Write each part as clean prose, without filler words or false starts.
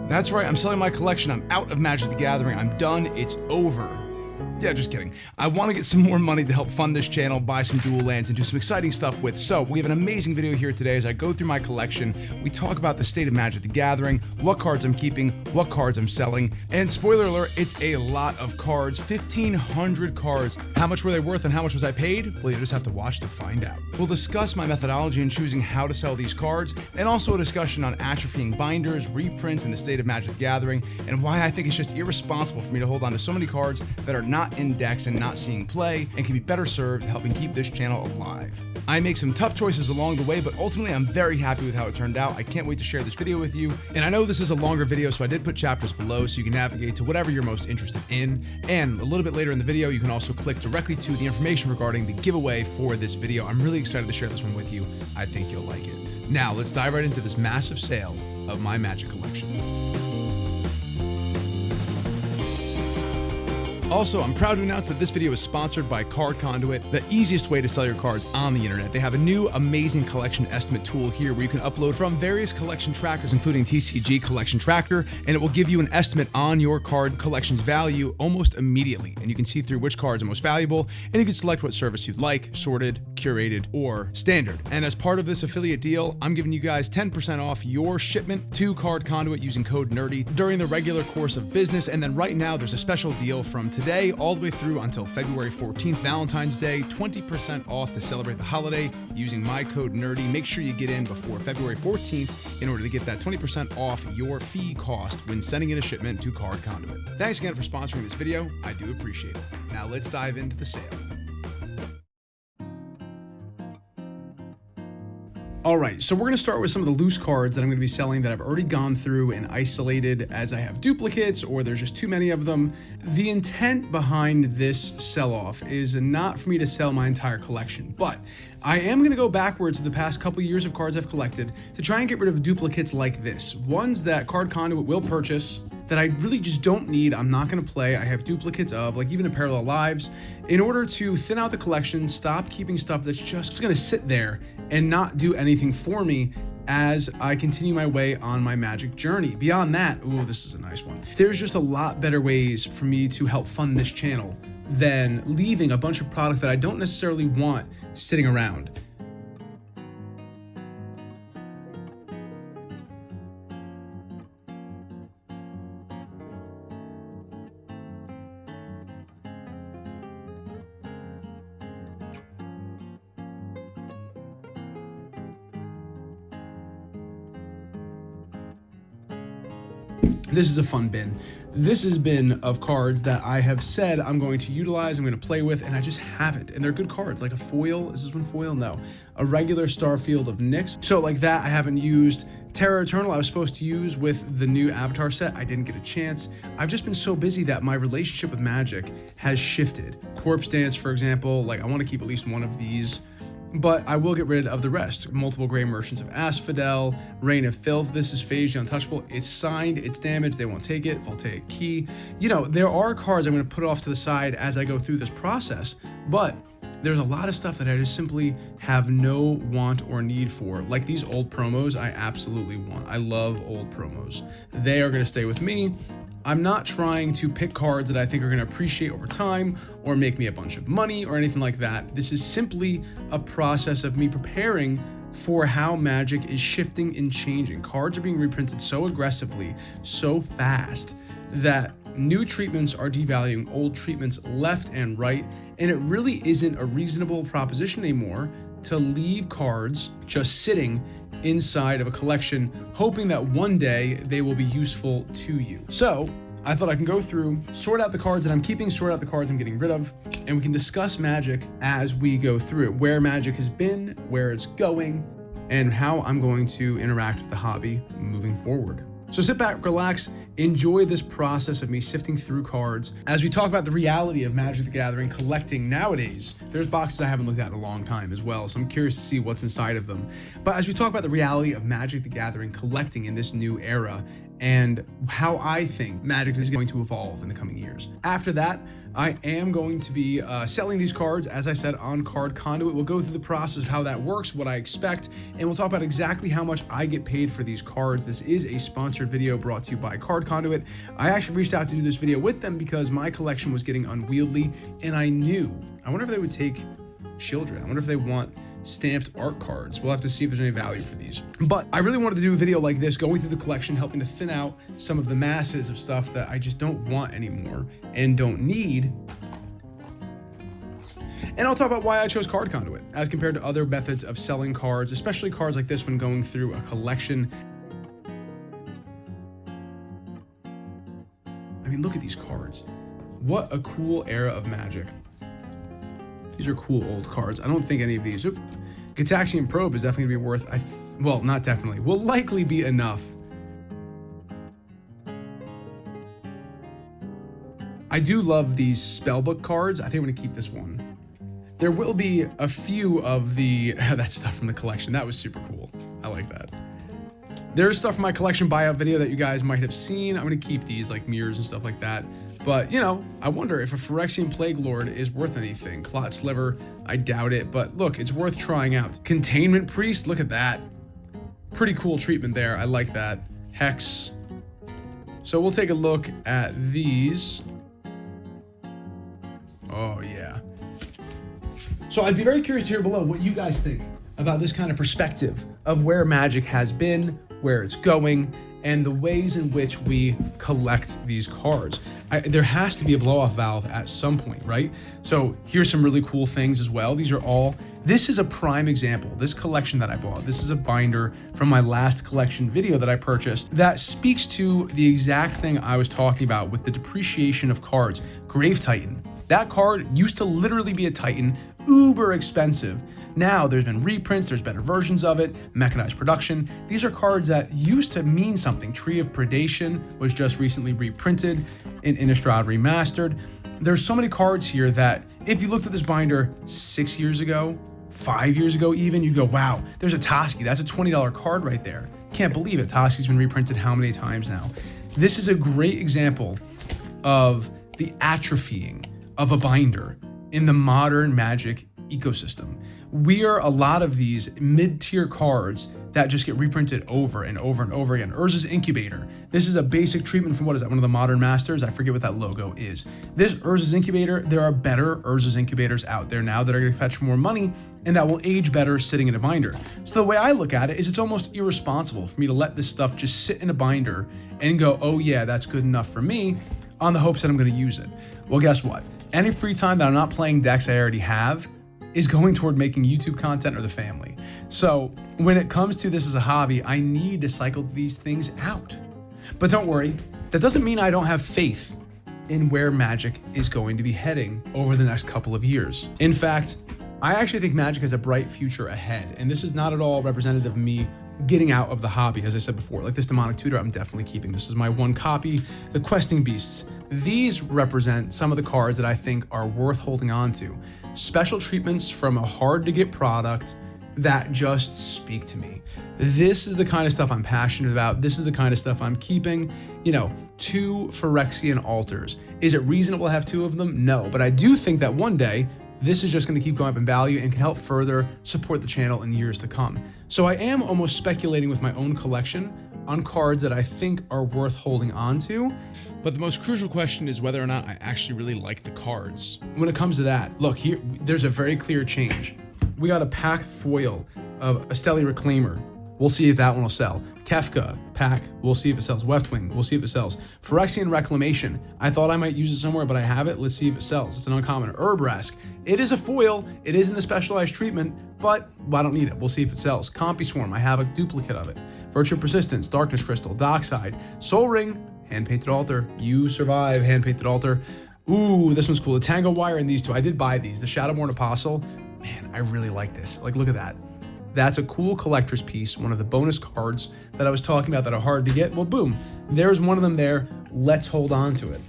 That's right, I'm selling my collection. I'm out of Magic the Gathering. I'm done. It's over. Yeah, just kidding. I want to get some more money to help fund this channel, buy some Duel lands, and do some exciting stuff with. So we have an amazing video here today as I go through my collection. We talk about the state of Magic the Gathering, what cards I'm keeping, what cards I'm selling, and spoiler alert, it's a lot of cards, 1,500 cards. How much were they worth and how much was I paid? Well, you just have to watch to find out. We'll discuss my methodology in choosing how to sell these cards, and also a discussion on atrophying binders, reprints, and the state of Magic the Gathering, and why I think it's just irresponsible for me to hold on to so many cards that are not index and not seeing play and can be better served helping keep this channel alive. I make some tough choices along the way, but ultimately I'm very happy with how it turned out. I can't wait to share this video with you. And I know this is a longer video, so I did put chapters below so you can navigate to whatever you're most interested in. And a little bit later in the video, you can also click directly to the information regarding the giveaway for this video. I'm really excited to share this one with you. I think you'll like it. Now let's dive right into this massive sale of my Magic collection. Also, I'm proud to announce that this video is sponsored by Card Conduit, the easiest way to sell your cards on the internet. They have a new amazing collection estimate tool here where you can upload from various collection trackers, including TCG Collection Tracker, and it will give you an estimate on your card collection's value almost immediately. And you can see through which cards are most valuable, and you can select what service you'd like, sorted, curated, or standard. And as part of this affiliate deal, I'm giving you guys 10% off your shipment to Card Conduit using code NERDY during the regular course of business. And then right now, there's a special deal from today all the way through until February 14th, Valentine's Day, 20% off to celebrate the holiday using my code NERDY. Make sure you get in before February 14th in order to get that 20% off your fee cost when sending in a shipment to Card Conduit. Thanks again for sponsoring this video. I do appreciate it. Now let's dive into the sale. All right, so we're gonna start with some of the loose cards that I'm gonna be selling that I've already gone through and isolated as I have duplicates or there's just too many of them. The intent behind this sell-off is not for me to sell my entire collection, but I am gonna go backwards to the past couple years of cards I've collected to try and get rid of duplicates like this. Ones that Card Conduit will purchase that I really just don't need, I'm not gonna play. I have duplicates of, like even a Parallel Lives, in order to thin out the collection, stop keeping stuff that's just gonna sit there and not do anything for me as I continue my way on my Magic journey. Beyond that, ooh, this is a nice one. There's just a lot better ways for me to help fund this channel than leaving a bunch of product that I don't necessarily want sitting around. This is a fun bin. This is a bin of cards that I have said I'm going to utilize, I'm going to play with, and I just haven't. And they're good cards, like a foil. Is this one foil? No. A regular Starfield of Nyx. So like that, I haven't used. Terra Eternal I was supposed to use with the new Avatar set. I didn't get a chance. I've just been so busy that my relationship with Magic has shifted. Corpse Dance, for example, like I want to keep at least one of these, but I will get rid of the rest. Multiple Gray Merchants of Asphodel, Reign of Filth. This is Phage, Untouchable. It's signed, it's damaged, they won't take it. Voltaic Key. You know, there are cards I'm going to put off to the side as I go through this process, but there's a lot of stuff that I just simply have no want or need for. Like these old promos, I absolutely want. I love old promos. They are going to stay with me. I'm not trying to pick cards that I think are going to appreciate over time or make me a bunch of money or anything like that. This is simply a process of me preparing for how Magic is shifting and changing. Cards are being reprinted so aggressively, so fast, that new treatments are devaluing old treatments left and right, and it really isn't a reasonable proposition anymore to leave cards just sitting inside of a collection, hoping that one day they will be useful to you. So I thought I can go through, sort out the cards that I'm keeping, sort out the cards I'm getting rid of, and we can discuss Magic as we go through it, where Magic has been, where it's going, and how I'm going to interact with the hobby moving forward. So sit back, relax, enjoy this process of me sifting through cards. As we talk about the reality of Magic the Gathering collecting nowadays, there's boxes I haven't looked at in a long time as well, so I'm curious to see what's inside of them. But as we talk about the reality of Magic the Gathering collecting in this new era, and how I think Magic is going to evolve in the coming years. After that, I am going to be selling these cards, as I said, on Card Conduit. We'll go through the process of how that works, what I expect, and we'll talk about exactly how much I get paid for these cards. This is a sponsored video brought to you by Card Conduit. I actually reached out to do this video with them because my collection was getting unwieldy, and I wonder if they would take children. I wonder if they want stamped art cards. We'll have to see if there's any value for these. But I really wanted to do a video like this, going through the collection, helping to thin out some of the masses of stuff that I just don't want anymore and don't need. And I'll talk about why I chose Card Conduit as compared to other methods of selling cards, especially cards like this when going through a collection. I mean, look at these cards. What a cool era of Magic. These are cool old cards. I don't think any of these. Gitaxian Probe is definitely going to be worth, well, not definitely, will likely be enough. I do love these spellbook cards. I think I'm going to keep this one. There will be a few of the, that stuff from the collection. That was super cool. I like that. There's stuff from my collection buyout video that you guys might have seen. I'm going to keep these, like mirrors and stuff like that. But, you know, I wonder if a Phyrexian Plague Lord is worth anything. Clot Sliver, I doubt it. But look, it's worth trying out. Containment Priest, look at that. Pretty cool treatment there. I like that. Hex. So we'll take a look at these. Oh, yeah. So I'd be very curious to hear below what you guys think about this kind of perspective of where Magic has been, where it's going, and the ways in which we collect these cards. There has to be a blow-off valve at some point, right? So here's some really cool things as well. This is a prime example. This collection that I bought, this is a binder from my last collection video that I purchased that speaks to the exact thing I was talking about with the depreciation of cards. Grave Titan. That card used to literally be a Titan, uber expensive. Now there's been reprints, there's better versions of it, mechanized production. These are cards that used to mean something. Tree of Predation was just recently reprinted in Innistrad Remastered. There's so many cards here that if you looked at this binder 6 years ago, 5 years ago even, you'd go, wow, there's a Toski. That's a $20 card right there. Can't believe it. Toski's been reprinted how many times now? This is a great example of the atrophying of a binder in the modern Magic ecosystem. We are a lot of these mid-tier cards that just get reprinted over and over and over again. Urza's Incubator. This is a basic treatment from, what is that, one of the Modern Masters? I forget what that logo is. This Urza's Incubator, there are better Urza's Incubators out there now that are going to fetch more money and that will age better sitting in a binder. So the way I look at it is it's almost irresponsible for me to let this stuff just sit in a binder and go, oh yeah, that's good enough for me, on the hopes that I'm going to use it. Well, guess what? Any free time that I'm not playing decks I already have is going toward making YouTube content or the family. So when it comes to this as a hobby, I need to cycle these things out. But don't worry, that doesn't mean I don't have faith in where Magic is going to be heading over the next couple of years. In fact, I actually think Magic has a bright future ahead, and this is not at all representative of me getting out of the hobby, as I said before. Like this Demonic Tutor, I'm definitely keeping. This is my one copy. The Questing Beasts. These represent some of the cards that I think are worth holding on to. Special treatments from a hard-to-get product that just speak to me. This is the kind of stuff I'm passionate about. This is the kind of stuff I'm keeping. You know, 2 Phyrexian Altars. Is it reasonable to have 2 of them? No, but I do think that one day, this is just going to keep going up in value and can help further support the channel in years to come. So I am almost speculating with my own collection on cards that I think are worth holding on to. But the most crucial question is whether or not I actually really like the cards. When it comes to that, look, here, there's a very clear change. We got a pack foil of Esteli Reclaimer. We'll see if that one will sell. Kefka pack, we'll see if it sells. Weftwing, we'll see if it sells. Phyrexian Reclamation, I thought I might use it somewhere, but I have it. Let's see if it sells. It's an uncommon. Urbrask, it is a foil. It is in the specialized treatment, but I don't need it. We'll see if it sells. Compy Swarm, I have a duplicate of it. Virtue Persistence, Darkness Crystal, Dockside, Soul Ring, Handpainted Altar. You survive, Handpainted Altar. Ooh, this one's cool. The Tango Wire and these two, I did buy these. The Shadowborn Apostle, man, I really like this. Like, look at that. That's a cool collector's piece, one of the bonus cards that I was talking about that are hard to get. Well, boom, there's one of them there. Let's hold on to it.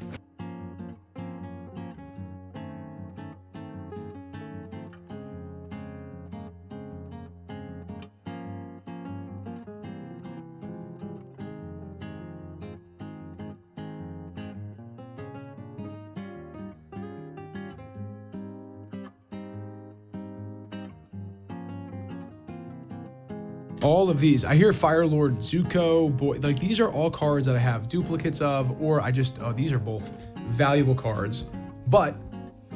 All of these, I hear Firelord, Zuko, boy, like these are all cards that I have duplicates of, or I just, oh, these are both valuable cards. But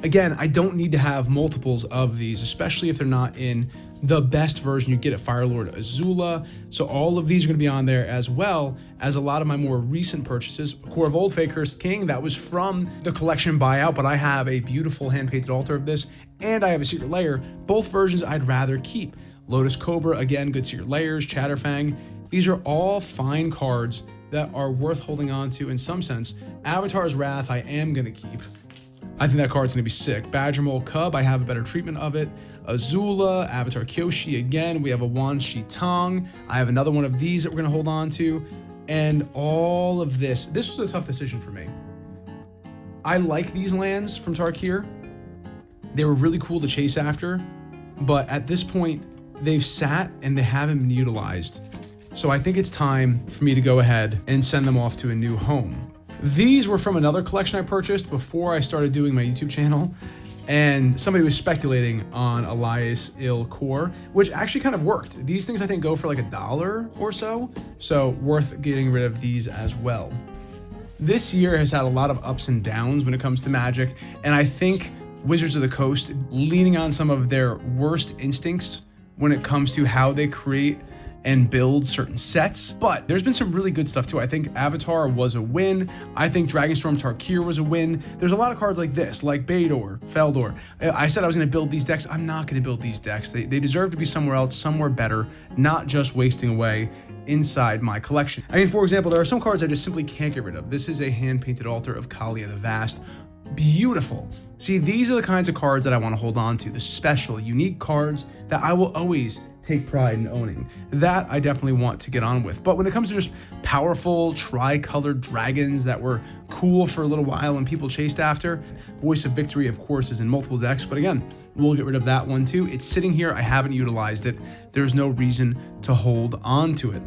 again, I don't need to have multiples of these, especially if they're not in the best version you get at Firelord Azula. So all of these are gonna be on there, as well as a lot of my more recent purchases. Core of Old Fakehurst King, that was from the collection buyout, but I have a beautiful hand-painted altar of this, and I have a secret layer. Both versions I'd rather keep. Lotus Cobra, again, good secret layers, Chatterfang. These are all fine cards that are worth holding on to in some sense. Avatar's Wrath, I am gonna keep. I think that card's gonna be sick. Badger Mole Cub, I have a better treatment of it. Azula, Avatar Kyoshi, again, we have a Wan Shi Tong. I have another one of these that we're gonna hold on to. And all of this was a tough decision for me. I like these lands from Tarkir. They were really cool to chase after, but at this point, they've sat and they haven't been utilized. So I think it's time for me to go ahead and send them off to a new home. These were from another collection I purchased before I started doing my YouTube channel, and somebody was speculating on Elias Il Core, which actually kind of worked. These things I think go for like $1 or so worth getting rid of these as well. This year has had a lot of ups and downs when it comes to Magic, and I think Wizards of the Coast leaning on some of their worst instincts when it comes to how they create and build certain sets. But there's been some really good stuff too. I think Avatar was a win. I think Dragonstorm Tarkir was a win. There's a lot of cards like this, like Beidor, Feldor. I said I was gonna build these decks. I'm not gonna build these decks. They deserve to be somewhere else, somewhere better, not just wasting away inside my collection. I mean, for example, there are some cards I just simply can't get rid of. This is a hand-painted altar of Kalia the Vast. Beautiful. See, these are the kinds of cards that I want to hold on to, the special, unique cards that I will always take pride in owning. That I definitely want to get on with. But when it comes to just powerful, tri-colored dragons that were cool for a little while and people chased after, Voice of Victory, of course, is in multiple decks, but again, we'll get rid of that one too. It's sitting here, I haven't utilized it. There's no reason to hold on to it.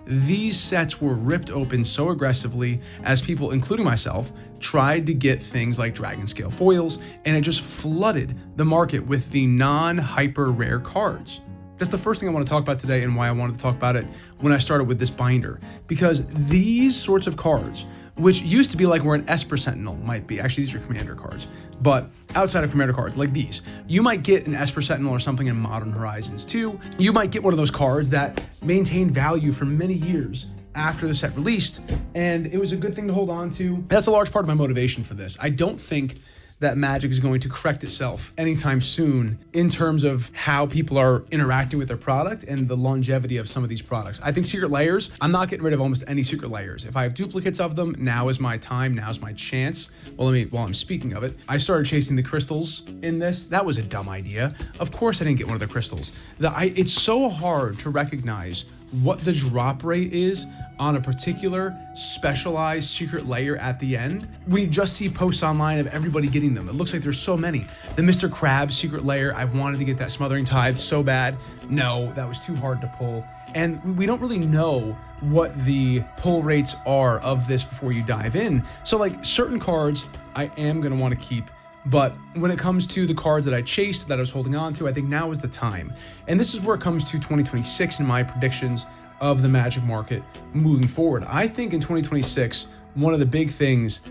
These sets were ripped open so aggressively as people, including myself, tried to get things like Dragon Scale foils, and it just flooded the market with the non-hyper rare cards. That's the first thing I want to talk about today, and why I wanted to talk about it when I started with this binder. Because these sorts of cards, which used to be like where an Esper Sentinel might be, actually these are Commander cards, but outside of Commander cards, like these, you might get an Esper Sentinel or something in Modern Horizons 2. You might get one of those cards that maintained value for many years after the set released, and it was a good thing to hold on to. That's a large part of my motivation for this. I don't think that Magic is going to correct itself anytime soon in terms of how people are interacting with their product and the longevity of some of these products. I think secret layers, I'm not getting rid of almost any secret layers. If I have duplicates of them, now is my time, now's my chance. Well, while I'm speaking of it, I started chasing the crystals in this. That was a dumb idea. Of course I didn't get one of the crystals. It's so hard to recognize what the drop rate is on a particular specialized secret layer at the end. We just see posts online of everybody getting them. It looks like there's so many. The Mr. Krabs secret layer, I've wanted to get that Smothering Tithe so bad. No, that was too hard to pull. And we don't really know what the pull rates are of this before you dive in. So like certain cards, I am gonna wanna keep, but when it comes to the cards that I chased, that I was holding on to, I think now is the time. And this is where it comes to 2026 in my predictions of the Magic market moving forward. I think in 2026, one of the big things,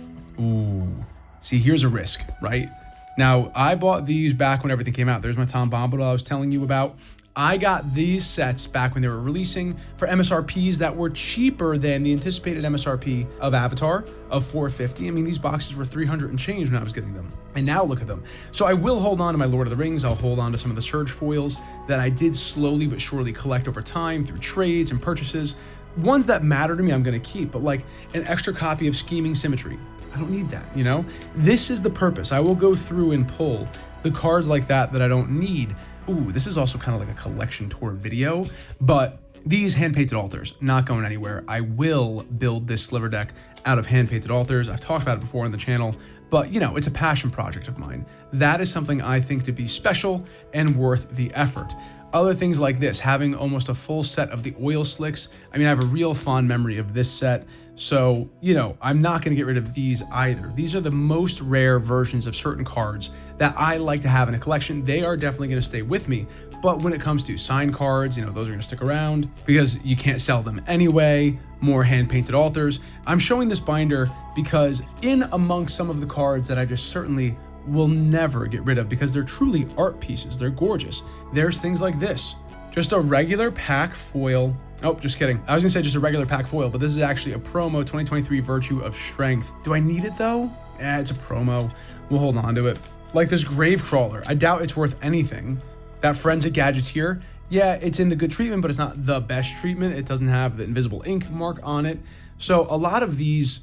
see, here's a risk, right? Now, I bought these back when everything came out. There's my Tom Bombadil I was telling you about. I got these sets back when they were releasing for MSRPs that were cheaper than the anticipated MSRP of Avatar of $450. I mean, these boxes were 300 and change when I was getting them. And now look at them. So I will hold on to my Lord of the Rings. I'll hold on to some of the Surge foils that I did slowly but surely collect over time through trades and purchases. Ones that matter to me, I'm gonna keep, but like an extra copy of Scheming Symmetry, I don't need that, you know? This is the purpose. I will go through and pull the cards like that I don't need. Ooh, this is also kind of like a collection tour video, but these hand-painted altars, not going anywhere. I will build this sliver deck out of hand-painted altars. I've talked about it before on the channel, but you know, it's a passion project of mine. That is something I think to be special and worth the effort. Other things like this, having almost a full set of the oil slicks. I mean, I have a real fond memory of this set. So, you know, I'm not going to get rid of these either. These are the most rare versions of certain cards that I like to have in a collection. They are definitely going to stay with me. But when it comes to signed cards, you know, those are going to stick around because you can't sell them anyway. More hand-painted altars. I'm showing this binder because in amongst some of the cards that I just certainly will never get rid of because they're truly art pieces. They're gorgeous. There's things like this. Just a regular pack foil. Oh, just kidding. I was gonna say just a regular pack foil, but this is actually a promo 2023 Virtue of Strength. Do I need it though? It's a promo. We'll hold on to it. Like this Grave Crawler. I doubt it's worth anything. That Forensic Gadgets here. Yeah, it's in the good treatment, but it's not the best treatment. It doesn't have the invisible ink mark on it. So a lot of these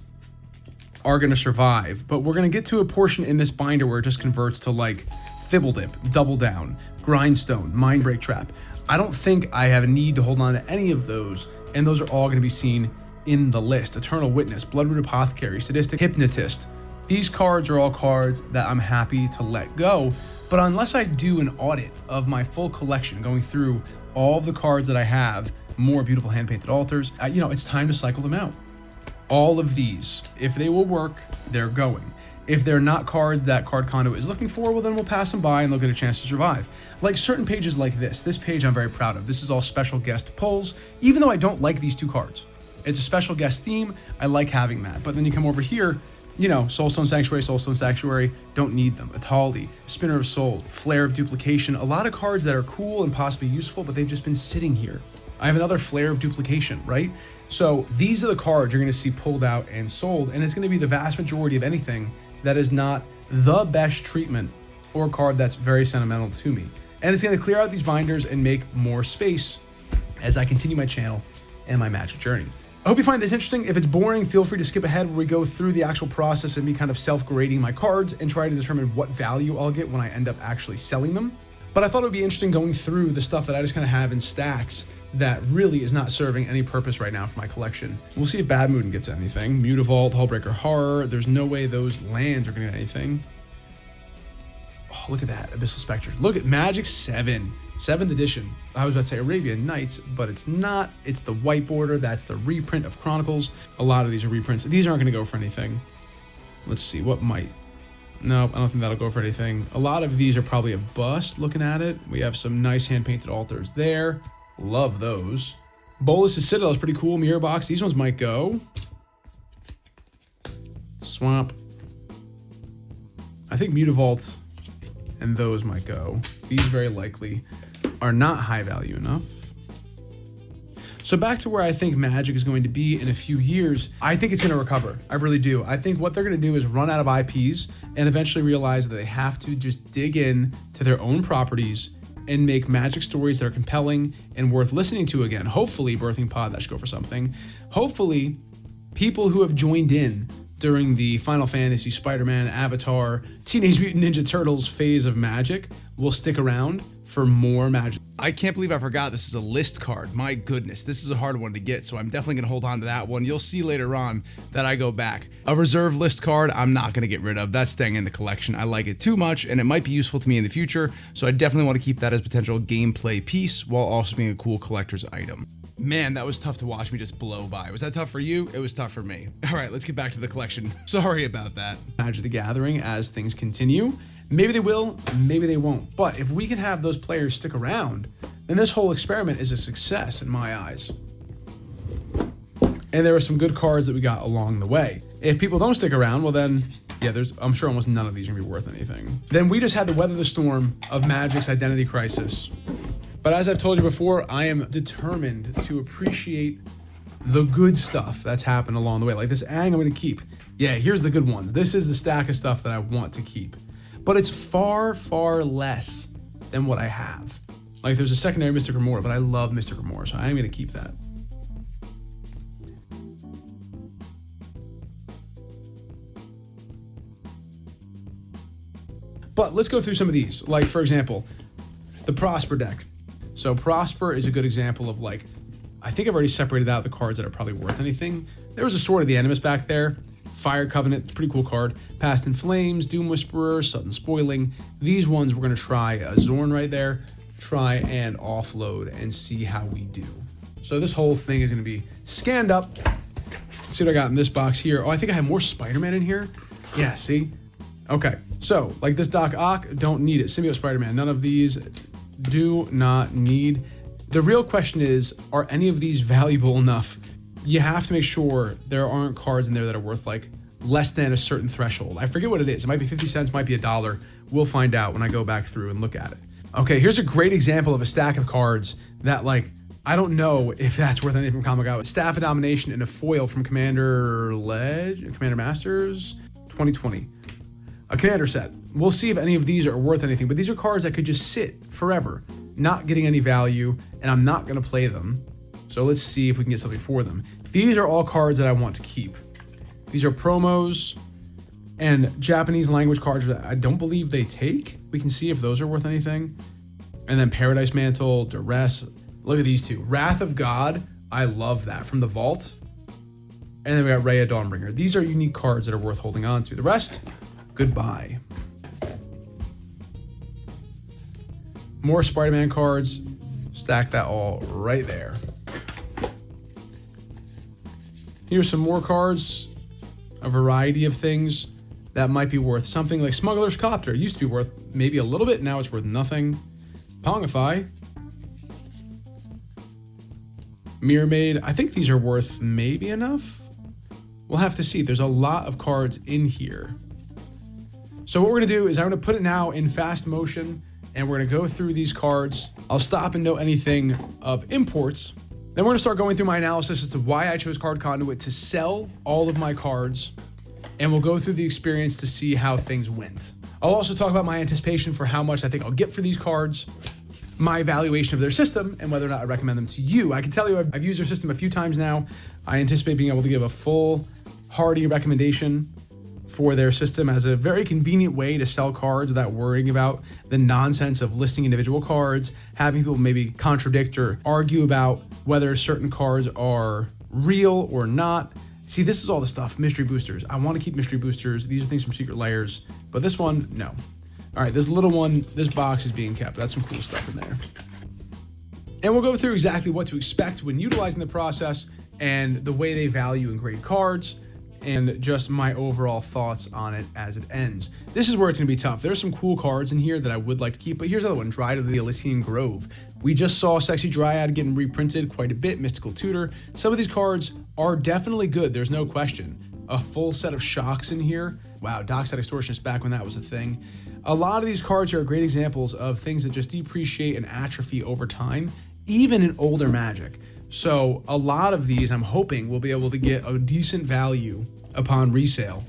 are going to survive, but we're going to get to a portion in this binder where it just converts to like Thibble-Dip, Double Down, Grindstone, Mindbreak Trap. I don't think I have a need to hold on to any of those, and those are all going to be seen in the list. Eternal Witness, Bloodroot Apothecary, Sadistic Hypnotist. These cards are all cards that I'm happy to let go, but unless I do an audit of my full collection, going through all the cards that I have, more beautiful hand-painted altars, you know, it's time to cycle them out. All of these, if they will work, they're going. If they're not cards that Card Conduit is looking for, well then we'll pass them by and they'll get a chance to survive. Like certain pages like this. This page I'm very proud of. This is all special guest pulls, even though I don't like these two cards. It's a special guest theme. I like having that. But then you come over here, you know, Soulstone Sanctuary, don't need them. Atali, Spinner of Souls, Flare of Duplication. A lot of cards that are cool and possibly useful, but they've just been sitting here. I have another Flare of Duplication, right? So these are the cards you're going to see pulled out and sold, and it's going to be the vast majority of anything that is not the best treatment or card that's very sentimental to me. And it's going to clear out these binders and make more space as I continue my channel and my Magic journey. I hope you find this interesting. If it's boring, feel free to skip ahead where we go through the actual process of me kind of self-grading my cards and try to determine what value I'll get when I end up actually selling them. But I thought it would be interesting going through the stuff that I just kind of have in stacks that really is not serving any purpose right now for my collection. We'll see if Bad Moon gets anything. Mutavault, Hullbreaker Horror. There's no way those lands are gonna get anything. Oh, look at that, Abyssal Spectre. Look at Magic 7, 7th edition. I was about to say Arabian Nights, but it's not. It's the white border. That's the reprint of Chronicles. A lot of these are reprints. These aren't gonna go for anything. Let's see, what might? No, I don't think that'll go for anything. A lot of these are probably a bust looking at it. We have some nice hand-painted altars there. Love those. Bolus's Citadel is pretty cool. Mirror Box. These ones might go. Swamp. I think Mutavault and those might go. These very likely are not high value enough. So back to where I think Magic is going to be in a few years, I think it's going to recover. I really do. I think what they're going to do is run out of IPs and eventually realize that they have to just dig in to their own properties and make Magic stories that are compelling and worth listening to again. Hopefully, Birthing Pod, that should go for something. Hopefully, people who have joined in during the Final Fantasy, Spider-Man, Avatar, Teenage Mutant Ninja Turtles phase of Magic will stick around for more Magic. I can't believe I forgot this is a list card. My goodness, this is a hard one to get, so I'm definitely gonna hold on to that one. You'll see later on that I go back. A reserve list card, I'm not gonna get rid of. That's staying in the collection. I like it too much, and it might be useful to me in the future, so I definitely want to keep that as potential gameplay piece while also being a cool collector's item. Man, that was tough to watch me just blow by. Was that tough for you? It was tough for me. All right, let's get back to the collection. Sorry about that. Magic the Gathering as things continue. Maybe they will, maybe they won't. But if we can have those players stick around, then this whole experiment is a success in my eyes. And there are some good cards that we got along the way. If people don't stick around, well then, yeah, I'm sure almost none of these are gonna be worth anything. Then we just had to weather the storm of Magic's identity crisis. But as I've told you before, I am determined to appreciate the good stuff that's happened along the way. Like this Aang I'm gonna keep. Yeah, here's the good ones. This is the stack of stuff that I want to keep. But it's far, far less than what I have. Like there's a secondary Mystic Remora, but I love Mystic Remora, so I am gonna keep that. But let's go through some of these. Like for example, The Prosper deck. So Prosper is a good example of like, I think I've already separated out the cards that are probably worth anything. There was a Sword of the Animus back there. Fire Covenant, pretty cool card. Past in Flames, Doom Whisperer, Sudden Spoiling. These ones we're gonna try a Zorn right there. Try and offload and see how we do. So this whole thing is gonna be scanned up. Let's see what I got in this box here. Oh, I think I have more Spider-Man in here. Yeah, see? Okay, so like this Doc Ock, don't need it. Symbiote Spider-Man, none of these do not need. The real question is, are any of these valuable enough? You have to make sure there aren't cards in there that are worth like less than a certain threshold. I forget what it is. It might be 50 cents, might be $1. We'll find out when I go back through and look at it. Okay, here's a great example of a stack of cards that like, I don't know if that's worth anything from Comic Out. Staff of Domination and a foil from Commander Masters 2020. A Commander set. We'll see if any of these are worth anything, but these are cards that could just sit forever, not getting any value, and I'm not gonna play them. So let's see if we can get something for them. These are all cards that I want to keep. These are promos and Japanese language cards that I don't believe they take. We can see if those are worth anything. And then Paradise Mantle, Duress. Look at these two. Wrath of God, I love that, from the vault. And then we got Rhea Dawnbringer. These are unique cards that are worth holding on to. The rest, goodbye. More Spider-Man cards. Stack that all right there. Here's some more cards. A variety of things that might be worth something, like Smuggler's Copter. It used to be worth maybe a little bit, now it's worth nothing. Pongify. Mirror Maid. I think these are worth maybe enough. We'll have to see. There's a lot of cards in here. So what we're gonna do is I'm gonna put it now in fast motion and we're gonna go through these cards. I'll stop and note anything of imports. Then we're gonna start going through my analysis as to why I chose Card Conduit to sell all of my cards, and we'll go through the experience to see how things went. I'll also talk about my anticipation for how much I think I'll get for these cards, my evaluation of their system, and whether or not I recommend them to you. I can tell you I've used their system a few times now. I anticipate being able to give a full, hearty recommendation for their system as a very convenient way to sell cards without worrying about the nonsense of listing individual cards, having people maybe contradict or argue about whether certain cards are real or not. See, this is all the stuff, mystery boosters. I want to keep mystery boosters. These are things from Secret Layers, but this one, no. All right, this little one, this box is being kept. That's some cool stuff in there. And we'll go through exactly what to expect when utilizing the process and the way they value and grade cards, and just my overall thoughts on it as it ends. This is where it's gonna be tough. There's some cool cards in here that I would like to keep, but here's another one, Dryad of the Elysian Grove. We just saw Sexy Dryad getting reprinted quite a bit, Mystical Tutor. Some of these cards are definitely good, there's no question. A full set of Shocks in here. Wow, Dockside Extortionist back when that was a thing. A lot of these cards are great examples of things that just depreciate and atrophy over time, even in older Magic. So a lot of these, I'm hoping, we'll be able to get a decent value upon resale.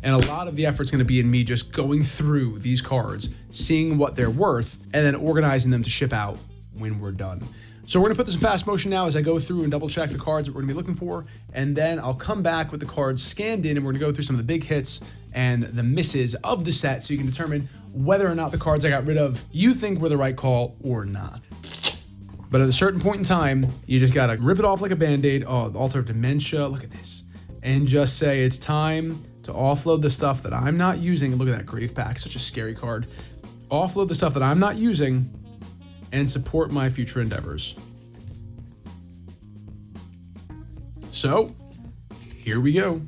And a lot of the effort's gonna be in me just going through these cards, seeing what they're worth, and then organizing them to ship out when we're done. So we're gonna put this in fast motion now as I go through and double check the cards that we're gonna be looking for, and then I'll come back with the cards scanned in and we're gonna go through some of the big hits and the misses of the set so you can determine whether or not the cards I got rid of you think were the right call or not. But at a certain point in time, you just gotta rip it off like a Band-Aid. Oh, the Altar of Dementia, look at this. And just say it's time to offload the stuff that I'm not using. Look at that Grave Pack, such a scary card. Offload the stuff that I'm not using and support my future endeavors. So, here we go.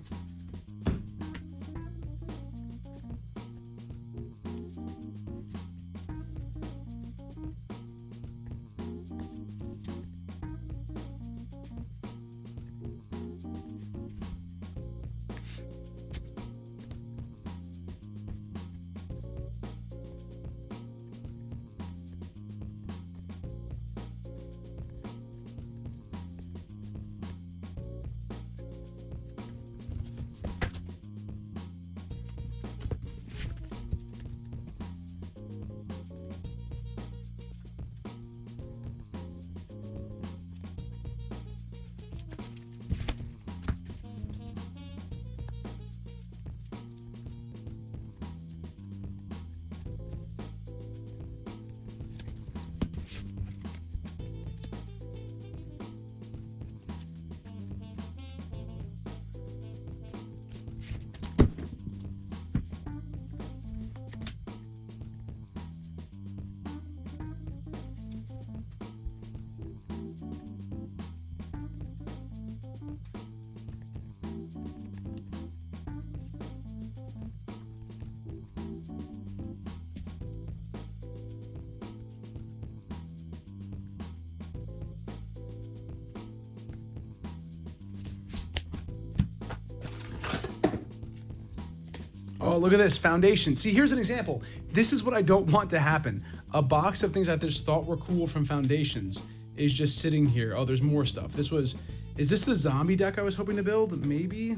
Oh, look at this, Foundation. See, here's an example. This is what I don't want to happen. A box of things I just thought were cool from Foundations is just sitting here. Oh, there's more stuff. Is this the zombie deck I was hoping to build? Maybe?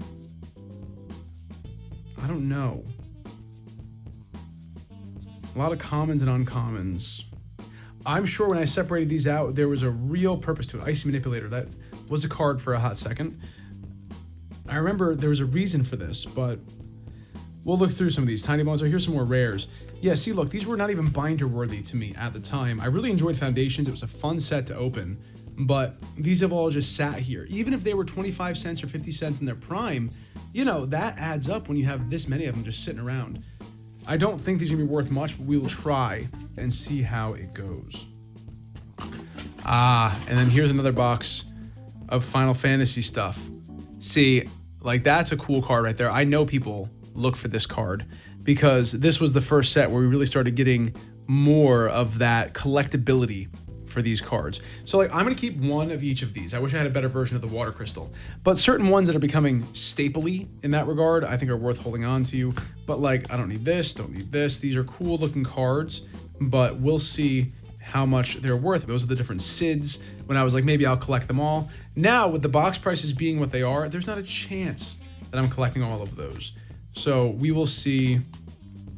I don't know. A lot of commons and uncommons. I'm sure when I separated these out, there was a real purpose to it. Icy Manipulator, that was a card for a hot second. I remember there was a reason for this, but we'll look through some of these. Tiny Bones, here's some more rares. Yeah, see, look, these were not even binder worthy to me at the time. I really enjoyed Foundations. It was a fun set to open, but these have all just sat here. Even if they were 25 cents or 50 cents in their prime, you know, that adds up when you have this many of them just sitting around. I don't think these are gonna be worth much, but we will try and see how it goes. And then here's another box of Final Fantasy stuff. See, like that's a cool card right there. I know people look for this card because this was the first set where we really started getting more of that collectability for these cards. So like I'm gonna keep one of each of these. I wish I had a better version of the Water Crystal, but certain ones that are becoming stapley in that regard, I think are worth holding on to. But like, I don't need this, don't need this. These are cool looking cards, but we'll see how much they're worth. Those are the different SIDs when I was like, maybe I'll collect them all. Now with the box prices being what they are, there's not a chance that I'm collecting all of those. So we will see.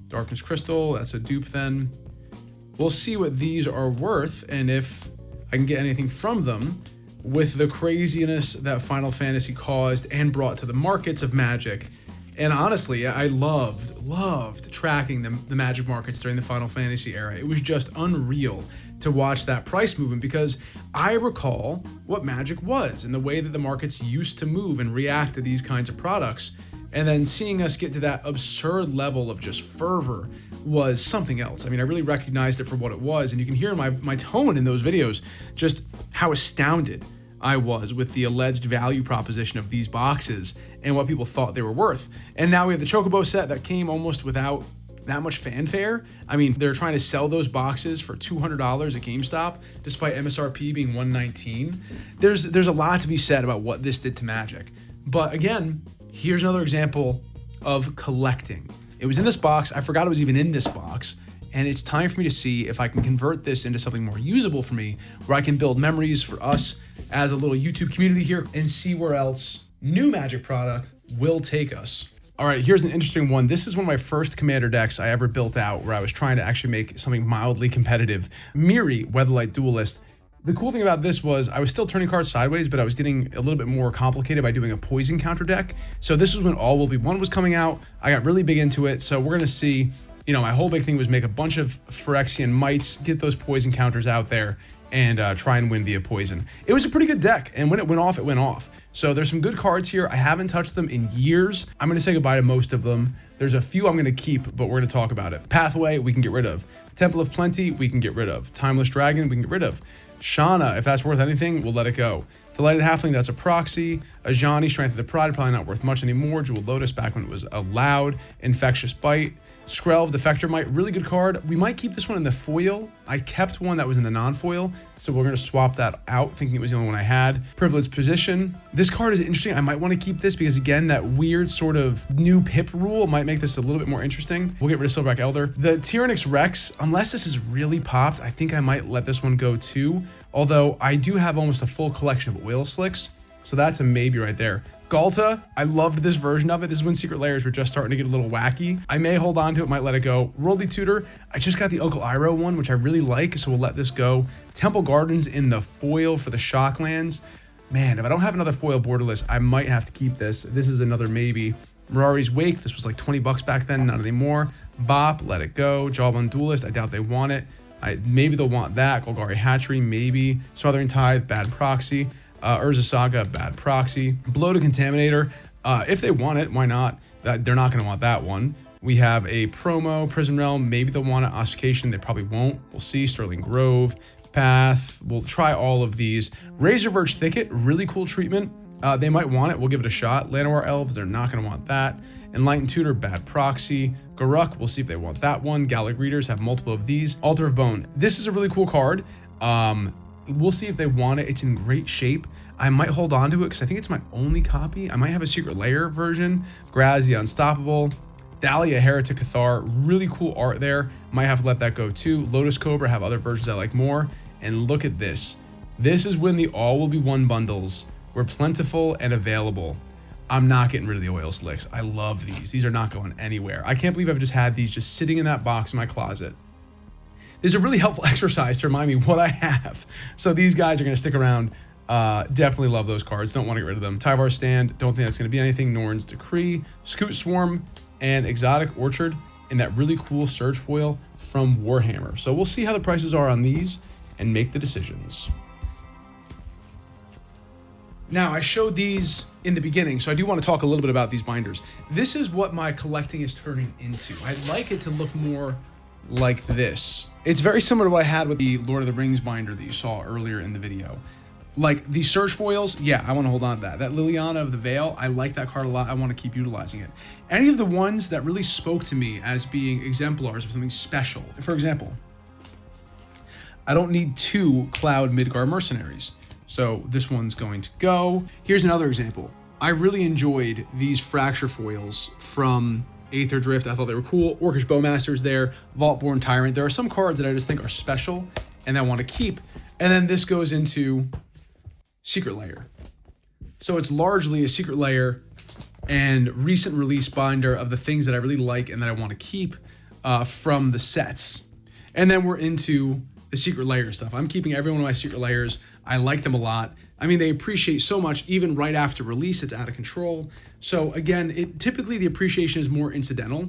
Darkness Crystal, that's a dupe then. We'll see what these are worth and if I can get anything from them with the craziness that Final Fantasy caused and brought to the markets of Magic. And honestly, I loved tracking the Magic markets during the Final Fantasy era. It was just unreal to watch that price movement because I recall what Magic was and the way that the markets used to move and react to these kinds of products. And then seeing us get to that absurd level of just fervor was something else. I mean, I really recognized it for what it was. And you can hear my tone in those videos, just how astounded I was with the alleged value proposition of these boxes and what people thought they were worth. And now we have the Chocobo set that came almost without that much fanfare. I mean, they're trying to sell those boxes for $200 at GameStop, despite MSRP being $119. There's a lot to be said about what this did to Magic. But again, here's another example of collecting. It was in this box. I forgot it was even in this box. And it's time for me to see if I can convert this into something more usable for me, where I can build memories for us as a little YouTube community here and see where else new Magic product will take us. All right, here's an interesting one. This is one of my first Commander decks I ever built out where I was trying to actually make something mildly competitive. Miri, Weatherlight Duelist. The cool thing about this was I was still turning cards sideways, but I was getting a little bit more complicated by doing a poison counter deck. So this was when All Will Be One was coming out. I got really big into it. So we're gonna see, you know, my whole big thing was make a bunch of Phyrexian Mites, get those poison counters out there, and try and win via poison. It was a pretty good deck, and when it went off, it went off. So there's some good cards here. I haven't touched them in years. I'm gonna say goodbye to most of them. There's a few I'm gonna keep, but we're gonna talk about it. Pathway, we can get rid of. Temple of Plenty, we can get rid of. Timeless Dragon, we can get rid of. Shauna, if that's worth anything, we'll let it go. Delighted Halfling, that's a proxy. Ajani, Strength of the Pride, probably not worth much anymore. Jewel Lotus, back when it was allowed. Infectious Bite. Skrelv, Defector Might, really good card. We might keep this one in the foil. I kept one that was in the non-foil, so we're gonna swap that out, thinking it was the only one I had. Privileged Position. This card is interesting. I might want to keep this because, again, that weird sort of new pip rule might make this a little bit more interesting. We'll get rid of Silverback Elder. The Tyrannix Rex, unless this is really popped, I think I might let this one go too, although I do have almost a full collection of Oil Slicks, so that's a maybe right there. Galta, I loved this version of it. This is when Secret Layers were just starting to get a little wacky. I may hold on to it, might let it go. Worldly Tutor, I just got the Uncle Iroh one, which I really like, so we'll let this go. Temple Gardens in the foil for the Shocklands. Man, if I don't have another foil borderless, I might have to keep this. This is another maybe. Mirari's Wake, this was like 20 bucks back then, not anymore. Bop, let it go. Jawbone Duelist, I doubt they want it. Maybe they'll want that. Golgari Hatchery, maybe. Smothering Tithe, bad proxy. Urza Saga, bad proxy. Bloated Contaminator, if they want it, why not? They're not going to want that one. We have a promo, Prison Realm, maybe they'll want it. Ossification, they probably won't. We'll see. Sterling Grove, Path, we'll try all of these. Razor Verge Thicket, really cool treatment. They might want it, we'll give it a shot. Llanowar Elves, they're not going to want that. Enlightened Tutor, bad proxy. Garuk, we'll see if they want that one. Gallic Readers have multiple of these. Altar of Bone, this is a really cool card. We'll see if they want it. It's in great shape. I might hold on to it because I think it's my only copy. I might have a Secret Lair version. Graz the Unstoppable. Dahlia, Heretic Cathar, really cool art there. Might have to let that go too. Lotus Cobra, have other versions I like more. And look at this. This is when the all will be one bundles were plentiful and available. I'm not getting rid of the oil slicks. I love these. These are not going anywhere. I can't believe I've just had these just sitting in that box in my closet. This is a really helpful exercise to remind me what I have. So these guys are going to stick around. Definitely love those cards. Don't want to get rid of them. Tyvar Stand. Don't think that's going to be anything. Norn's Decree. Scoot Swarm. And Exotic Orchard in that really cool Surge foil from Warhammer. So we'll see how the prices are on these and make the decisions. Now, I showed these in the beginning, so I do want to talk a little bit about these binders. This is what my collecting is turning into. I'd like it to look more like this. It's very similar to what I had with the Lord of the Rings binder that you saw earlier in the video. Like the Surge foils, yeah, I want to hold on to that. That Liliana of the Veil, I like that card a lot. I want to keep utilizing it. Any of the ones that really spoke to me as being exemplars of something special. For example, I don't need 2 Cloud Midgar Mercenaries. So this one's going to go. Here's another example. I really enjoyed these Fracture foils from Aether Drift. I thought they were cool. Orcish Bowmaster's there. Vaultborn Tyrant. There are some cards that I just think are special and I want to keep. And then this goes into Secret Lair. So it's largely a Secret Lair and recent release binder of the things that I really like and that I want to keep from the sets. And then we're into the Secret Lair stuff. I'm keeping every one of my Secret Lairs. I like them a lot. I mean, they appreciate so much even right after release. It's out of control. So again, typically the appreciation is more incidental.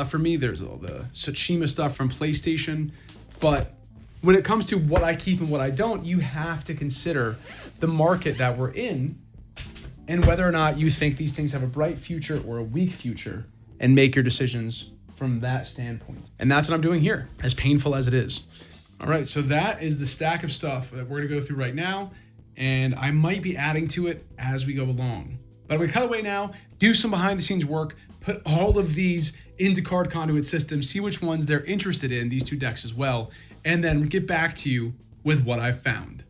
For me, there's all the Tsushima stuff from PlayStation, but when it comes to what I keep and what I don't, you have to consider the market that we're in and whether or not you think these things have a bright future or a weak future and make your decisions from that standpoint. And that's what I'm doing here, as painful as it is. All right, so that is the stack of stuff that we're gonna go through right now, and I might be adding to it as we go along. But I'm gonna cut away now, do some behind the scenes work, put all of these into Card Conduit system, see which ones they're interested in, these 2 decks as well, and then get back to you with what I've found.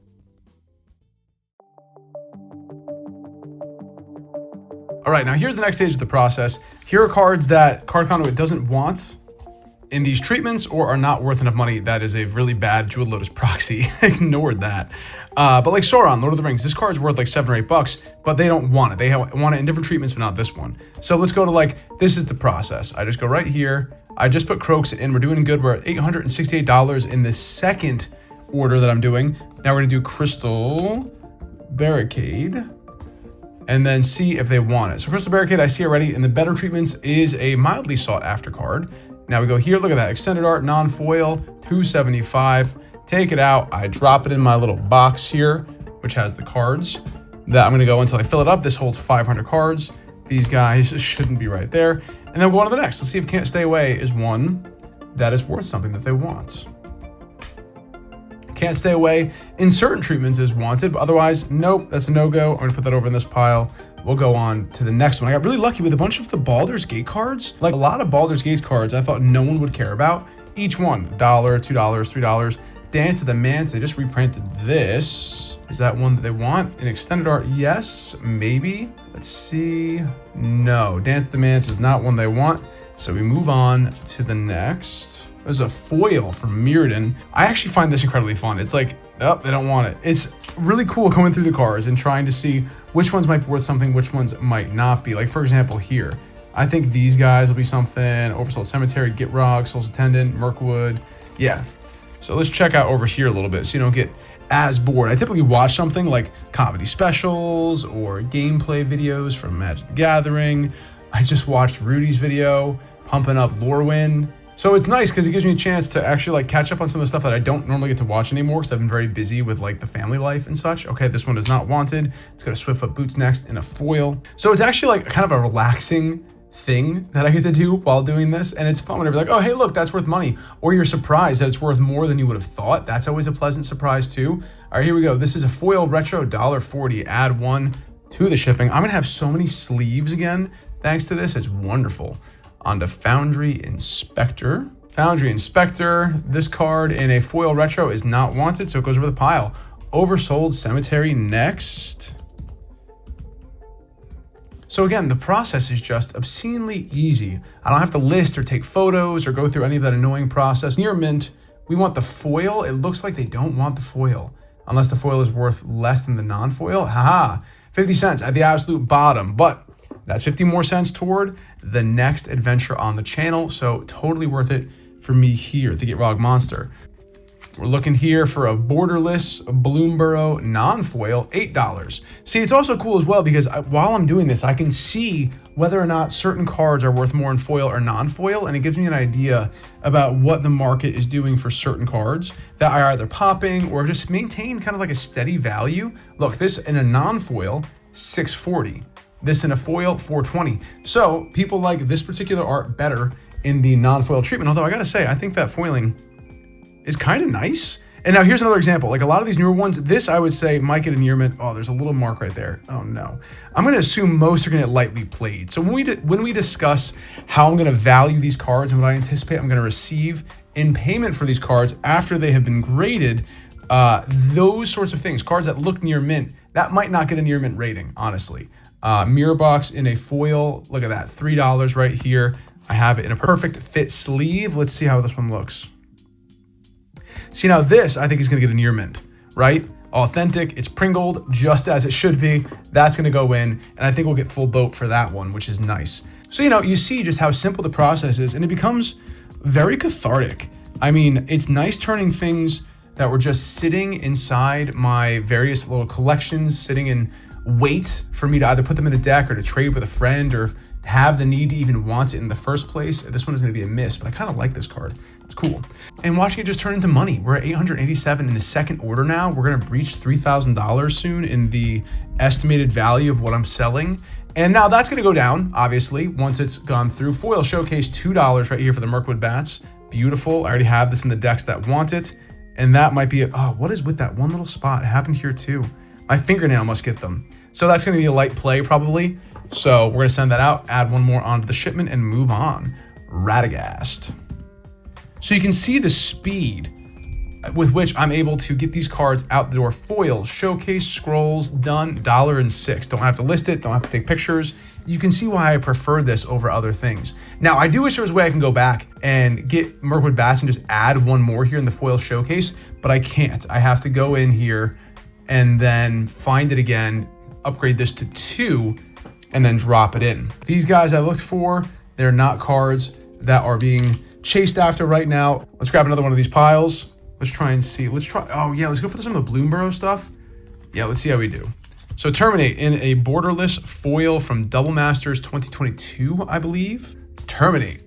All right, now here's the next stage of the process. Here are cards that Card Conduit doesn't want in these treatments or are not worth enough money. That is a really bad Jewel Lotus proxy. Ignored that. But like Sauron, Lord of the Rings, this card's worth like $7 or $8, but they don't want it. They want it in different treatments, but not this one. So let's go to like, this is the process. I just go right here. I just put Croaks in. We're doing good. We're at $868 in the second order that I'm doing. Now we're gonna do Crystal Barricade and then see if they want it. So Crystal Barricade I see already in the better treatments is a mildly sought after card. Now we go here, look at that, extended art, non-foil, $275. Take it out, I drop it in my little box here, which has the cards that I'm gonna go until I fill it up. This holds 500 cards. These guys shouldn't be right there. And then we'll go on to the next. Let's see if Can't Stay Away is one that is worth something that they want. Can't Stay Away in certain treatments is wanted, but otherwise, nope, that's a no-go. I'm gonna put that over in this pile. We'll go on to the next one. I got really lucky with a bunch of the Baldur's Gate cards. Like a lot of Baldur's Gate cards I thought no one would care about. Each one, $1, $2, $3. Dance of the Mance, they just reprinted this. Is that one that they want? In extended art, yes, maybe. Let's see. No, Dance of the Mance is not one they want. So we move on to the next. There's a foil from Mirrodin. I actually find this incredibly fun. It's like, oh, they don't want it. It's really cool going through the cards and trying to see which ones might be worth something, which ones might not be. Like, for example, here, I think these guys will be something. Oversold Cemetery, Gitrog, Soul's Attendant, Mirkwood. Yeah. So let's check out over here a little bit so you don't get as bored. I typically watch something like comedy specials or gameplay videos from Magic the Gathering. I just watched Rudy's video, pumping up Lorwyn. So it's nice because it gives me a chance to actually like catch up on some of the stuff that I don't normally get to watch anymore because I've been very busy with like the family life and such. Okay, this one is not wanted. Let's go to Swiftfoot Boots next in a foil. So it's actually like kind of a relaxing thing that I get to do while doing this, and it's fun whenever like, oh hey look, that's worth money, or you're surprised that it's worth more than you would have thought. That's always a pleasant surprise too. All right, here we go. This is a foil retro, $1.40. Add one to the shipping. I'm gonna have so many sleeves again thanks to this. It's wonderful. On to Foundry Inspector. Foundry Inspector, this card in a foil retro is not wanted, so it goes over the pile. Oversold Cemetery next. So again, the process is just obscenely easy. I don't have to list or take photos or go through any of that annoying process. Near mint, we want the foil. It looks like they don't want the foil unless the foil is worth less than the non-foil. Haha, 50 cents at the absolute bottom, but that's 50 more cents toward the next adventure on the channel. So totally worth it for me here to get Rog Monster. We're looking here for a borderless Bloomborough non-foil, $8. See, it's also cool as well because while I'm doing this, I can see whether or not certain cards are worth more in foil or non-foil, and it gives me an idea about what the market is doing for certain cards that are either popping or just maintain kind of like a steady value. Look, this in a non-foil, $6.40. This in a foil, $4.20. So people like this particular art better in the non-foil treatment, although I gotta say, I think that foiling is kind of nice. And now here's another example. Like a lot of these newer ones, this I would say might get a near mint. Oh, there's a little mark right there. Oh no. I'm going to assume most are going to get lightly played. So when we discuss how I'm going to value these cards and what I anticipate I'm going to receive in payment for these cards after they have been graded, those sorts of things, cards that look near mint, that might not get a near mint rating, honestly. Mirror box in a foil, look at that, $3 right here. I have it in a perfect fit sleeve. Let's see how this one looks. See, now this, I think, is going to get a near mint, right? Authentic, it's Pringled, just as it should be. That's going to go in, and I think we'll get full boat for that one, which is nice. So, you see just how simple the process is, and it becomes very cathartic. I mean, it's nice turning things that were just sitting inside my various little collections, sitting in wait for me to either put them in a deck or to trade with a friend or have the need to even want it in the first place. This one is going to be a miss, but I kind of like this card. It's cool. And watching it just turn into money. We're at 887 in the second order now. We're going to breach $3,000 soon in the estimated value of what I'm selling. And now that's going to go down, obviously, once it's gone through. Foil Showcase, $2 right here for the Mirkwood Bats. Beautiful. I already have this in the decks that want it. And that might be what is with that one little spot? It happened here too. My fingernail must get them. So that's going to be a light play probably. So we're going to send that out, add one more onto the shipment, and move on. Radagast. So you can see the speed with which I'm able to get these cards out the door. Foil, Showcase, Scrolls, done, $1.06. Don't have to list it, don't have to take pictures. You can see why I prefer this over other things. Now, I do wish there was a way I can go back and get Mirkwood Bats and just add one more here in the Foil Showcase, but I can't. I have to go in here and then find it again, upgrade this to 2, and then drop it in. These guys I looked for, they're not cards that are being chased after right now. Let's grab another one of these piles. Let's try and see. Let's go for some of the Bloomborough stuff. Yeah, let's see how we do. So Terminate in a borderless foil from Double Masters 2022, I believe. Terminate.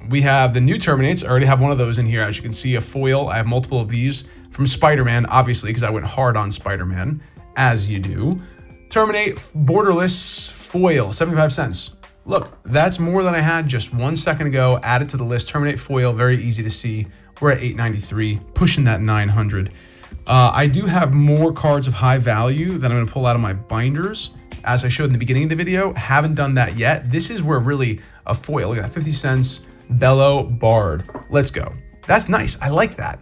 We have the new Terminates. I already have one of those in here. As you can see, a foil. I have multiple of these from Spider-Man, obviously, because I went hard on Spider-Man, as you do. Terminate, borderless foil, 75 cents. Look, that's more than I had just 1 second ago. Add it to the list. Terminate foil, very easy to see. We're at 893, pushing that 900. I do have more cards of high value that I'm going to pull out of my binders, as I showed in the beginning of the video. Haven't done that yet. This is where really a foil, look at that, 50 cents, Bellow Bard. Let's go. That's nice. I like that.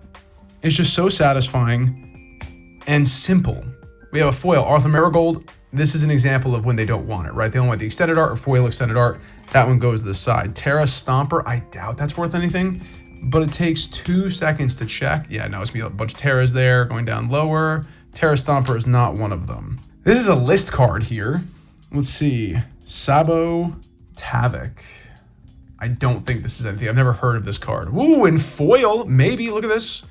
It's just so satisfying and simple. We have a foil, Arthur Marigold. This is an example of when they don't want it, right? They don't want the extended art or foil extended art. That one goes to the side. Terra Stomper, I doubt that's worth anything, but it takes 2 seconds to check. Yeah, no, it's a bunch of Terras there going down lower. Terra Stomper is not one of them. This is a list card here. Let's see. Sabo Tavik. I don't think this is anything. I've never heard of this card. Ooh, in foil, maybe. Look at this.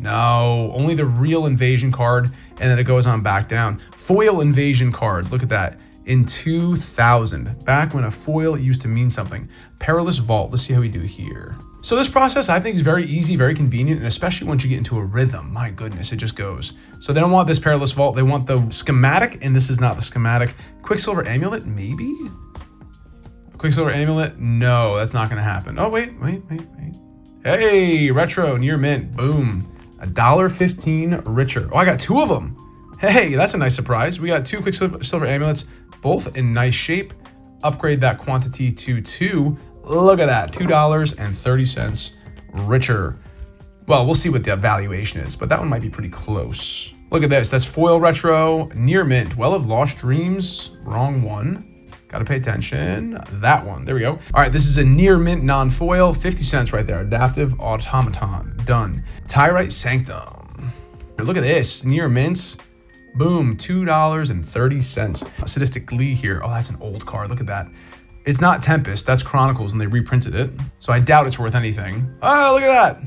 No, only the real invasion card, and then it goes on back down. Foil invasion cards, look at that. In 2000, back when a foil used to mean something. Perilous Vault, let's see how we do here. So this process I think is very easy, very convenient, and especially once you get into a rhythm, my goodness, it just goes. So they don't want this Perilous Vault, they want the schematic, and this is not the schematic. Quicksilver Amulet, maybe? Quicksilver Amulet, no, that's not gonna happen. Oh, wait. Hey, retro, near mint, boom. $1.15 richer. Oh, I got 2 of them. Hey, that's a nice surprise. We got 2 Quicksilver Amulets, both in nice shape. Upgrade that quantity to 2. Look at that, $2.30 richer. Well, we'll see what the valuation is, but that one might be pretty close. Look at this, that's foil retro, near mint. Well of Lost Dreams, wrong one. Gotta pay attention. That one. There we go. All right, this is a near mint non-foil. 50 cents right there. Adaptive Automaton. Done. Tyrite Sanctum. Look at this. Near mints. Boom. $2.30. Sadistic Glee here. Oh, that's an old card. Look at that. It's not Tempest. That's Chronicles, and they reprinted it. So I doubt it's worth anything. Oh, look at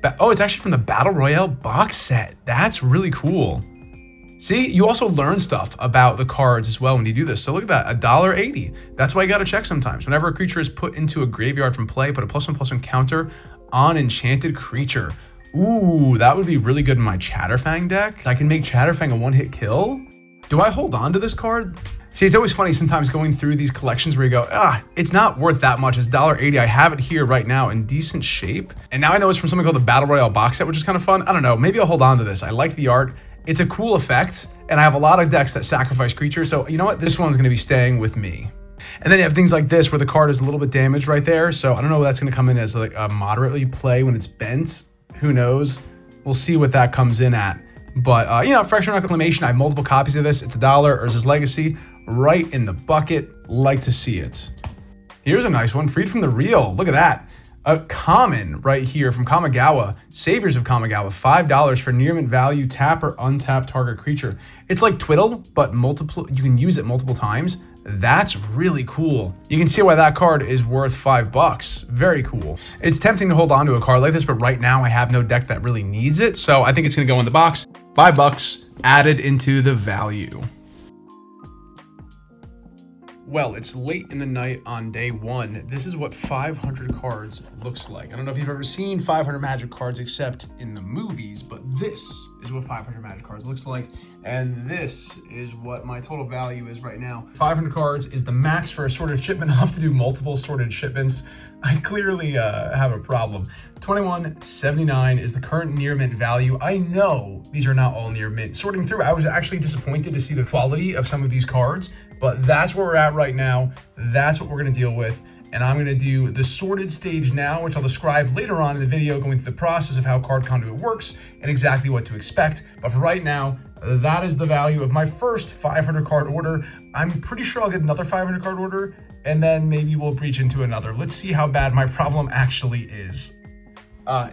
that. Oh, it's actually from the Battle Royale box set. That's really cool. See, you also learn stuff about the cards as well when you do this. So look at that, $1.80. That's why you gotta check sometimes. Whenever a creature is put into a graveyard from play, put a +1/+1 counter on enchanted creature. Ooh, that would be really good in my Atrophying deck. I can make Atrophying a one-hit kill. Do I hold on to this card? See, it's always funny sometimes going through these collections where you go, it's not worth that much. It's $1.80. I have it here right now in decent shape. And now I know it's from something called the Battle Royale box set, which is kind of fun. I don't know, maybe I'll hold on to this. I like the art. It's a cool effect, and I have a lot of decks that sacrifice creatures, so you know what? This one's going to be staying with me. And then you have things like this where the card is a little bit damaged right there, so I don't know if that's going to come in as like a moderately play when it's bent. Who knows? We'll see what that comes in at. But, you know, Fractional Reclamation, I have multiple copies of this. It's $1, Urza's Legacy, right in the bucket. Like to see it. Here's a nice one, Freed from the Real. Look at that. A common right here from Kamigawa, Saviors of Kamigawa, $5 for near mint value, tap or untap target creature. It's like Twiddle, but you can use it multiple times. That's really cool. You can see why that card is worth $5. Very cool. It's tempting to hold on to a card like this, but right now I have no deck that really needs it, so I think it's gonna go in the box. $5 added into the value. Well, it's late in the night on day one. This is what 500 cards looks like. I don't know if you've ever seen 500 Magic cards except in the movies, but this is what 500 Magic cards looks like. And this is what my total value is right now. 500 cards is the max for a sorted shipment. I'll have to do multiple sorted shipments. I clearly have a problem. $21.79 is the current near mint value. I know these are not all near mint. Sorting through, I was actually disappointed to see the quality of some of these cards, but that's where we're at right now. That's what we're gonna deal with. And I'm gonna do the sorted stage now, which I'll describe later on in the video, going through the process of how Card Conduit works and exactly what to expect. But for right now, that is the value of my first 500 card order. I'm pretty sure I'll get another 500 card order, and then maybe we'll breach into another. Let's see how bad my problem actually is.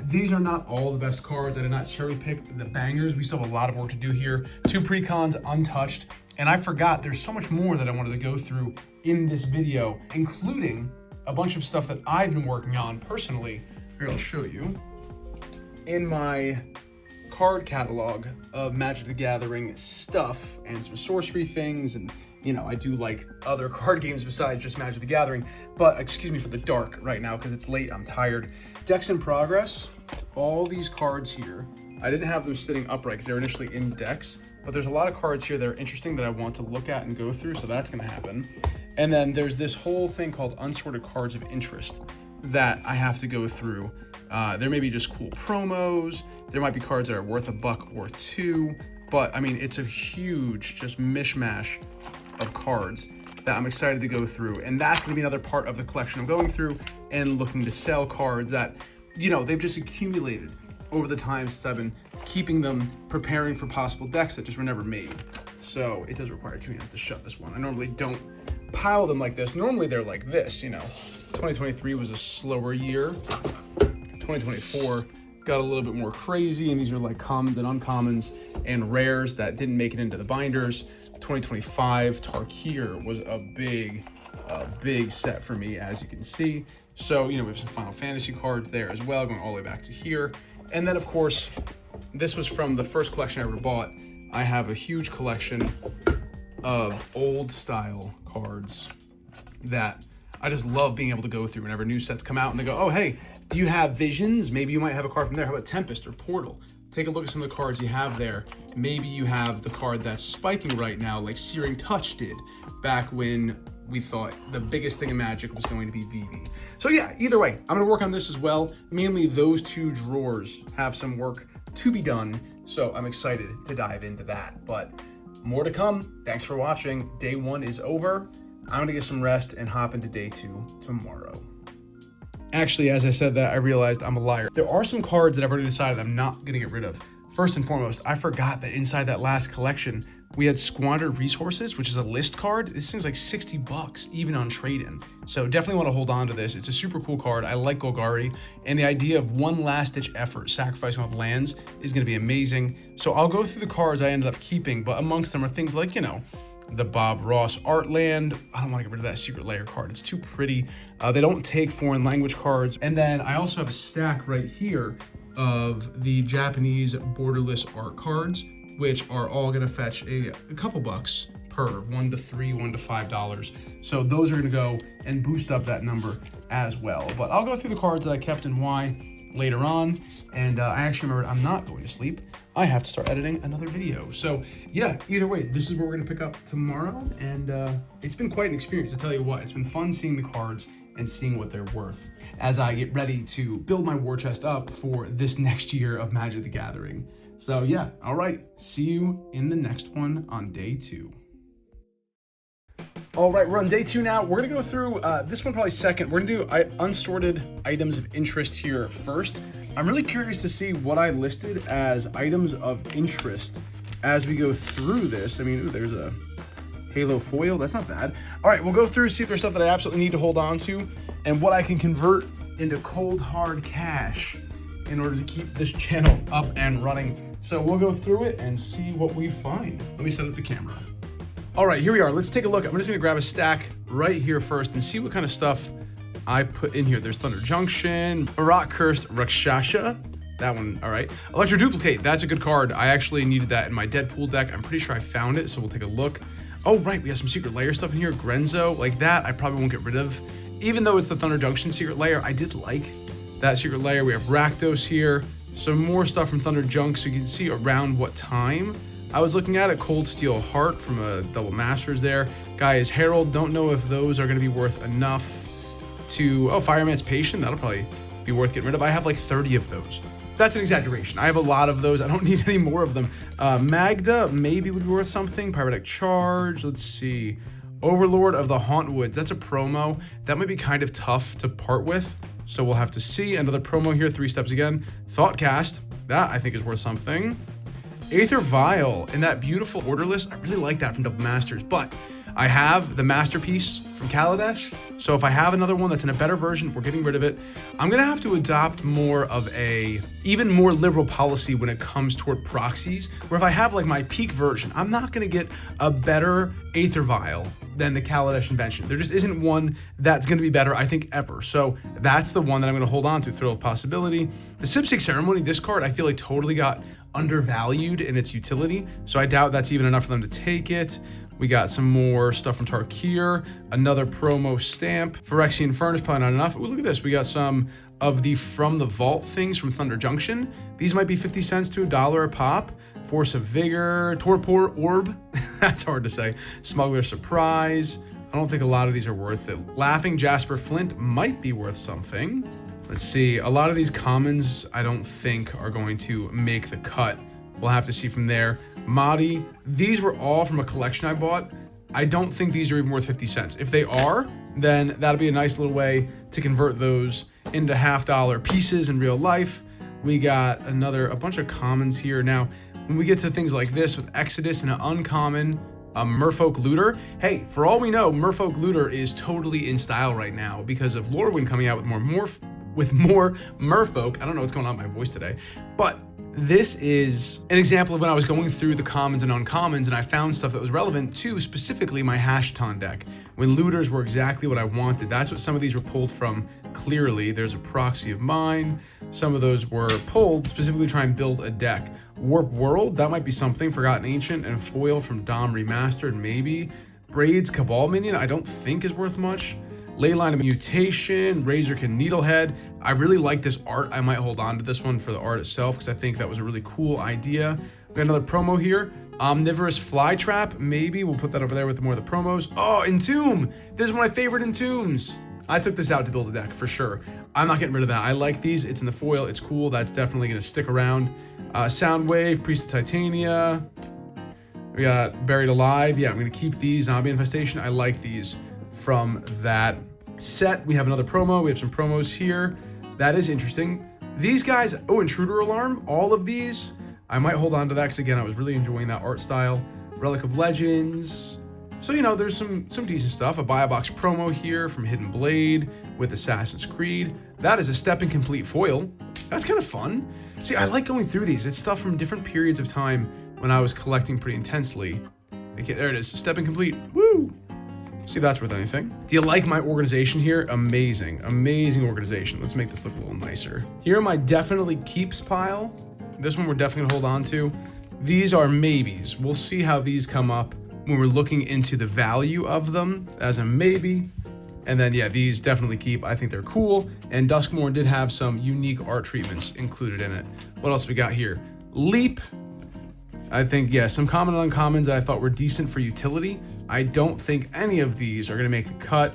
These are not all the best cards. I did not cherry pick the bangers. We still have a lot of work to do here. 2 precons untouched. And I forgot there's so much more that I wanted to go through in this video, including a bunch of stuff that I've been working on personally. Here, I'll show you. In my card catalog of Magic the Gathering stuff and some sorcery things, and you know, I do like other card games besides just Magic the Gathering, but excuse me for the dark right now because it's late, I'm tired. Decks in progress, all these cards here, I didn't have those sitting upright because they were initially in decks, but there's a lot of cards here that are interesting that I want to look at and go through, so that's gonna happen. And then there's this whole thing called unsorted cards of interest that I have to go through. There may be just cool promos, there might be cards that are worth $1 or $2, but I mean, it's a huge just mishmash of cards that I'm excited to go through. And that's gonna be another part of the collection I'm going through and looking to sell cards that, you know, they've just accumulated over the time since I've been keeping them, preparing for possible decks that just were never made. So it does require 2 hands to shut this one. I normally don't pile them like this. Normally they're like this, you know. 2023 was a slower year. 2024 got a little bit more crazy, and these are like commons and uncommons and rares that didn't make it into the binders. 2025 Tarkir was a big set for me, as you can see. So, you know, we have some Final Fantasy cards there as well, going all the way back to here. And then, of course, this was from the first collection I ever bought. I have a huge collection of old style cards that I just love being able to go through whenever new sets come out and they go, oh, hey, do you have Visions? Maybe you might have a card from there. How about Tempest or Portal? Take a look at some of the cards you have there. Maybe you have the card that's spiking right now, like Searing Touch did back when we thought the biggest thing in Magic was going to be VV. So yeah, either way, I'm gonna work on this as well. Mainly those 2 drawers have some work to be done, so I'm excited to dive into that. But more to come. Thanks for watching. Day 1 is over. I'm gonna get some rest and hop into day 2 tomorrow. Actually, as I said that, I realized I'm a liar. There are some cards that I've already decided I'm not gonna get rid of. First and foremost, I forgot that inside that last collection, we had Squandered Resources, which is a list card. This thing's like 60 bucks, even on trade-in. So definitely want to hold on to this. It's a super cool card. I like Golgari, and the idea of one last-ditch effort, sacrificing all the lands, is going to be amazing. So I'll go through the cards I ended up keeping, but amongst them are things like, you know, the Bob Ross Art Land. I don't want to get rid of that Secret Lair card. It's too pretty. They don't take foreign language cards. And then I also have a stack right here of the Japanese borderless art cards, which are all going to fetch a couple bucks per, $1 to $3, $1 to $5. So those are going to go and boost up that number as well. But I'll go through the cards that I kept and why later on. And I actually remembered I'm not going to sleep. I have to start editing another video. So yeah, either way, this is what we're going to pick up tomorrow. And it's been quite an experience. I tell you what, it's been fun seeing the cards and seeing what they're worth as I get ready to build my war chest up for this next year of Magic the Gathering. So yeah, all right, see you in the next one on day 2. All right, we're on day 2 now. We're gonna go through this one probably second. We're gonna do unsorted items of interest here first. I'm really curious to see what I listed as items of interest as we go through this. I mean, ooh, there's a Halo foil, that's not bad. All right, we'll go through, see if there's stuff that I absolutely need to hold on to and what I can convert into cold hard cash in order to keep this channel up and running. So we'll go through it and see what we find. Let me set up the camera. All right, here we are. Let's take a look. I'm just gonna grab a stack right here first and see what kind of stuff I put in here. There's Thunder Junction, Marat Cursed Rakshasha. That one, all right. Electro Duplicate, that's a good card. I actually needed that in my Deadpool deck. I'm pretty sure I found it, so we'll take a look. Oh, right, we have some Secret Lair stuff in here. Grenzo, like that, I probably won't get rid of. Even though it's the Thunder Junction Secret Lair, I did like that Secret Lair. We have Rakdos here. Some more stuff from Thunder Junk, so you can see around what time I was looking at it. Cold Steel Heart from a Double Masters there. Gaia's Herald, don't know if those are gonna be worth enough to, oh, Fireman's Patient, that'll probably be worth getting rid of. I have like 30 of those. That's an exaggeration. I have a lot of those. I don't need any more of them. Magda maybe would be worth something. Pyrotic Charge, let's see. Overlord of the Hauntwoods, that's a promo. That might be kind of tough to part with, so we'll have to see. Another promo here, 3 steps again. Thoughtcast, that I think is worth something. Aether Vial in that beautiful orderless. I really like that from Double Masters, but I have the Masterpiece from Kaladesh, so if I have another one that's in a better version, we're getting rid of it. I'm gonna have to adopt more of a even more liberal policy when it comes toward proxies, where if I have like my peak version, I'm not gonna get a better Aether Vial than the Kaladesh Invention. There just isn't one that's gonna be better, I think, ever. So that's the one that I'm gonna hold on to, Thrill of Possibility. The Sipsig Ceremony, this card I feel like totally got undervalued in its utility, so I doubt that's even enough for them to take it. We got some more stuff from Tarkir, another promo stamp. Phyrexian Furnace, probably not enough. Ooh, look at this. We got some of the From the Vault things from Thunder Junction. These might be 50 cents to $1 a pop. Force of Vigor, Torpor Orb, that's hard to say. Smuggler Surprise. I don't think a lot of these are worth it. Laughing Jasper Flint might be worth something. Let's see, a lot of these commons I don't think are going to make the cut. We'll have to see from there. Mahdi, these were all from a collection I bought. I don't think these are even worth 50 cents. If they are, then that'll be a nice little way to convert those into $50 pieces in real life. We got a bunch of commons here. Now, when we get to things like this with Exodus and an uncommon, Merfolk Looter. Hey, for all we know, Merfolk Looter is totally in style right now because of Lorwyn coming out with more Merfolk. I don't know what's going on with my voice today, but this is an example of when I was going through the commons and uncommons and I found stuff that was relevant to specifically my Hashton deck. When looters were exactly what I wanted. That's what some of these were pulled from clearly. There's a Proxy of Mine. Some of those were pulled specifically to try and build a deck. Warp World, that might be something. Forgotten Ancient and Foil from Dom Remastered, maybe. Braids Cabal Minion, I don't think is worth much. Leyline of Mutation, Razorkin Needlehead. I really like this art. I might hold on to this one for the art itself because I think that was a really cool idea. We got another promo here. Omnivorous Flytrap, maybe. We'll put that over there with more of the promos. Oh, Entomb! This is one of my favorite Entombs. I took this out to build a deck for sure. I'm not getting rid of that. I like these. It's in the foil. It's cool. That's definitely going to stick around. Soundwave, Priest of Titania. We got Buried Alive. Yeah, I'm going to keep these. Zombie Infestation. I like these from that set. We have another promo. We have some promos here. That is interesting. These guys, oh, Intruder Alarm, all of these, I might hold on to that because again, I was really enjoying that art style. Relic of Legends. So, you know, there's some decent stuff. A buy a box promo here from Hidden Blade with Assassin's Creed. That is a Step Incomplete foil. That's kind of fun. See, I like going through these. It's stuff from different periods of time when I was collecting pretty intensely. Okay, there it is. Step Incomplete. Woo! See if that's worth anything. Do you like my organization here? Amazing, amazing organization. Let's make this look a little nicer. Here are my definitely keeps pile. This one we're definitely gonna hold on to. These are maybes. We'll see how these come up when we're looking into the value of them as a maybe. And then, yeah, these definitely keep. I think they're cool. And Duskmourn did have some unique art treatments included in it. What else we got here? Leap. I think, yeah, some common and uncommons that I thought were decent for utility. I don't think any of these are going to make the cut.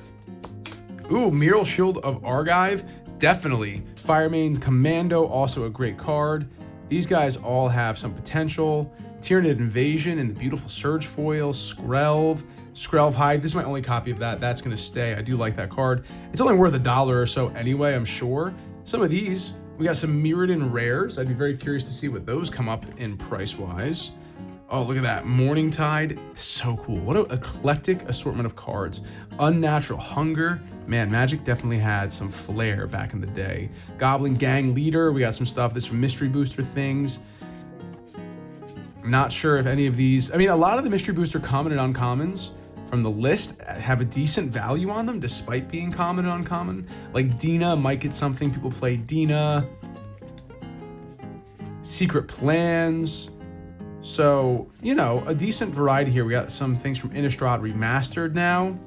Ooh, Mural Shield of Argive. Definitely. Firemane Commando, also a great card. These guys all have some potential. Tyranid Invasion and the beautiful Surge foil. Skrelv Hive. This is my only copy of that. That's going to stay. I do like that card. It's only worth $1 or so anyway, I'm sure. Some of these, we got some Mirrodin rares. I'd be very curious to see what those come up in price-wise. Oh, look at that. Morningtide. So cool. What an eclectic assortment of cards. Unnatural Hunger. Man, Magic definitely had some flair back in the day. Goblin Gang Leader. We got some stuff. This from Mystery Booster things. I'm not sure if any of these... I mean, a lot of the Mystery Booster common and uncommons from the list have a decent value on them despite being common and uncommon. Like Dina might get something. People play Dina. Secret Plans. So, you know, a decent variety here. We got some things from Innistrad Remastered now.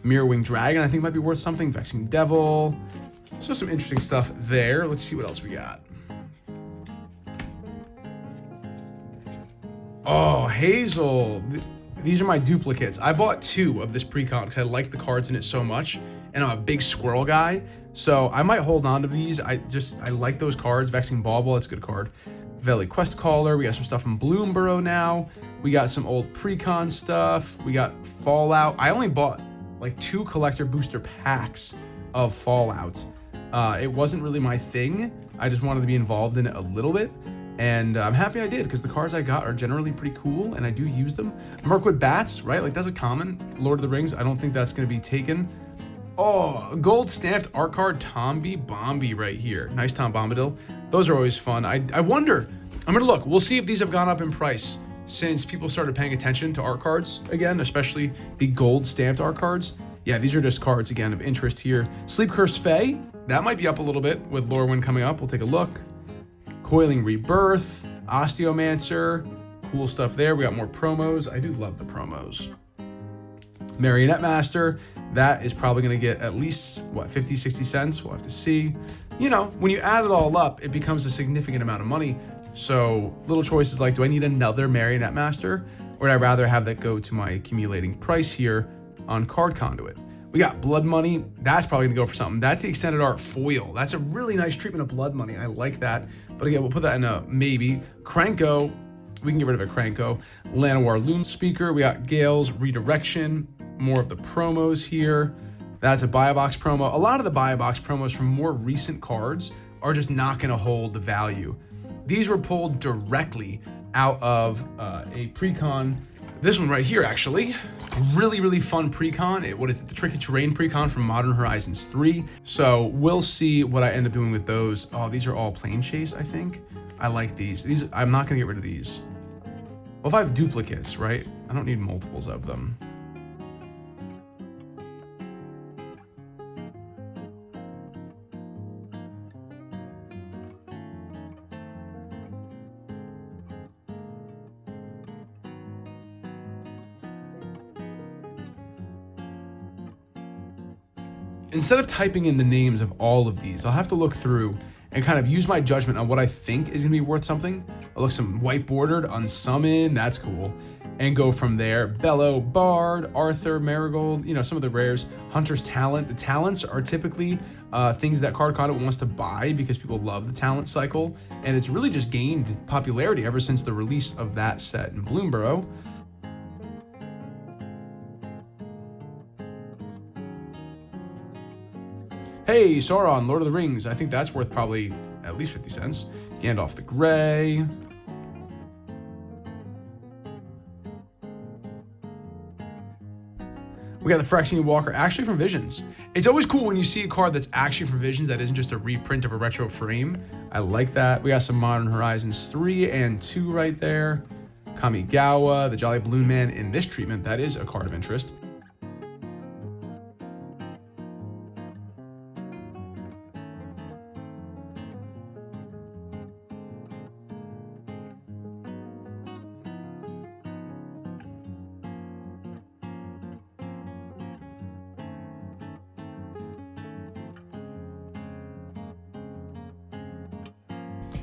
Mirrorwing Dragon, I think might be worth something. Vexing Devil. So some interesting stuff there. Let's see what else we got. Oh, Hazel. These are my duplicates. I bought 2 of this pre-con because I liked the cards in it so much, and I'm a big squirrel guy, so I might hold on to these. I like those cards. Vexing Bauble, that's a good card. Veli Quest Caller, we got some stuff from Bloomborough now. We got some old pre-con stuff. We got Fallout. I only bought like 2 collector booster packs of Fallout. It wasn't really my thing. I just wanted to be involved in it a little bit. And I'm happy I did because the cards I got are generally pretty cool and I do use them. Mirkwood Bats, right? Like that's a common. Lord of the Rings, I don't think that's going to be taken. Oh, a gold stamped art card, Tomby Bombi right here. Nice Tom Bombadil. Those are always fun. I wonder, I'm going to look. We'll see if these have gone up in price since people started paying attention to art cards again, especially the gold stamped art cards. Yeah, these are just cards again of interest here. Sleep Cursed Fae, that might be up a little bit with Lorwyn coming up. We'll take a look. Coiling Rebirth, Osteomancer, cool stuff there. We got more promos. I do love the promos. Marionette Master, that is probably going to get at least, what, 50, 60 cents? We'll have to see. You know, when you add it all up, it becomes a significant amount of money. So little choices like, do I need another Marionette Master? Or would I rather have that go to my accumulating price here on Card Conduit? We got Blood Money. That's probably going to go for something. That's the extended art foil. That's a really nice treatment of Blood Money. I like that. But again, we'll put that in a maybe. Cranko. We can get rid of a Cranko. Llanowar Loom Speaker. We got Gale's Redirection. More of the promos here. That's a buy a box promo. A lot of the buy a box promos from more recent cards are just not going to hold the value. These were pulled directly out of a pre-con. This one right here, actually. Really, really fun pre-con. What is it? The Tricky Terrain pre-con from Modern Horizons 3. So we'll see what I end up doing with those. Oh, these are all Plane Chase, I think. I like these. I'm not going to get rid of these. Well, if I have duplicates, right? I don't need multiples of them. Instead of typing in the names of all of these, I'll have to look through and kind of use my judgment on what I think is going to be worth something. I'll look some white bordered, unsummon, that's cool, and go from there. Bellow, Bard, Arthur, Marigold, you know, some of the rares. Hunter's Talent. The talents are typically things that Card Conduit wants to buy because people love the talent cycle, and it's really just gained popularity ever since the release of that set in Bloomborough. Hey, Sauron, Lord of the Rings. I think that's worth probably at least 50 cents. Gandalf the Grey. We got the Phyrexian Walker, actually from Visions. It's always cool when you see a card that's actually from Visions that isn't just a reprint of a retro frame. I like that. We got some Modern Horizons 3 and 2 right there. Kamigawa, the Jolly Balloon Man in this treatment, that is a card of interest.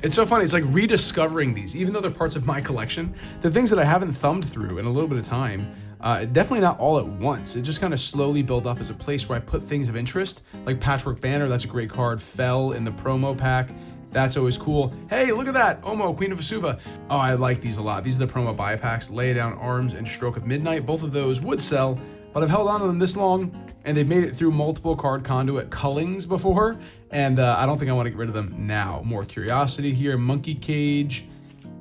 It's so funny. It's like rediscovering these, even though they're parts of my collection. They're things that I haven't thumbed through in a little bit of time. Definitely not all at once. It just kind of slowly built up as a place where I put things of interest, like Patchwork Banner. That's a great card. Fell in the promo pack. That's always cool. Hey, look at that. Omo, Queen of Vesuva. Oh, I like these a lot. These are the promo buy packs. Lay Down Arms and Stroke of Midnight. Both of those would sell, but I've held on to them this long, and they've made it through multiple Card Conduit cullings before, and I don't think I want to get rid of them now. More Curiosity here, Monkey Cage,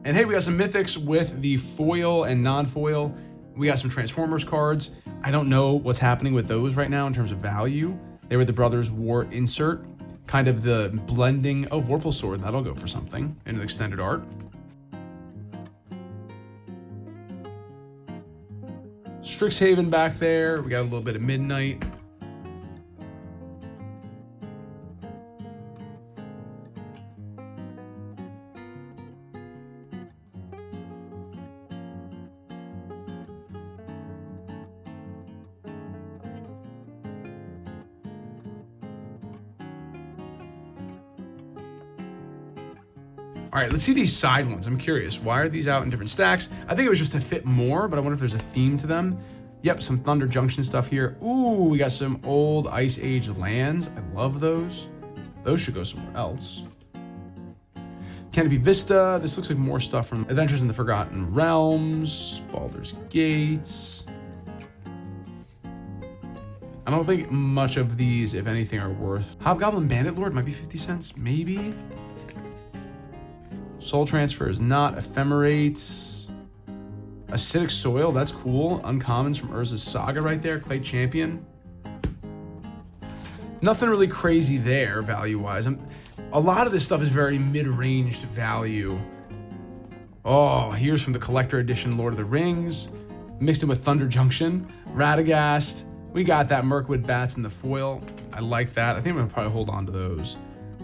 and hey, we got some Mythics with the foil and non-foil. We got some Transformers cards. I don't know what's happening with those right now in terms of value. They were the Brothers War insert, kind of the blending of Vorpal Sword. That'll go for something in an extended art. Strixhaven back there. We got a little bit of Midnight. All right, let's see these side ones. I'm curious. Why are these out in different stacks? I think it was just to fit more, but I wonder if there's a theme to them. Yep, some Thunder Junction stuff here. Ooh, we got some old Ice Age lands. I love those. Those should go somewhere else. Canopy Vista. This looks like more stuff from Adventures in the Forgotten Realms. Baldur's Gates. I don't think much of these, if anything, are worth. Hobgoblin Bandit Lord might be 50 cents, maybe. Soul Transfer is not. Ephemerates. Acidic Soil, that's cool. Uncommons from Urza's Saga right there. Clay Champion. Nothing really crazy there value-wise. A lot of this stuff is very mid-ranged value. Oh, here's from the Collector Edition Lord of the Rings. Mixed in with Thunder Junction. Radagast. We got that Mirkwood Bats in the foil. I like that. I think I'm going to probably hold on to those.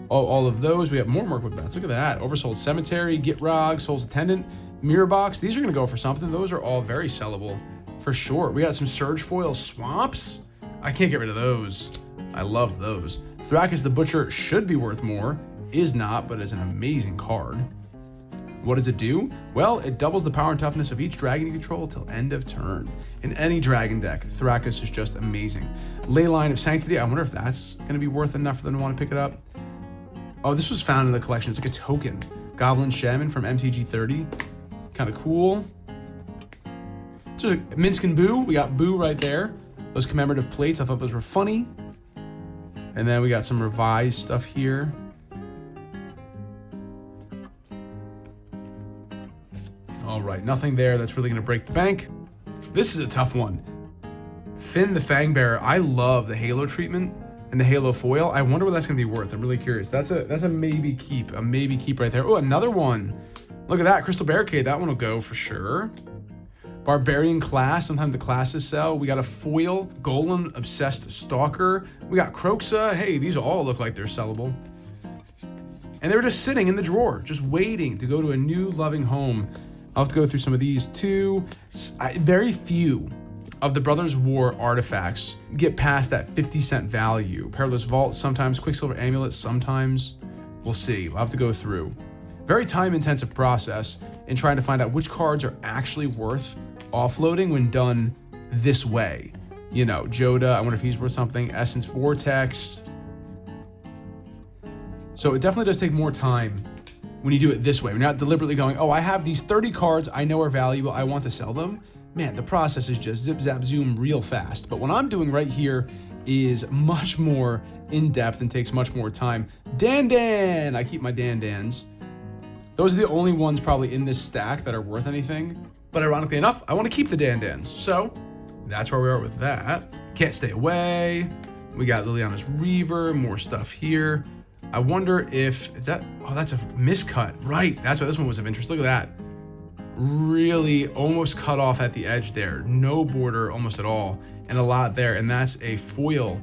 All of those. We have more Mirkwood Bats. Look at that. Oversold Cemetery, Gitrog, Soul's Attendant, Mirror Box. These are going to go for something. Those are all very sellable for sure. We got some Surge Foil Swamps. I can't get rid of those. I love those. Thrakus the Butcher should be worth more. Is not, but is an amazing card. What does it do? Well, it doubles the power and toughness of each dragon you control till end of turn. In any dragon deck, Thrakus is just amazing. Leyline of Sanctity. I wonder if that's going to be worth enough for them to want to pick it up. Oh, this was found in the collection. It's like a token. Goblin Shaman from MTG 30. Kind of cool. Just like Minsk and Boo. We got Boo right there. Those commemorative plates. I thought those were funny. And then we got some revised stuff here. All right, nothing there that's really going to break the bank. This is a tough one. Finn the Fangbearer. I love the Halo treatment and the Halo foil. I wonder what that's going to be worth. I'm really curious. That's a maybe keep. A maybe keep right there. Oh, another one. Look at that. Crystal Barricade. That one will go for sure. Barbarian Class. Sometimes the classes sell. We got a foil Golem Obsessed Stalker. We got Croxa. Hey, these all look like they're sellable. And they were just sitting in the drawer, just waiting to go to a new loving home. I'll have to go through some of these too. Very few of the Brothers War artifacts get past that 50-cent value. Perilous Vault sometimes, Quicksilver Amulet sometimes. We'll see. We'll have to go through. Very time-intensive process in trying to find out which cards are actually worth offloading when done this way. You know, Joda, I wonder if he's worth something. Essence Vortex. So it definitely does take more time when you do it this way. We're not deliberately going, oh, I have these 30 cards I know are valuable, I want to sell them. Man, the process is just zip, zap, zoom real fast. But what I'm doing right here is much more in-depth and takes much more time. Dan! I keep my Dan-Dans. Those are the only ones probably in this stack that are worth anything. But ironically enough, I want to keep the Dan-Dans. So that's where we are with that. Can't Stay Away. We got Liliana's Reaver, more stuff here. I wonder if, is that, oh, that's a miscut. Right, that's why this one was of interest. Look at that. Really almost cut off at the edge there. No border almost at all, and a lot there, and that's a foil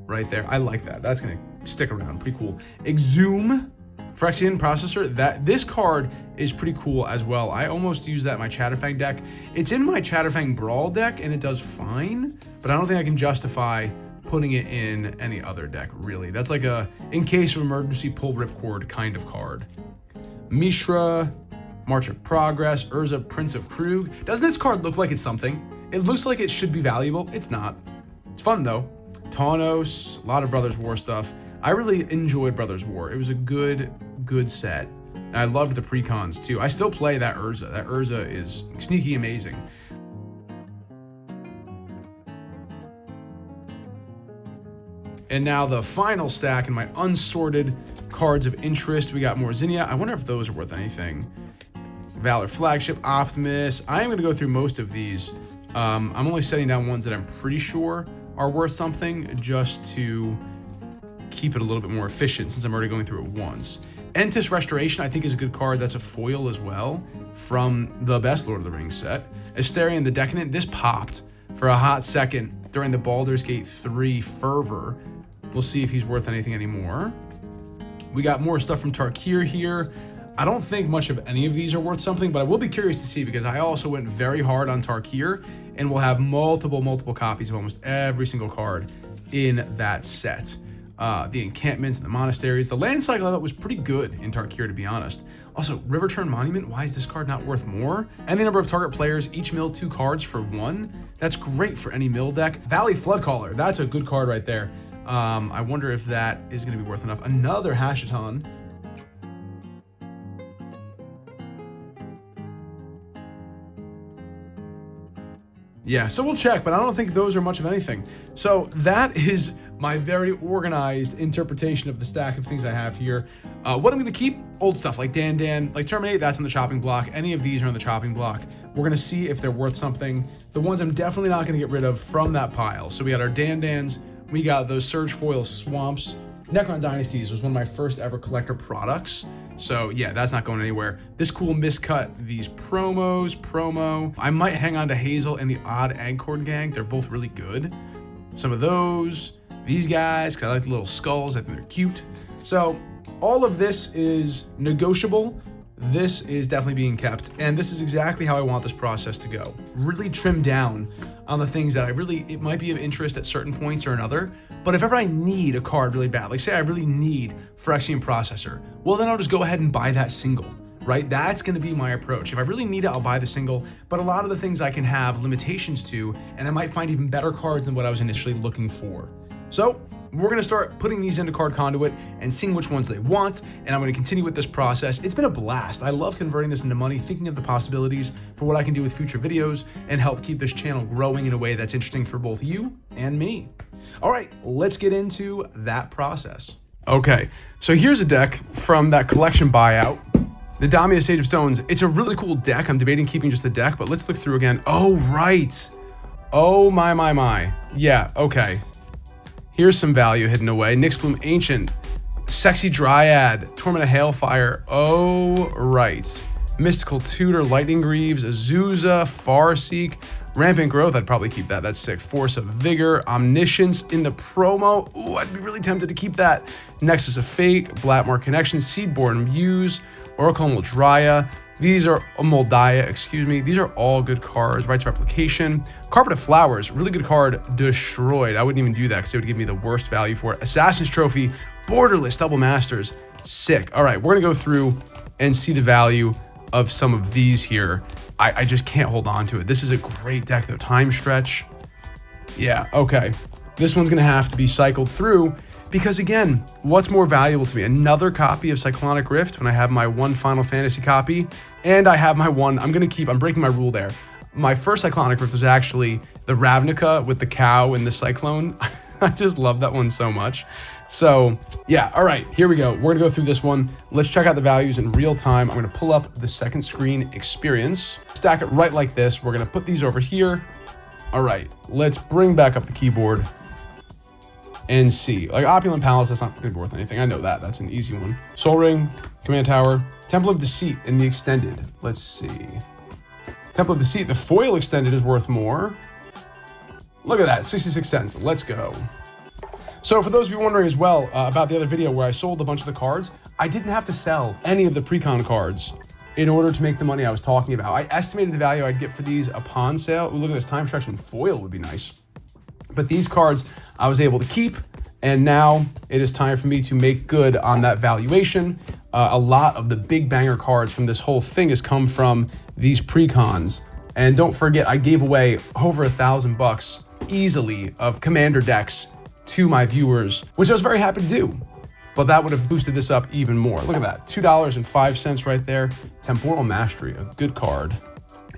right there. I like that. That's gonna stick around, pretty cool. Exhume, Phyrexian Processor. This card is pretty cool as well. I almost use that in my Atrophying deck. It's in my Atrophying Brawl deck, and it does fine, but I don't think I can justify putting it in any other deck, really. That's like a in case of emergency pull ripcord kind of card. Mishra, March of Progress, Urza, Prince of Krug. Doesn't this card look like it's something? It looks like it should be valuable. It's not. It's fun though. Taunos, a lot of Brothers War stuff. I really enjoyed Brothers War. It was a good set. And I loved the precons too. I still play that Urza. That Urza is sneaky amazing. And now the final stack in my unsorted cards of interest. We got more Zinnia. I wonder if those are worth anything. Valor Flagship, Optimus. I am going to go through most of these. I'm only setting down ones that I'm pretty sure are worth something, just to keep it a little bit more efficient since I'm already going through it once. Entis Restoration, I think, is a good card. That's a foil as well from the best Lord of the Rings set. Asterion the Decadent. This popped for a hot second during the Baldur's Gate 3 fervor. We'll see if he's worth anything anymore. We got more stuff from Tarkir here. I don't think much of any of these are worth something, but I will be curious to see because I also went very hard on Tarkir and will have multiple copies of almost every single card in that set. The encampments and the monasteries. The land cycle I thought was pretty good in Tarkir, to be honest. Also, Riverturn Monument, why is this card not worth more? Any number of target players, each mill 2 cards for 1. That's great for any mill deck. Valley Floodcaller, that's a good card right there. I wonder if that is going to be worth enough. Another Hashaton. Yeah, so we'll check, but I don't think those are much of anything. So that is my very organized interpretation of the stack of things I have here. What I'm going to keep, old stuff like Dan, like Terminate, that's on the chopping block. Any of these are on the chopping block. We're going to see if they're worth something. The ones I'm definitely not going to get rid of from that pile. So we got our Dan, we got those Surge Foil Swamps. Necron Dynasties was one of my first ever collector products. So yeah, that's not going anywhere. This cool miscut, these promo. I might hang on to Hazel and the Odd Agcorn Gang. They're both really good. Some of those, these guys, because I like the little skulls. I think they're cute. So all of this is negotiable. This is definitely being kept. And this is exactly how I want this process to go. Really trim down on the things that it might be of interest at certain points or another. But if ever I need a card really bad, like say I really need Phyrexian Processor, well then I'll just go ahead and buy that single, right? That's gonna be my approach. If I really need it, I'll buy the single, but a lot of the things I can have limitations to, and I might find even better cards than what I was initially looking for. So we're gonna start putting these into Card Conduit and seeing which ones they want, and I'm gonna continue with this process. It's been a blast. I love converting this into money, thinking of the possibilities for what I can do with future videos and help keep this channel growing in a way that's interesting for both you and me. All right, let's get into that process. Okay, so here's a deck from that collection buyout, the Damia Sage of Stones. It's a really cool deck. I'm debating keeping just the deck, but let's look through again. Oh, right. Oh, my. Yeah, okay. Here's some value hidden away. Nyxbloom Ancient, Sexy Dryad, Torment of Hailfire. Oh, right. Mystical Tutor, Lightning Greaves, Azusa, Farseek, Rampant Growth. I'd probably keep that. That's sick. Force of Vigor, Omniscience in the promo. Ooh, I'd be really tempted to keep that. Nexus of Fate, Blackmore Connection, Seedborn Muse, Oracle Moldrya. These are Moldiah, excuse me. These are all good cards. Rites of Replication. Carpet of Flowers, really good card. Destroyed. I wouldn't even do that because it would give me the worst value for it. Assassin's Trophy, Borderless, Double Masters. Sick. All right, we're going to go through and see the value of some of these here. I just can't hold on to it. This is a great deck though. Time Stretch. Yeah, okay. This one's going to have to be cycled through because again, what's more valuable to me? Another copy of Cyclonic Rift when I have my one Final Fantasy copy and I have my one, I'm breaking my rule there. My first Cyclonic Rift was actually the Ravnica with the cow and the cyclone. I just love that one so much. So yeah, all right, here we go. We're gonna go through this one. Let's check out the values in real time. I'm gonna pull up the second screen experience, stack it right like this. We're gonna put these over here. All right, let's bring back up the keyboard and see. Like Opulent Palace, that's not gonna be worth anything. I know that, that's an easy one. Soul Ring, Command Tower, Temple of Deceit in the extended. Let's see. Temple of Deceit, the foil extended is worth more. Look at that, 66 cents, let's go. So for those of you wondering as well about the other video where I sold a bunch of the cards, I didn't have to sell any of the pre-con cards in order to make the money I was talking about. I estimated the value I'd get for these upon sale. Ooh, look at this, time stretching foil would be nice. But these cards I was able to keep, and now it is time for me to make good on that valuation. A lot of the big banger cards from this whole thing has come from these pre-cons. And don't forget, I gave away over $1,000 easily of commander decks to my viewers, which I was very happy to do. But that would have boosted this up even more. Look at that, $2.05 right there. Temporal Mastery, a good card.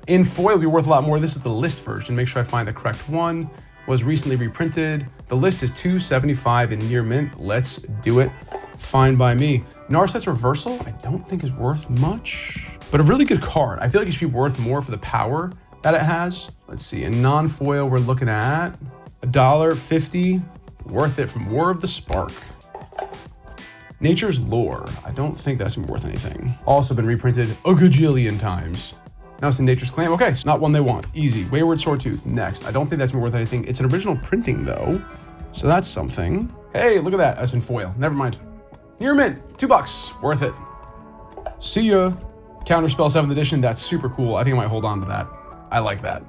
In foil, it'll be worth a lot more. This is the list version. Make sure I find the correct one. Was recently reprinted. The list is $2.75 in near mint. Let's do it. Fine by me. Narset's Reversal, I don't think is worth much, but a really good card. I feel like it should be worth more for the power that it has. Let's see, in non-foil, we're looking at $1.50. Worth it from War of the Spark. Nature's Lore. I don't think that's worth anything. Also been reprinted a gajillion times. Now it's in Nature's Claim. Okay, it's not one they want. Easy. Wayward Sawtooth. Next. I don't think that's worth anything. It's an original printing though, so that's something. Hey, look at that. That's in foil. Never mind. Near mint. $2. Worth it. See ya. Counterspell 7th edition. That's super cool. I think I might hold on to that. I like that.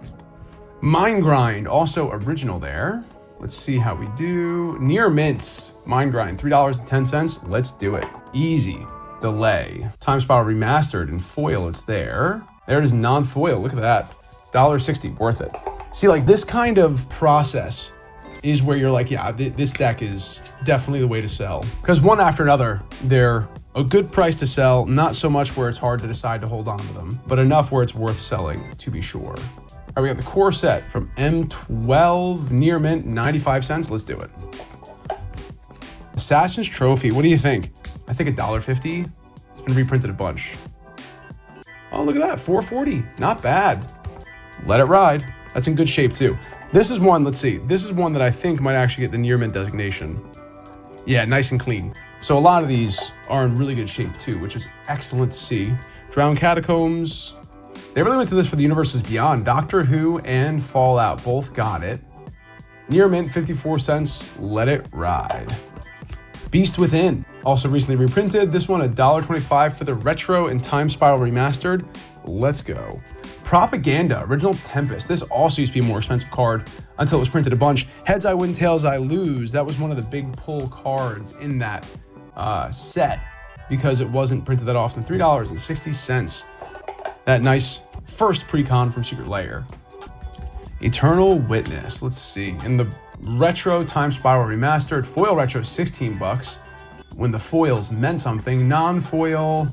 Mind Grind. Also original there. Let's see how we do. Near mint, Mind Grind, $3.10. Let's do it. Easy. Delay. Time Spiral Remastered in foil, it's there. There it is, non-foil, look at that. $1.60, worth it. See, like this kind of process is where you're like, yeah, this deck is definitely the way to sell. Because one after another, they're a good price to sell, not so much where it's hard to decide to hold on to them, but enough where it's worth selling, to be sure. All right, we got the core set from M12, near mint, 95 cents. Let's do it. Assassin's Trophy, what do you think? I think $1.50. It's been reprinted a bunch. Oh, look at that, $4.40, not bad. Let it ride. That's in good shape too. This is one, let's see. This is one that I think might actually get the near mint designation. Yeah, nice and clean. So a lot of these are in really good shape too, which is excellent to see. Drowned Catacombs. They really went to this for the Universes Beyond. Doctor Who and Fallout both got it. Near mint, 54 cents. Let it ride. Beast Within, also recently reprinted. This one, $1.25 for the Retro and Time Spiral Remastered. Let's go. Propaganda, Original Tempest. This also used to be a more expensive card until it was printed a bunch. Heads I win, tails I lose. That was one of the big pull cards in that set because it wasn't printed that often. $3.60. That nice first pre-con from Secret Lair. Eternal Witness. Let's see. In the Retro Time Spiral Remastered, foil retro, $16. When the foils meant something, non-foil,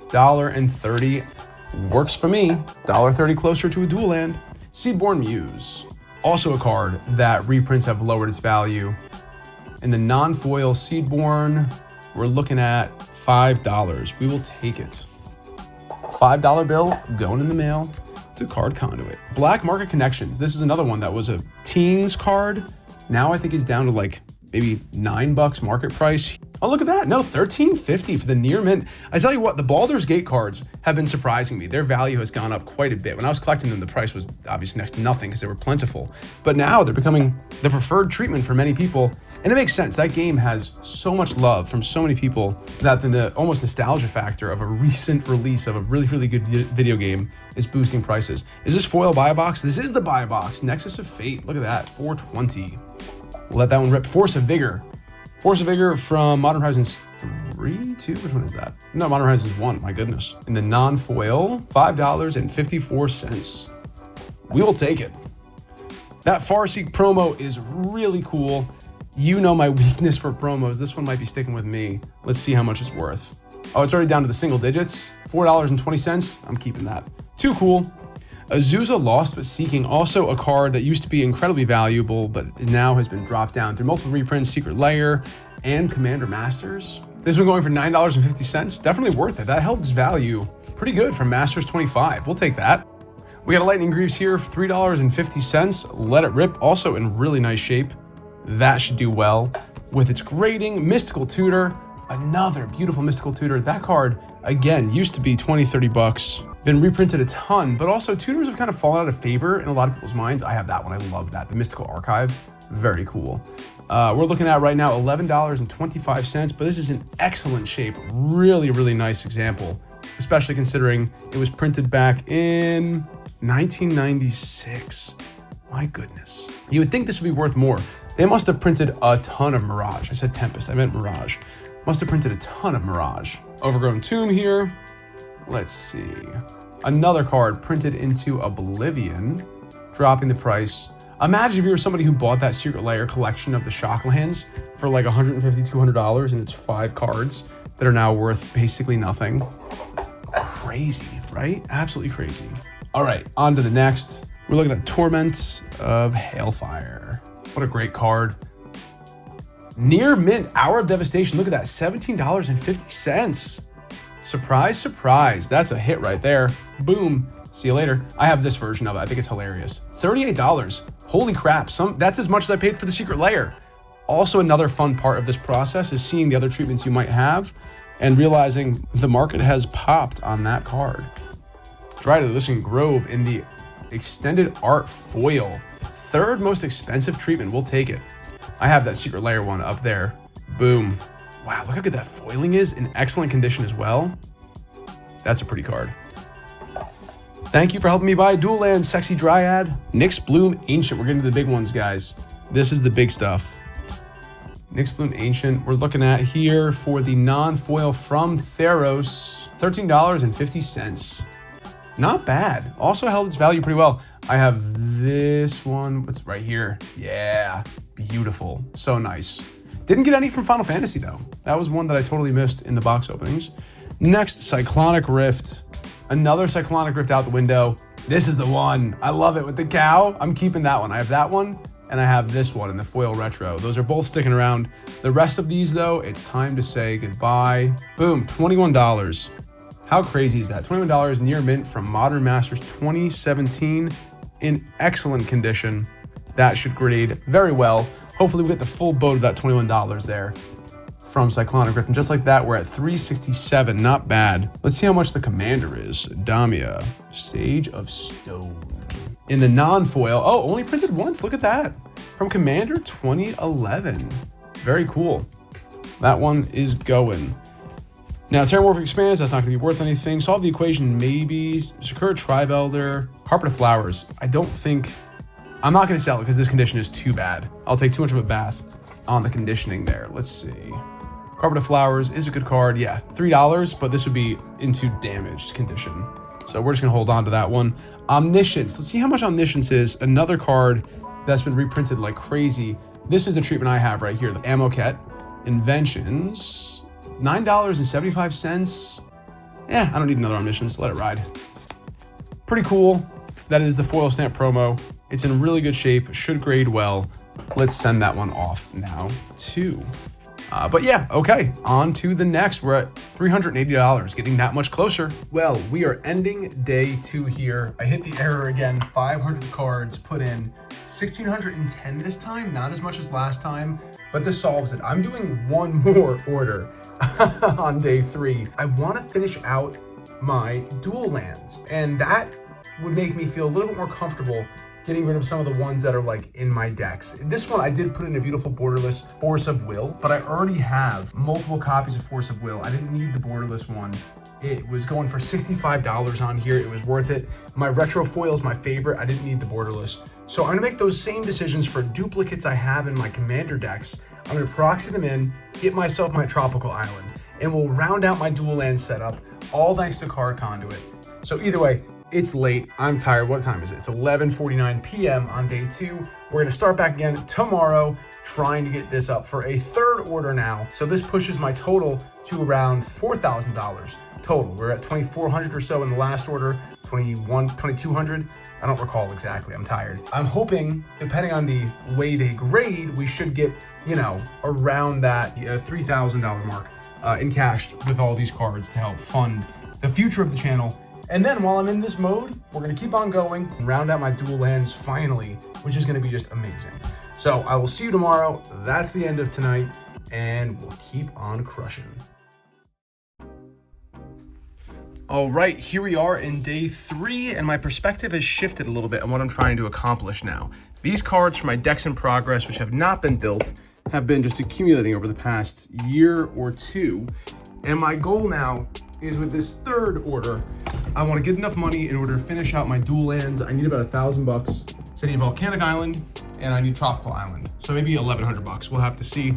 $1.30. Works for me. $1.30 closer to a Duel land. Seedborn Muse. Also a card that reprints have lowered its value. In the non-foil Seedborn, we're looking at $5. We will take it. $5 bill going in the mail to Card Conduit. Black Market Connections. This is another one that was a teens card. Now I think it's down to like maybe $9 market price. Oh, look at that. No, $13.50 for the near mint. I tell you what, the Baldur's Gate cards have been surprising me. Their value has gone up quite a bit. When I was collecting them, the price was obviously next to nothing because they were plentiful. But now they're becoming the preferred treatment for many people. And it makes sense. That game has so much love from so many people that the almost nostalgia factor of a recent release of a really, really good video game is boosting prices. Is this foil buy box? This is the buy box. Nexus of Fate. Look at that. $4.20. We'll let that one rip. Force of Vigor. Force of Vigor from Modern Horizons 3, 2? Which one is that? No, Modern Horizons 1. My goodness. In the non-foil, $5.54. We will take it. That Farseek promo is really cool. You know my weakness for promos. This one might be sticking with me. Let's see how much it's worth. Oh, it's already down to the single digits. $4.20. I'm keeping that. Too cool. Azusa Lost But Seeking, also a card that used to be incredibly valuable, but now has been dropped down through multiple reprints, Secret Lair, and Commander Masters. This one going for $9.50. Definitely worth it. That held its value pretty good from Masters 25. We'll take that. We got a Lightning Greaves here for $3.50. Let it rip. Also in really nice shape. That should do well with its grading. Mystical Tutor. Another beautiful Mystical Tutor. That card, again, used to be 20, 30 bucks. Been reprinted a ton, but also tutors have kind of fallen out of favor in a lot of people's minds. I have that one. I love that. The Mystical Archive. Very cool. We're looking at right now $11.25, but this is in excellent shape. Really, really nice example, especially considering it was printed back in 1996. My goodness. You would think this would be worth more. They must have printed a ton of Mirage. I said Tempest, I meant Mirage. Must have printed a ton of Mirage. Overgrown Tomb here. Let's see. Another card printed into Oblivion, dropping the price. Imagine if you were somebody who bought that Secret Lair collection of the Shocklands for like $150, $200, and it's 5 cards that are now worth basically nothing. Crazy, right? Absolutely crazy. All right, on to the next. We're looking at Torment of Hailfire. What a great card. Near mint, Hour of Devastation. Look at that, $17.50. Surprise, surprise. That's a hit right there. Boom. See you later. I have this version of it. I think it's hilarious. $38. Holy crap. That's as much as I paid for the Secret Lair. Also, another fun part of this process is seeing the other treatments you might have and realizing the market has popped on that card. Dry to Listen Grove in the extended art foil. Third most expensive treatment. We'll take it. I have that Secret Lair one up there. Boom. Wow, look how good that foiling is. In excellent condition as well. That's a pretty card. Thank you for helping me buy Duel Land, Sexy Dryad, Nyx Bloom Ancient. We're getting to the big ones, guys. This is the big stuff. Nyx Bloom Ancient, we're looking at here for the non-foil from Theros, $13.50. Not bad. Also held its value pretty well. I have this one, what's right here? Yeah, beautiful, so nice. Didn't get any from Final Fantasy though. That was one that I totally missed in the box openings. Next, Cyclonic Rift. Another Cyclonic Rift out the window. This is the one. I love it with the cow. I'm keeping that one. I have that one and I have this one in the foil retro. Those are both sticking around. The rest of these though, it's time to say goodbye. Boom, $21. How crazy is that? $21 near mint from Modern Masters 2017 in excellent condition. That should grade very well. Hopefully we get the full boat of that $21 there from Cyclonic Rift. And just like that, we're at $367, not bad. Let's see how much the commander is. Damia, Sage of Stone. In the non-foil, oh, only printed once, look at that. From Commander 2011, very cool. That one is going. Now, Terramorphic Expanse, that's not gonna be worth anything. Solve the Equation, maybe. Sakura Tribe Elder, Carpet of Flowers. I'm not gonna sell it because this condition is too bad. I'll take too much of a bath on the conditioning there. Let's see. Carpet of Flowers is a good card. Yeah, $3, but this would be into damaged condition. So we're just gonna hold on to that one. Omniscience, let's see how much Omniscience is. Another card that's been reprinted like crazy. This is the treatment I have right here, the Amoket. Inventions, $9.75. Yeah, I don't need another Omniscience, let it ride. Pretty cool. That is the foil stamp promo. It's in really good shape, should grade well. Let's send that one off now too. But yeah, okay, on to the next. We're at $380, getting that much closer. Well, we are ending day 2 here. I hit the error again, 500 cards put in, 1,610 this time, not as much as last time, but this solves it. I'm doing one more order on day 3. I wanna finish out my Duel lands, and that would make me feel a little bit more comfortable getting rid of some of the ones that are like in my decks. This one I did put in a beautiful borderless Force of Will, but I already have multiple copies of Force of Will. I didn't need the borderless one. It was going for $65 on here. It was worth it. My retro foil is my favorite. I didn't need the borderless. So I'm gonna make those same decisions for duplicates I have in my commander decks. I'm gonna proxy them in, get myself my tropical island, and we'll round out my Duel land setup, all thanks to Card Conduit. So either way, it's late, I'm tired. What time is it? It's 11:49 p.m. on day 2. We're gonna start back again tomorrow, trying to get this up for a 3rd order now. So this pushes my total to around $4,000 total. We're at 2,400 or so in the last order, 2,200. I don't recall exactly, I'm tired. I'm hoping, depending on the way they grade, we should get, around that $3,000 mark in cash with all these cards to help fund the future of the channel And then while I'm in this mode, we're gonna keep on going and round out my dual lands finally, which is gonna be just amazing. So I will see you tomorrow. That's the end of tonight, and we'll keep on crushing. All right, here we are in day 3, and my perspective has shifted a little bit on what I'm trying to accomplish now. These cards from my decks in progress, which have not been built, have been just accumulating over the past year or two. And my goal now is, with this third order, I want to get enough money in order to finish out my dual lands. I need about $1,000. So I need Volcanic Island and I need Tropical Island. So maybe $1,100. We'll have to see,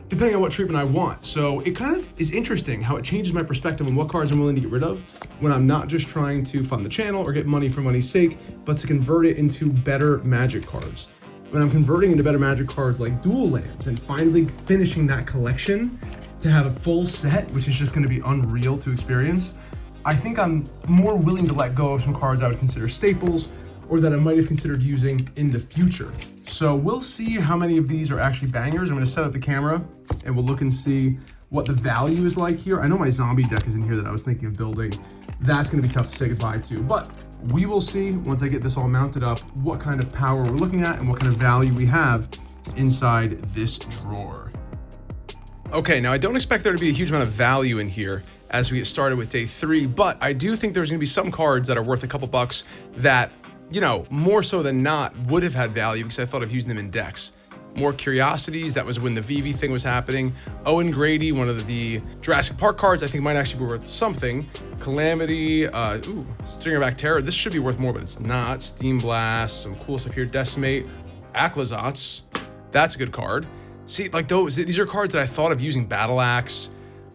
depending on what treatment I want. So it kind of is interesting how it changes my perspective on what cards I'm willing to get rid of when I'm not just trying to fund the channel or get money for money's sake, but to convert it into better Magic cards. When I'm converting into better Magic cards like dual lands and finally finishing that collection to have a full set, which is just going to be unreal to experience, I think I'm more willing to let go of some cards I would consider staples or that I might have considered using in the future. So we'll see how many of these are actually bangers. I'm going to set up the camera and we'll look and see what the value is like here. I know my zombie deck is in here that I was thinking of building. That's going to be tough to say goodbye to, but we will see once I get this all mounted up what kind of power we're looking at and what kind of value we have inside this drawer. Okay, now I don't expect there to be a huge amount of value in here as we get started with day 3, but I do think there's going to be some cards that are worth a couple bucks that, you know, more so than not would have had value because I thought of using them in decks. More Curiosities, that was when the VV thing was happening. Owen Grady, one of the Jurassic Park cards, I think might actually be worth something. Calamity, Stringerback Terror, this should be worth more, but it's not. Steam Blast, some cool stuff here. Decimate, Aclazotz, that's a good card. See, like these are cards that I thought of using. Battle Axe,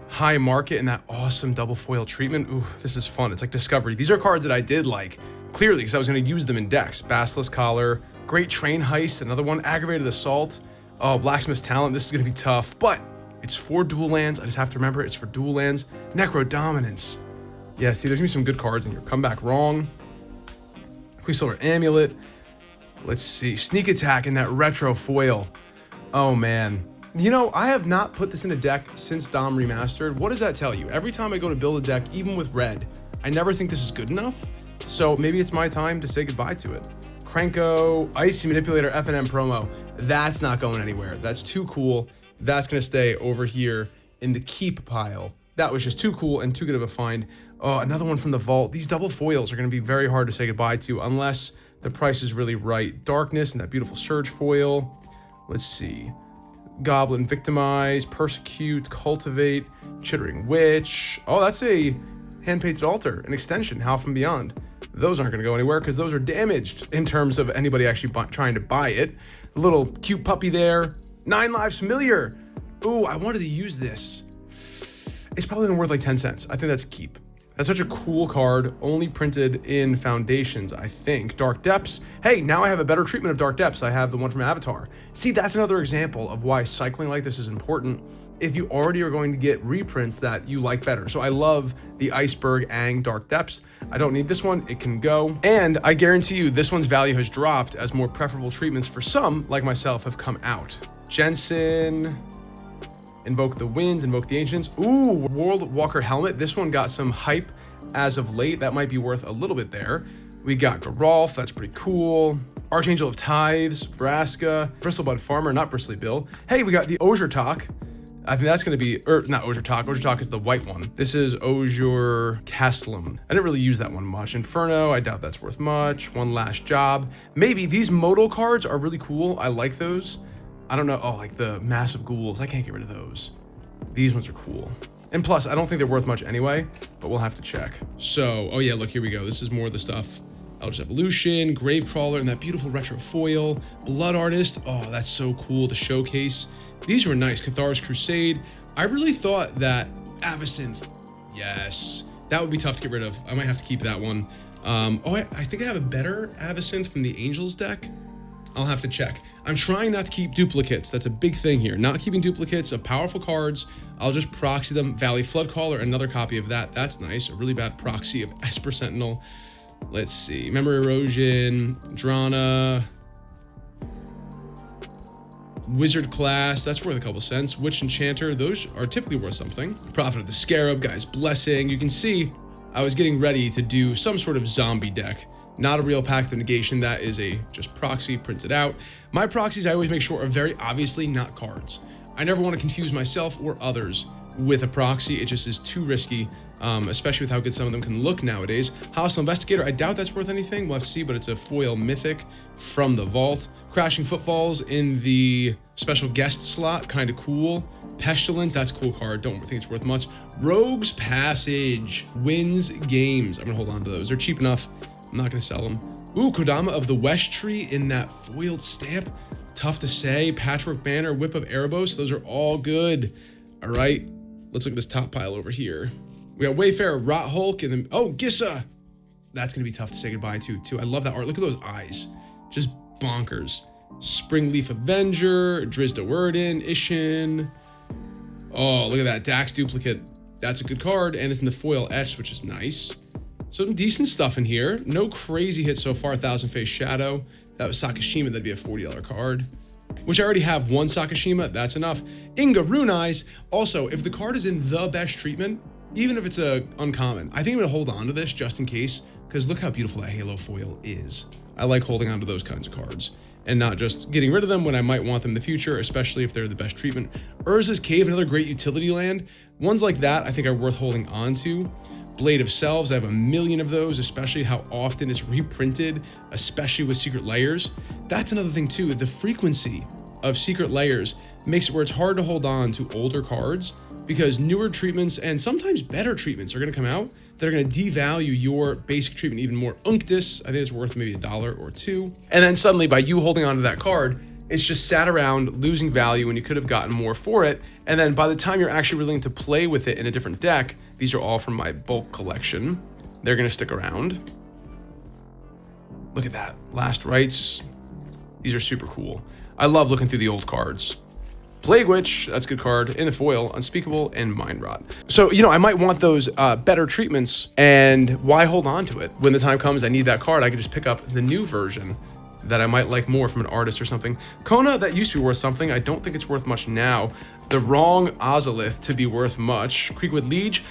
High Market, and that awesome double foil treatment. Ooh, this is fun. It's like Discovery. These are cards that I did like, clearly, because I was going to use them in decks. Basilisk Collar, Great Train Heist, another one. Aggravated Assault. Oh, Blacksmith's Talent. This is going to be tough, but it's for dual lands. I just have to remember it's for dual lands. Necro Dominance. Yeah, see, there's going to be some good cards in here. Come Back Wrong. Quicksilver Amulet. Let's see. Sneak Attack in that retro foil. Oh, man. You know, I have not put this in a deck since Dom Remastered. What does that tell you? Every time I go to build a deck, even with red, I never think this is good enough. So maybe it's my time to say goodbye to it. Cranko, Icy Manipulator, FNM promo. That's not going anywhere. That's too cool. That's going to stay over here in the keep pile. That was just too cool and too good of a find. Oh, another one from the vault. These double foils are going to be very hard to say goodbye to unless the price is really right. Darkness and that beautiful Surge foil. Let's see. Goblin Victimize, Persecute, Cultivate, Chittering Witch. Oh, that's a Handpainted Altar, an extension, Howl from Beyond. Those aren't going to go anywhere because those are damaged in terms of anybody actually trying to buy it. A little cute puppy there. 9 Lives Familiar. Ooh, I wanted to use this. It's probably going to worth like 10 cents. I think that's a keep. That's such a cool card, only printed in Foundations, I think. Dark Depths. Hey, now I have a better treatment of Dark Depths. I have the one from Avatar. See, that's another example of why cycling like this is important if you already are going to get reprints that you like better. So I love the Iceberg Aang Dark Depths. I don't need this one, it can go. And I guarantee you this one's value has dropped as more preferable treatments for some, like myself, have come out. Jensen, Invoke the Winds, Invoke the Ancients. Ooh, World Walker Helmet. This one got some hype as of late. That might be worth a little bit there. We got Geralf, that's pretty cool. Archangel of Tithes, Vraska, Bristlebud Farmer, not Bristly Bill. Hey, we got the Ozurtok. I think that's going to be, not Ozurtok. Ozurtok is the white one. This is Ozur Castlum. I didn't really use that one much. Inferno, I doubt that's worth much. One Last Job. Maybe these modal cards are really cool. I like those. I don't know. Oh, like the Massive Ghouls. I can't get rid of those. These ones are cool. And plus, I don't think they're worth much anyway, but we'll have to check. So, oh yeah, look, here we go. This is more of the stuff. Eldritch Evolution, Gravecrawler, and that beautiful retro foil. Blood Artist. Oh, that's so cool. The showcase. These were nice. Cathar's Crusade. I really thought that Avacynth. Yes. That would be tough to get rid of. I might have to keep that one. I think I have a better Avacynth from the Angels deck. I'll have to check. I'm trying not to keep duplicates. That's a big thing here. Not keeping duplicates of powerful cards. I'll just proxy them. Valley Floodcaller, another copy of that. That's nice. A really bad proxy of Esper Sentinel. Let's see. Memory Erosion, Drana, Wizard Class, that's worth a couple cents. Witch Enchanter, those are typically worth something. Prophet of the Scarab, Guy's Blessing. You can see I was getting ready to do some sort of zombie deck. Not a real Pact of Negation, that is a just proxy printed out. My proxies I always make sure are very obviously not cards. I never want to confuse myself or others with a proxy. It just is too risky, especially with how good some of them can look nowadays. Hostile Investigator, I doubt that's worth anything. We'll have to see, but it's a foil mythic from the vault. Crashing Footfalls in the special guest slot, kind of cool. Pestilence, that's a cool card. Don't think it's worth much. Rogue's Passage wins games. I'm gonna hold on to those. They're cheap enough. I'm not gonna sell them. Ooh, Kodama of the West Tree in that foiled stamp. Tough to say. Patchwork Banner, Whip of Erebos. Those are all good. All right, let's look at this top pile over here. We got Wayfarer, Rot Hulk, and then, oh, Gissa. That's gonna be tough to say goodbye to, too. I love that art. Look at those eyes. Just bonkers. Springleaf Avenger, Drizda Worden, Ishin. Oh, look at that. Dax Duplicate. That's a good card, and it's in the foil etched, which is nice. Some decent stuff in here. No crazy hits so far. Thousand Face Shadow. That was Sakashima. That'd be a $40 card. Which I already have one Sakashima. That's enough. Inga Rune Eyes. Also, if the card is in the best treatment, even if it's a uncommon, I think I'm going to hold on to this just in case, because look how beautiful that Halo foil is. I like holding on to those kinds of cards and not just getting rid of them when I might want them in the future, especially if they're the best treatment. Urza's Cave, another great utility land. Ones like that I think are worth holding on to. Blade of Selves, I have a million of those, especially how often it's reprinted, especially with Secret Layers. That's another thing too, the frequency of Secret Layers makes it where it's hard to hold on to older cards because newer treatments and sometimes better treatments are gonna come out that are gonna devalue your basic treatment even more. Unctus, I think it's worth maybe $1 or $2. And then suddenly by you holding onto that card, it's just sat around losing value when you could have gotten more for it. And then by the time you're actually willing to play with it in a different deck, these are all from my bulk collection. They're gonna stick around. Look at that, Last Rites. These are super cool. I love looking through the old cards. Plague Witch, that's a good card. In the foil, Unspeakable, and Mind Rot. So, you know, I might want those better treatments, and why hold on to it? When the time comes I need that card, I can just pick up the new version that I might like more from an artist or something. Kona, that used to be worth something. I don't think it's worth much now. The wrong Ozolith to be worth much. Creekwood Liege.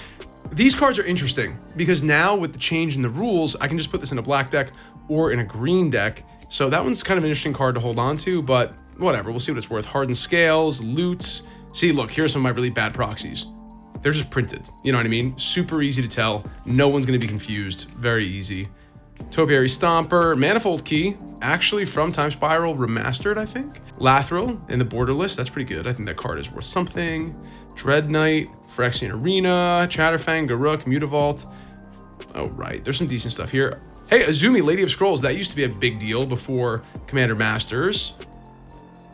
These cards are interesting because now with the change in the rules, I can just put this in a black deck or in a green deck. So that one's kind of an interesting card to hold on to, but whatever, we'll see what it's worth. Hardened Scales, Loot. See, look, here's some of my really bad proxies. They're just printed, you know what I mean? Super easy to tell. No one's gonna be confused, very easy. Topiary Stomper, Manifold Key, actually from Time Spiral Remastered, I think. Lathril in the Borderless, that's pretty good. I think that card is worth something. Dread Knight, Phyrexian Arena, Chatterfang, Garruk, Mutavault. Oh, right, there's some decent stuff here. Hey, Azumi, Lady of Scrolls, that used to be a big deal before Commander Masters.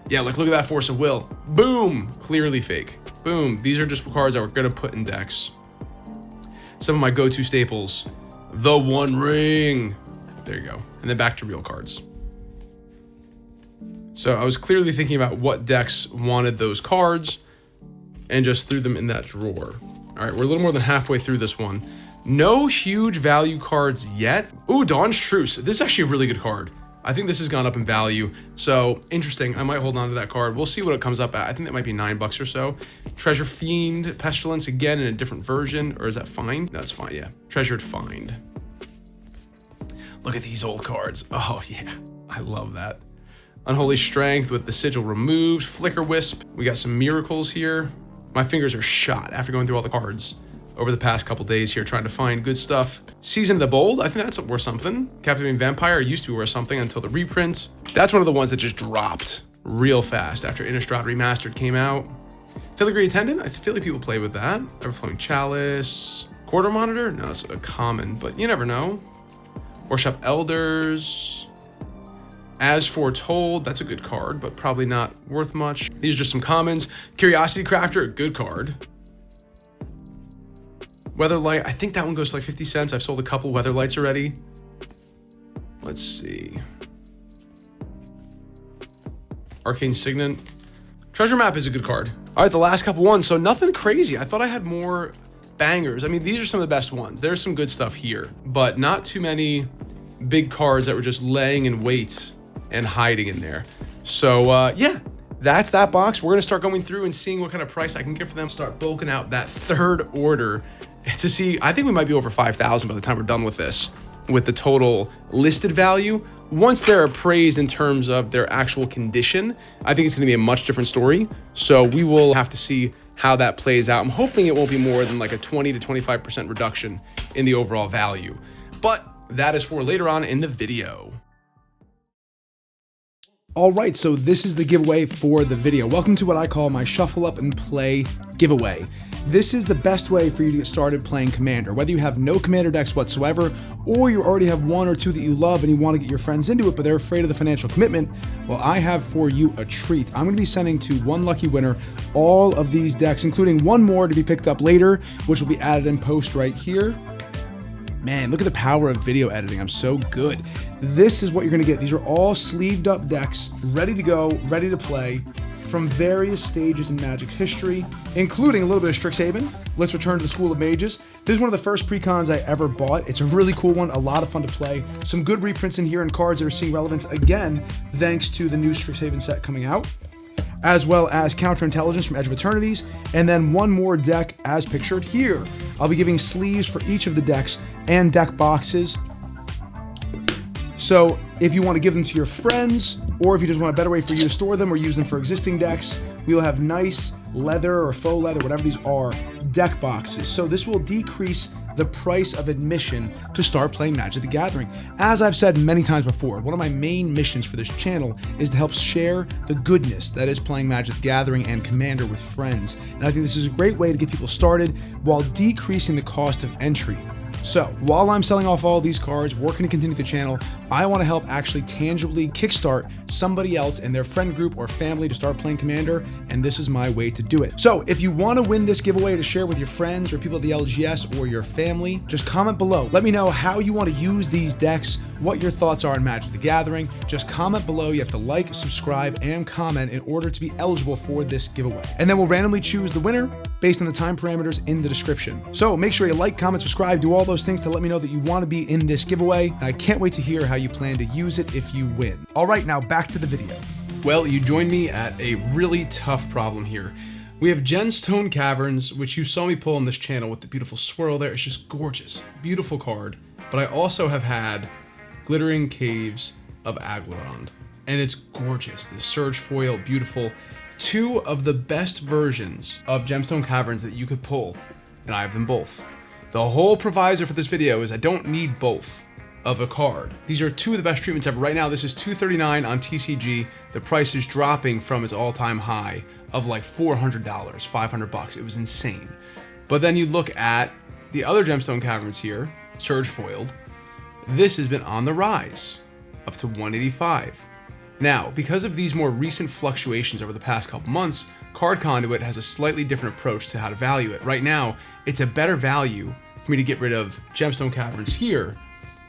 Yeah, look at that Force of Will. Boom, clearly fake. Boom, these are just cards that we're gonna put in decks. Some of my go-to staples. The One Ring. There you go. And then back to real cards. So I was clearly thinking about what decks wanted those cards and just threw them in that drawer. All right, we're a little more than halfway through this one. No huge value cards yet. Ooh, Dawn's Truce. This is actually a really good card. I think this has gone up in value. So interesting. I might hold on to that card. We'll see what it comes up at. I think that might be $9 or so. Treasure Fiend, Pestilence again in a different version. Or is that Find? No, it's Find, yeah. Treasured Find. Look at these old cards. Oh yeah, I love that. Unholy Strength with the sigil removed. Flicker Wisp. We got some miracles here. My fingers are shot after going through all the cards over the past couple days here trying to find good stuff. Season of the Bold, I think that's worth something. Captivating Vampire used to be worth something until the reprint. That's one of the ones that just dropped real fast after Innistrad Remastered came out. Filigree Attendant, I feel like people play with that. Everflowing Chalice. Quarter Monitor, no, it's a common, but you never know. Worship Elders. As Foretold, that's a good card, but probably not worth much. These are just some commons. Curiosity Crafter, a good card. Weatherlight, I think that one goes to like 50 cents. I've sold a couple Weatherlights already. Let's see. Arcane Signet. Treasure Map is a good card. All right, the last couple ones. So nothing crazy. I thought I had more bangers. I mean, these are some of the best ones. There's some good stuff here, but not too many big cards that were just laying in wait and hiding in there. So yeah, that's that box. We're gonna start going through and seeing what kind of price I can get for them. Start bulking out that third order to see, I think we might be over 5,000 by the time we're done with this, with the total listed value. Once they're appraised in terms of their actual condition, I think it's going to be a much different story. So we will have to see how that plays out. I'm hoping it won't be more than like a 20 to 25% reduction in the overall value. But that is for later on in the video. All right, so this is the giveaway for the video. Welcome to what I call my Shuffle Up and Play giveaway. This is the best way for you to get started playing Commander. Whether you have no Commander decks whatsoever, or you already have one or two that you love and you want to get your friends into it, but they're afraid of the financial commitment, well, I have for you a treat. I'm going to be sending to one lucky winner all of these decks, including one more to be picked up later, which will be added in post right here. Man, look at the power of video editing. I'm so good. This is what you're going to get. These are all sleeved up decks, ready to go, ready to play, from various stages in Magic's history, including a little bit of Strixhaven. Let's return to the School of Mages. This is one of the first precons I ever bought. It's a really cool one, a lot of fun to play. Some good reprints in here and cards that are seeing relevance again, thanks to the new Strixhaven set coming out, as well as Counterintelligence from Edge of Eternities, and then one more deck as pictured here. I'll be giving sleeves for each of the decks and deck boxes. So if you want to give them to your friends, or if you just want a better way for you to store them or use them for existing decks, we will have nice leather or faux leather, whatever these are, deck boxes. So this will decrease the price of admission to start playing Magic the Gathering. As I've said many times before, one of my main missions for this channel is to help share the goodness that is playing Magic the Gathering and Commander with friends. And I think this is a great way to get people started while decreasing the cost of entry. So while I'm selling off all these cards, working to continue the channel, I want to help actually tangibly kickstart somebody else in their friend group or family to start playing Commander, and this is my way to do it. So if you want to win this giveaway to share with your friends or people at the LGS or your family, just comment below. Let me know how you want to use these decks, what your thoughts are on Magic the Gathering. Just comment below. You have to like, subscribe, and comment in order to be eligible for this giveaway. And then we'll randomly choose the winner based on the time parameters in the description. So make sure you like, comment, subscribe, do all those things to let me know that you want to be in this giveaway. And I can't wait to hear how you plan to use it if you win. All right, now back to the video. Well, you joined me at a really tough problem here. We have Gemstone Caverns, which you saw me pull on this channel with the beautiful swirl there. It's just gorgeous, beautiful card. But I also have had Glittering Caves of Aglarond, and it's gorgeous. The Surge foil, beautiful. Two of the best versions of Gemstone Caverns that you could pull, and I have them both. The whole proviso for this video is I don't need both of a card. These are two of the best treatments ever. Right now, this is $239 on TCG. The price is dropping from its all-time high of like $400, $500. It was insane. But then you look at the other Gemstone Caverns here, Surge foiled. This has been on the rise, up to $185. Now, because of these more recent fluctuations over the past couple months, Card Conduit has a slightly different approach to how to value it. Right now, it's a better value for me to get rid of Gemstone Caverns here.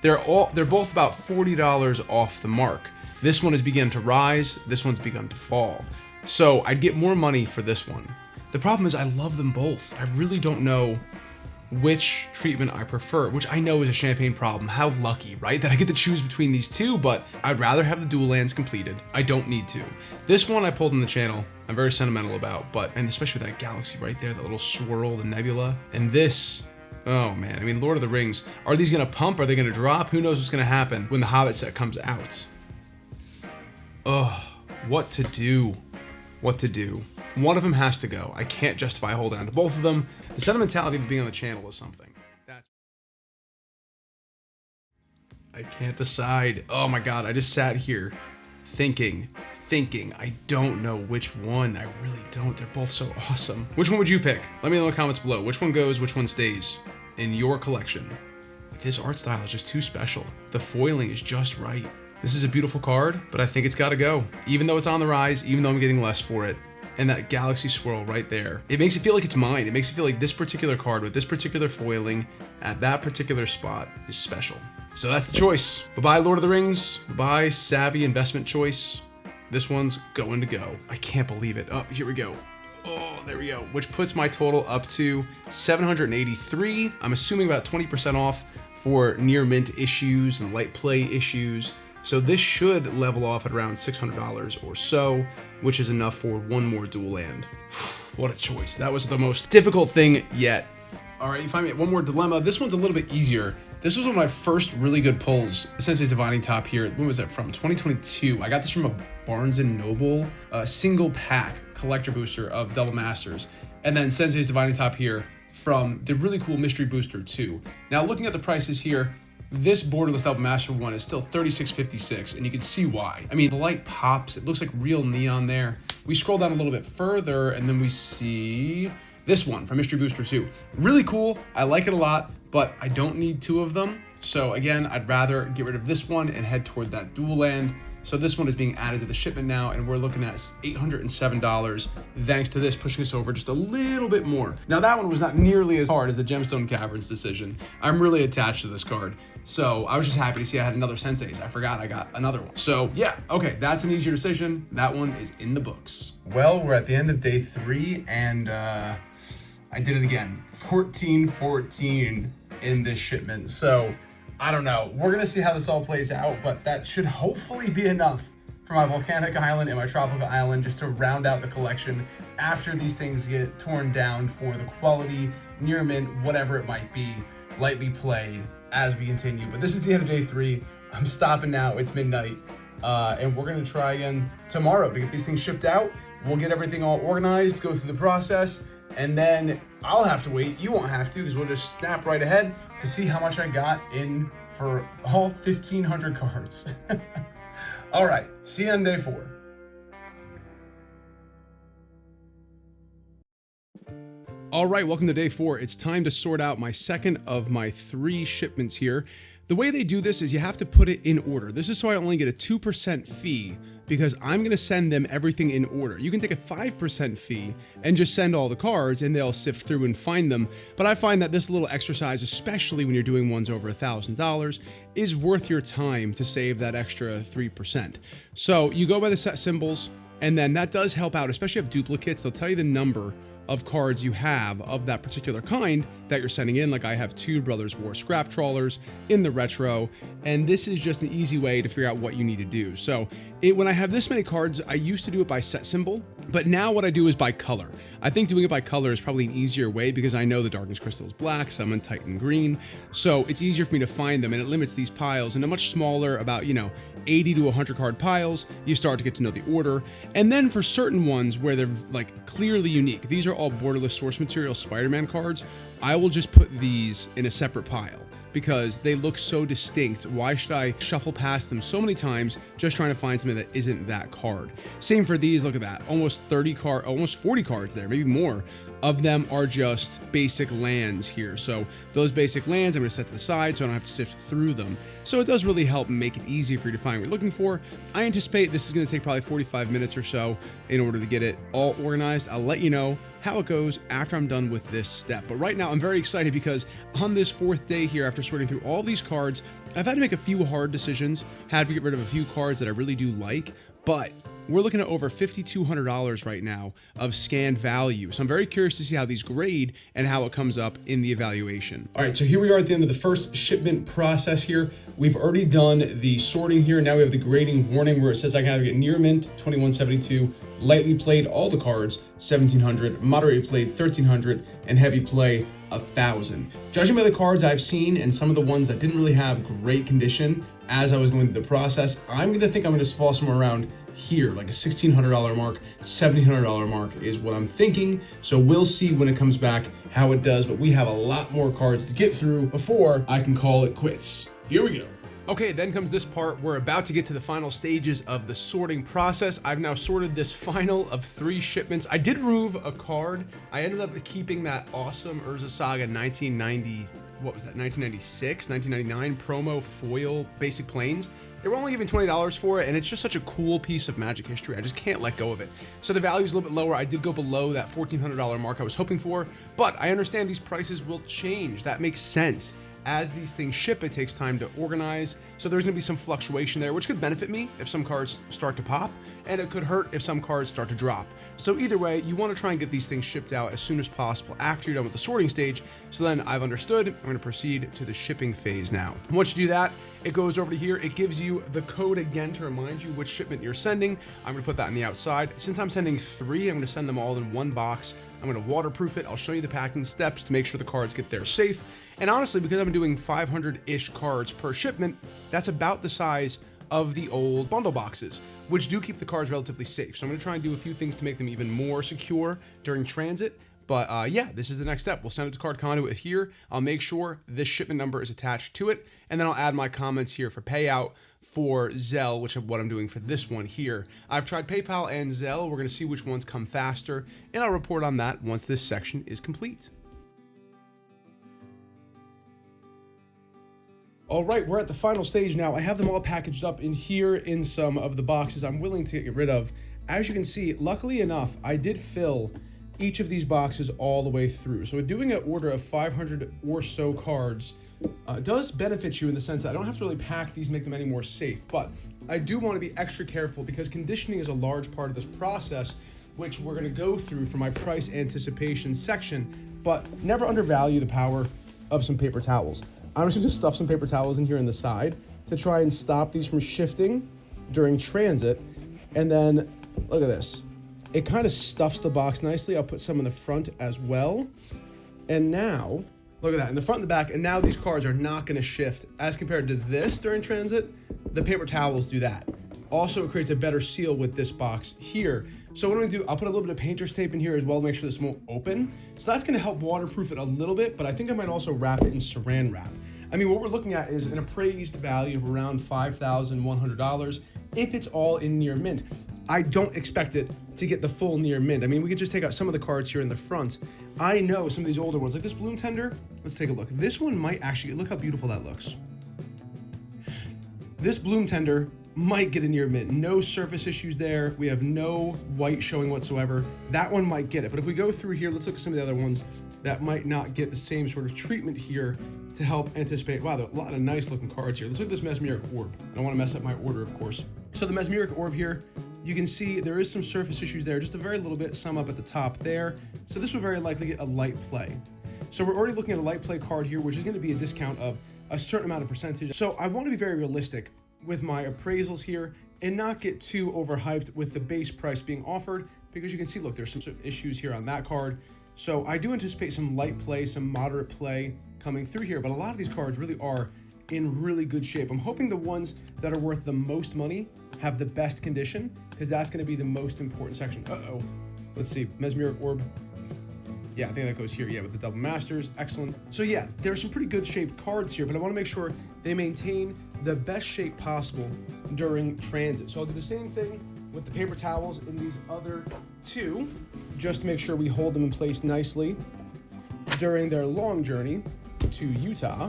They're both about $40 off the mark. This one has begun to rise, this one's begun to fall. So I'd get more money for this one. The problem is I love them both. I really don't know which treatment I prefer, which I know is a champagne problem. How lucky, right? That I get to choose between these two, but I'd rather have the dual lands completed. I don't need to. This one I pulled on the channel, I'm very sentimental about, and especially that galaxy right there, that little swirl, the nebula. And this, oh man, I mean, Lord of the Rings. Are these gonna pump? Are they gonna drop? Who knows what's gonna happen when the Hobbit set comes out? Oh, what to do? What to do? One of them has to go. I can't justify holding on to both of them. The sentimentality of being on the channel is something. I can't decide. Oh my God, I just sat here thinking. I don't know which one. I really don't. They're both so awesome. Which one would you pick? Let me know in the comments below. Which one goes, which one stays in your collection? This art style is just too special. The foiling is just right. This is a beautiful card, but I think it's gotta go. Even though it's on the rise, even though I'm getting less for it. And that galaxy swirl right there. It makes it feel like it's mine. It makes it feel like this particular card with this particular foiling at that particular spot is special. So that's the choice. Bye-bye, Lord of the Rings. Bye-bye, savvy investment choice. This one's going to go. I can't believe it. Oh, here we go. Oh, there we go. Which puts my total up to 783. I'm assuming about 20% off for near mint issues and light play issues. So this should level off at around $600 or so, which is enough for one more dual land. What a choice. That was the most difficult thing yet. All right, you find me at one more dilemma. This one's a little bit easier. This was one of my first really good pulls. Sensei's Divining Top here. When was that from? 2022. I got this from a Barnes & Noble single pack collector booster of Double Masters. And then Sensei's Divining Top here from the really cool Mystery Booster 2. Now, looking at the prices here, this borderless Double Master one is still $36.56, and you can see why. I mean, the light pops. It looks like real neon there. We scroll down a little bit further, and then we see this one from Mystery Booster 2. Really cool. I like it a lot, but I don't need two of them. So again, I'd rather get rid of this one and head toward that Duel land. So this one is being added to the shipment now, and we're looking at $807, thanks to this pushing us over just a little bit more. Now that one was not nearly as hard as the Gemstone Caverns decision. I'm really attached to this card. So I was just happy to see I had another Sensei's. I forgot I got another one. So yeah, okay, that's an easier decision. That one is in the books. Well, we're at the end of day 3, and I did it again. 14-14 in this shipment. So I don't know. We're gonna see how this all plays out, but that should hopefully be enough for my Volcanic Island and my Tropical Island just to round out the collection after these things get torn down for the quality, near mint, whatever it might be, lightly played as we continue. But this is the end of day 3. I'm stopping now. It's midnight. And we're gonna try again tomorrow to get these things shipped out. We'll get everything all organized, go through the process, and then I'll have to wait. You won't have to, because we'll just snap right ahead to see how much I got in for all 1,500 cards. All right, see you on day 4. All right, welcome to day 4. It's time to sort out my second of my 3 shipments here. The way they do this is you have to put it in order. This is so I only get a 2% fee, because I'm gonna send them everything in order. You can take a 5% fee and just send all the cards and they'll sift through and find them. But I find that this little exercise, especially when you're doing ones over $1,000, is worth your time to save that extra 3%. So you go by the set symbols, and then that does help out, especially if you have duplicates. They'll tell you the number of cards you have of that particular kind that you're sending in. Like I have 2 Brothers War Scrap Trawlers in the retro, and this is just an easy way to figure out what you need to do. So when I have this many cards, I used to do it by set symbol, but now what I do is by color. I think doing it by color is probably an easier way, because I know the Darkness Crystal is black, Summon Titan green, so it's easier for me to find them, and it limits these piles into much smaller, about 80 to 100 card piles. You start to get to know the order, and then for certain ones where they're like clearly unique, these are all borderless source material Spider-Man cards, I will just put these in a separate pile because they look so distinct. Why should I shuffle past them so many times just trying to find something that isn't that card? Same for these. Look at that, almost 40 cards there, maybe more of them are just basic lands here. So those basic lands I'm going to set to the side so I don't have to sift through them. So it does really help make it easy for you to find what you're looking for. I anticipate this is going to take probably 45 minutes or so in order to get it all organized. I'll let you know how it goes after I'm done with this step. But right now I'm very excited because on this 4th day here, after sorting through all these cards, I've had to make a few hard decisions, had to get rid of a few cards that I really do like, but we're looking at over $5,200 right now of scanned value. So I'm very curious to see how these grade and how it comes up in the evaluation. All right, so here we are at the end of the first shipment process here. We've already done the sorting here. Now we have the grading warning where it says I can either get near mint, 2172, lightly played, all the cards, 1700, moderately played, 1300, and heavy play, 1000. Judging by the cards I've seen and some of the ones that didn't really have great condition as I was going through the process, I'm gonna just fall somewhere around here, like a $1,600 mark, $1,700 mark is what I'm thinking. So we'll see when it comes back how it does, but we have a lot more cards to get through before I can call it quits. Here we go. Okay, then comes this part. We're about to get to the final stages of the sorting process. I've now sorted this final of 3 shipments. I did remove a card. I ended up keeping that awesome Urza Saga 1990, what was that, 1996, 1999 promo foil basic planes. They were only giving $20 for it, and it's just such a cool piece of Magic history. I just can't let go of it. So the value is a little bit lower. I did go below that $1,400 mark I was hoping for, but I understand these prices will change. That makes sense. As these things ship, it takes time to organize. So there's gonna be some fluctuation there, which could benefit me if some cards start to pop. and it could hurt if some cards start to drop. So either way, you want to try and get these things shipped out as soon as possible after you're done with the sorting stage. So then I've understood, I'm going to proceed to the shipping phase now. And once you do that, it goes over to here. It gives you the code again to remind you which shipment you're sending. I'm going to put that on the outside. Since I'm sending 3, I'm going to send them all in one box. I'm going to waterproof it. I'll show you the packing steps to make sure the cards get there safe. And honestly, because I'm doing 500-ish cards per shipment, that's about the size of the old bundle boxes, which do keep the cards relatively safe. So I'm gonna try and do a few things to make them even more secure during transit. But yeah, this is the next step. We'll send it to Card Conduit here. I'll make sure this shipment number is attached to it. And then I'll add my comments here for payout for Zelle, which is what I'm doing for this one here. I've tried PayPal and Zelle. We're gonna see which ones come faster, and I'll report on that once this section is complete. All right, we're at the final stage now. I have them all packaged up in here in some of the boxes I'm willing to get rid of. As you can see, luckily enough, I did fill each of these boxes all the way through. So doing an order of 500 or so cards does benefit you in the sense that I don't have to really pack these and make them any more safe, but I do want to be extra careful because conditioning is a large part of this process, which we're going to go through for my price anticipation section, but never undervalue the power of some paper towels. I'm just going to stuff some paper towels in here in the side to try and stop these from shifting during transit. And then look at this. It kind of stuffs the box nicely. I'll put some in the front as well. And now, look at that, in the front and the back. And now these cards are not going to shift as compared to this during transit. The paper towels do that. Also, it creates a better seal with this box here. So what I'm gonna do, I'll put a little bit of painter's tape in here as well to make sure this won't open. So that's gonna help waterproof it a little bit, but I think I might also wrap it in saran wrap. I mean, what we're looking at is an appraised value of around $5,100 if it's all in near mint. I don't expect it to get the full near mint. I mean, we could just take out some of the cards here in the front. I know some of these older ones, like this Bloom Tender, let's take a look. This one might actually, look how beautiful that looks. This Bloom Tender might get a near mint. No surface issues there. We have no white showing whatsoever. That one might get it. But if we go through here, let's look at some of the other ones that might not get the same sort of treatment here to help anticipate. Wow, there are a lot of nice looking cards here. Let's look at this Mesmeric Orb. I don't want to mess up my order, of course. So the Mesmeric Orb here, you can see there is some surface issues there, just a very little bit, some up at the top there. So this will very likely get a light play. So we're already looking at a light play card here, which is going to be a discount of a certain amount of percentage. So I want to be very realistic with my appraisals here and not get too overhyped with the base price being offered, because you can see, look, there's some issues here on that card. So I do anticipate some light play, some moderate play coming through here, but a lot of these cards really are in really good shape. I'm hoping the ones that are worth the most money have the best condition, because that's going to be the most important section. Uh-oh. Let's see, Mesmeric Orb. Yeah, I think that goes here, yeah, with the Double Masters. Excellent. So yeah, there's some pretty good shaped cards here, but I want to make sure they maintain the best shape possible during transit. So I'll do the same thing with the paper towels in these other two, just to make sure we hold them in place nicely during their long journey to Utah,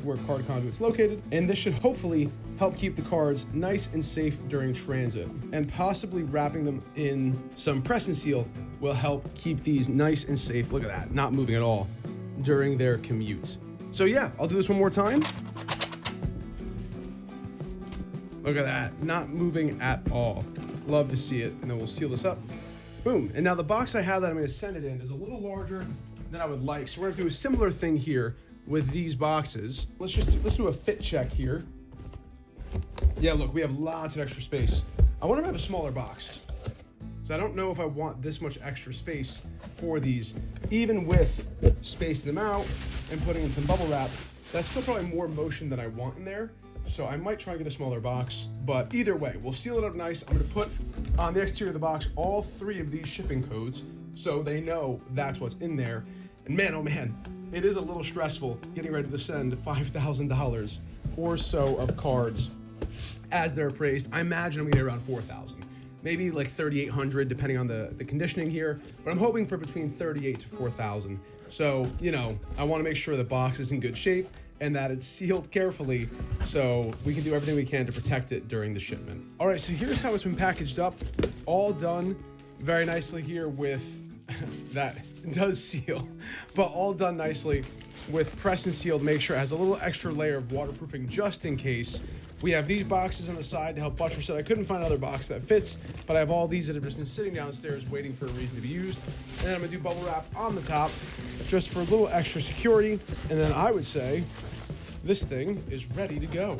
where Card Conduit's located. And this should hopefully help keep the cards nice and safe during transit. And possibly wrapping them in some press and seal will help keep these nice and safe. Look at that, not moving at all during their commutes. So yeah, I'll do this one more time. Look at that, not moving at all. Love to see it. And then we'll seal this up. Boom. And now the box I have that I'm going to send it in is a little larger than I would like. So we're going to do a similar thing here with these boxes. Let's do a fit check here. Yeah, look, we have lots of extra space. I want to have a smaller box, so I don't know if I want this much extra space for these. Even with spacing them out and putting in some bubble wrap, that's still probably more motion than I want in there. So I might try and get a smaller box, but either way, we'll seal it up nice. I'm gonna put on the exterior of the box all 3 of these shipping codes so they know that's what's in there. And man, oh man, it is a little stressful getting ready to send $5,000 or so of cards as they're appraised. I imagine I'm gonna get around 4,000, maybe like 3,800 depending on the conditioning here, but I'm hoping for between 38 to 4,000. So, you know, I wanna make sure the box is in good shape and that it's sealed carefully so we can do everything we can to protect it during the shipment. All right, so here's how it's been packaged up. All done very nicely here with, that does seal, but all done nicely with press and seal to make sure it has a little extra layer of waterproofing just in case. We have these boxes on the side to help buttress it. I couldn't find another box that fits, but I have all these that have just been sitting downstairs waiting for a reason to be used. And then I'm gonna do bubble wrap on the top just for a little extra security. And then I would say this thing is ready to go.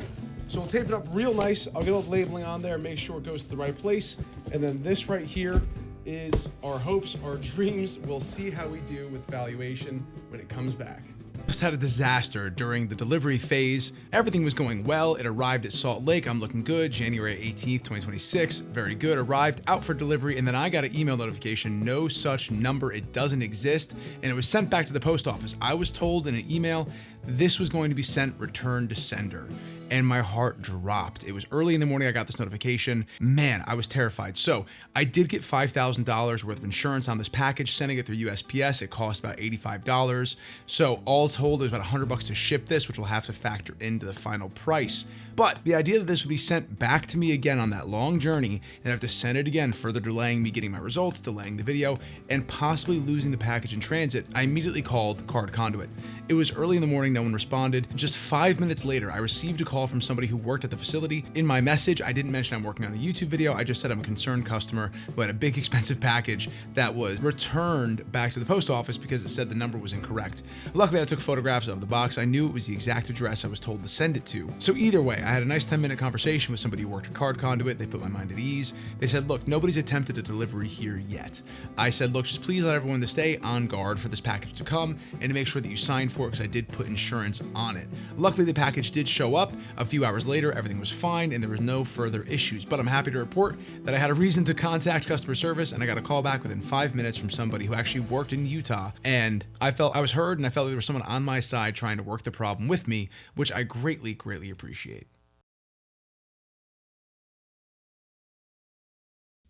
So we'll tape it up real nice. I'll get all the labeling on there, make sure it goes to the right place. And then this right here is our hopes, our dreams. We'll see how we do with valuation when it comes back. Just had a disaster during the delivery phase. Everything was going well. It arrived at Salt Lake. I'm looking good. January 18th, 2026. Very good. Arrived out for delivery, and then I got an email notification. No such number. It doesn't exist. And it was sent back to the post office. I was told in an email this was going to be sent return to sender. And my heart dropped. It was early in the morning I got this notification. Man, I was terrified. So I did get $5,000 worth of insurance on this package, sending it through USPS. It cost about $85. So all told, it was about $100 to ship this, which will have to factor into the final price. But the idea that this would be sent back to me again on that long journey and I have to send it again, further delaying me getting my results, delaying the video, and possibly losing the package in transit, I immediately called Card Conduit. It was early in the morning, no one responded. Just 5 minutes later, I received a call from somebody who worked at the facility. In my message, I didn't mention I'm working on a YouTube video. I just said I'm a concerned customer who had a big expensive package that was returned back to the post office because it said the number was incorrect. Luckily, I took photographs of the box. I knew it was the exact address I was told to send it to. So either way, I had a nice 10-minute conversation with somebody who worked at Card Conduit. They put my mind at ease. They said, look, nobody's attempted a delivery here yet. I said, look, just please let everyone to stay on guard for this package to come and to make sure that you sign for it because I did put insurance on it. Luckily, the package did show up. A few hours later, everything was fine and there was no further issues. But I'm happy to report that I had a reason to contact customer service and I got a call back within 5 minutes from somebody who actually worked in Utah. And I felt I was heard and I felt like there was someone on my side trying to work the problem with me, which I greatly, greatly appreciate.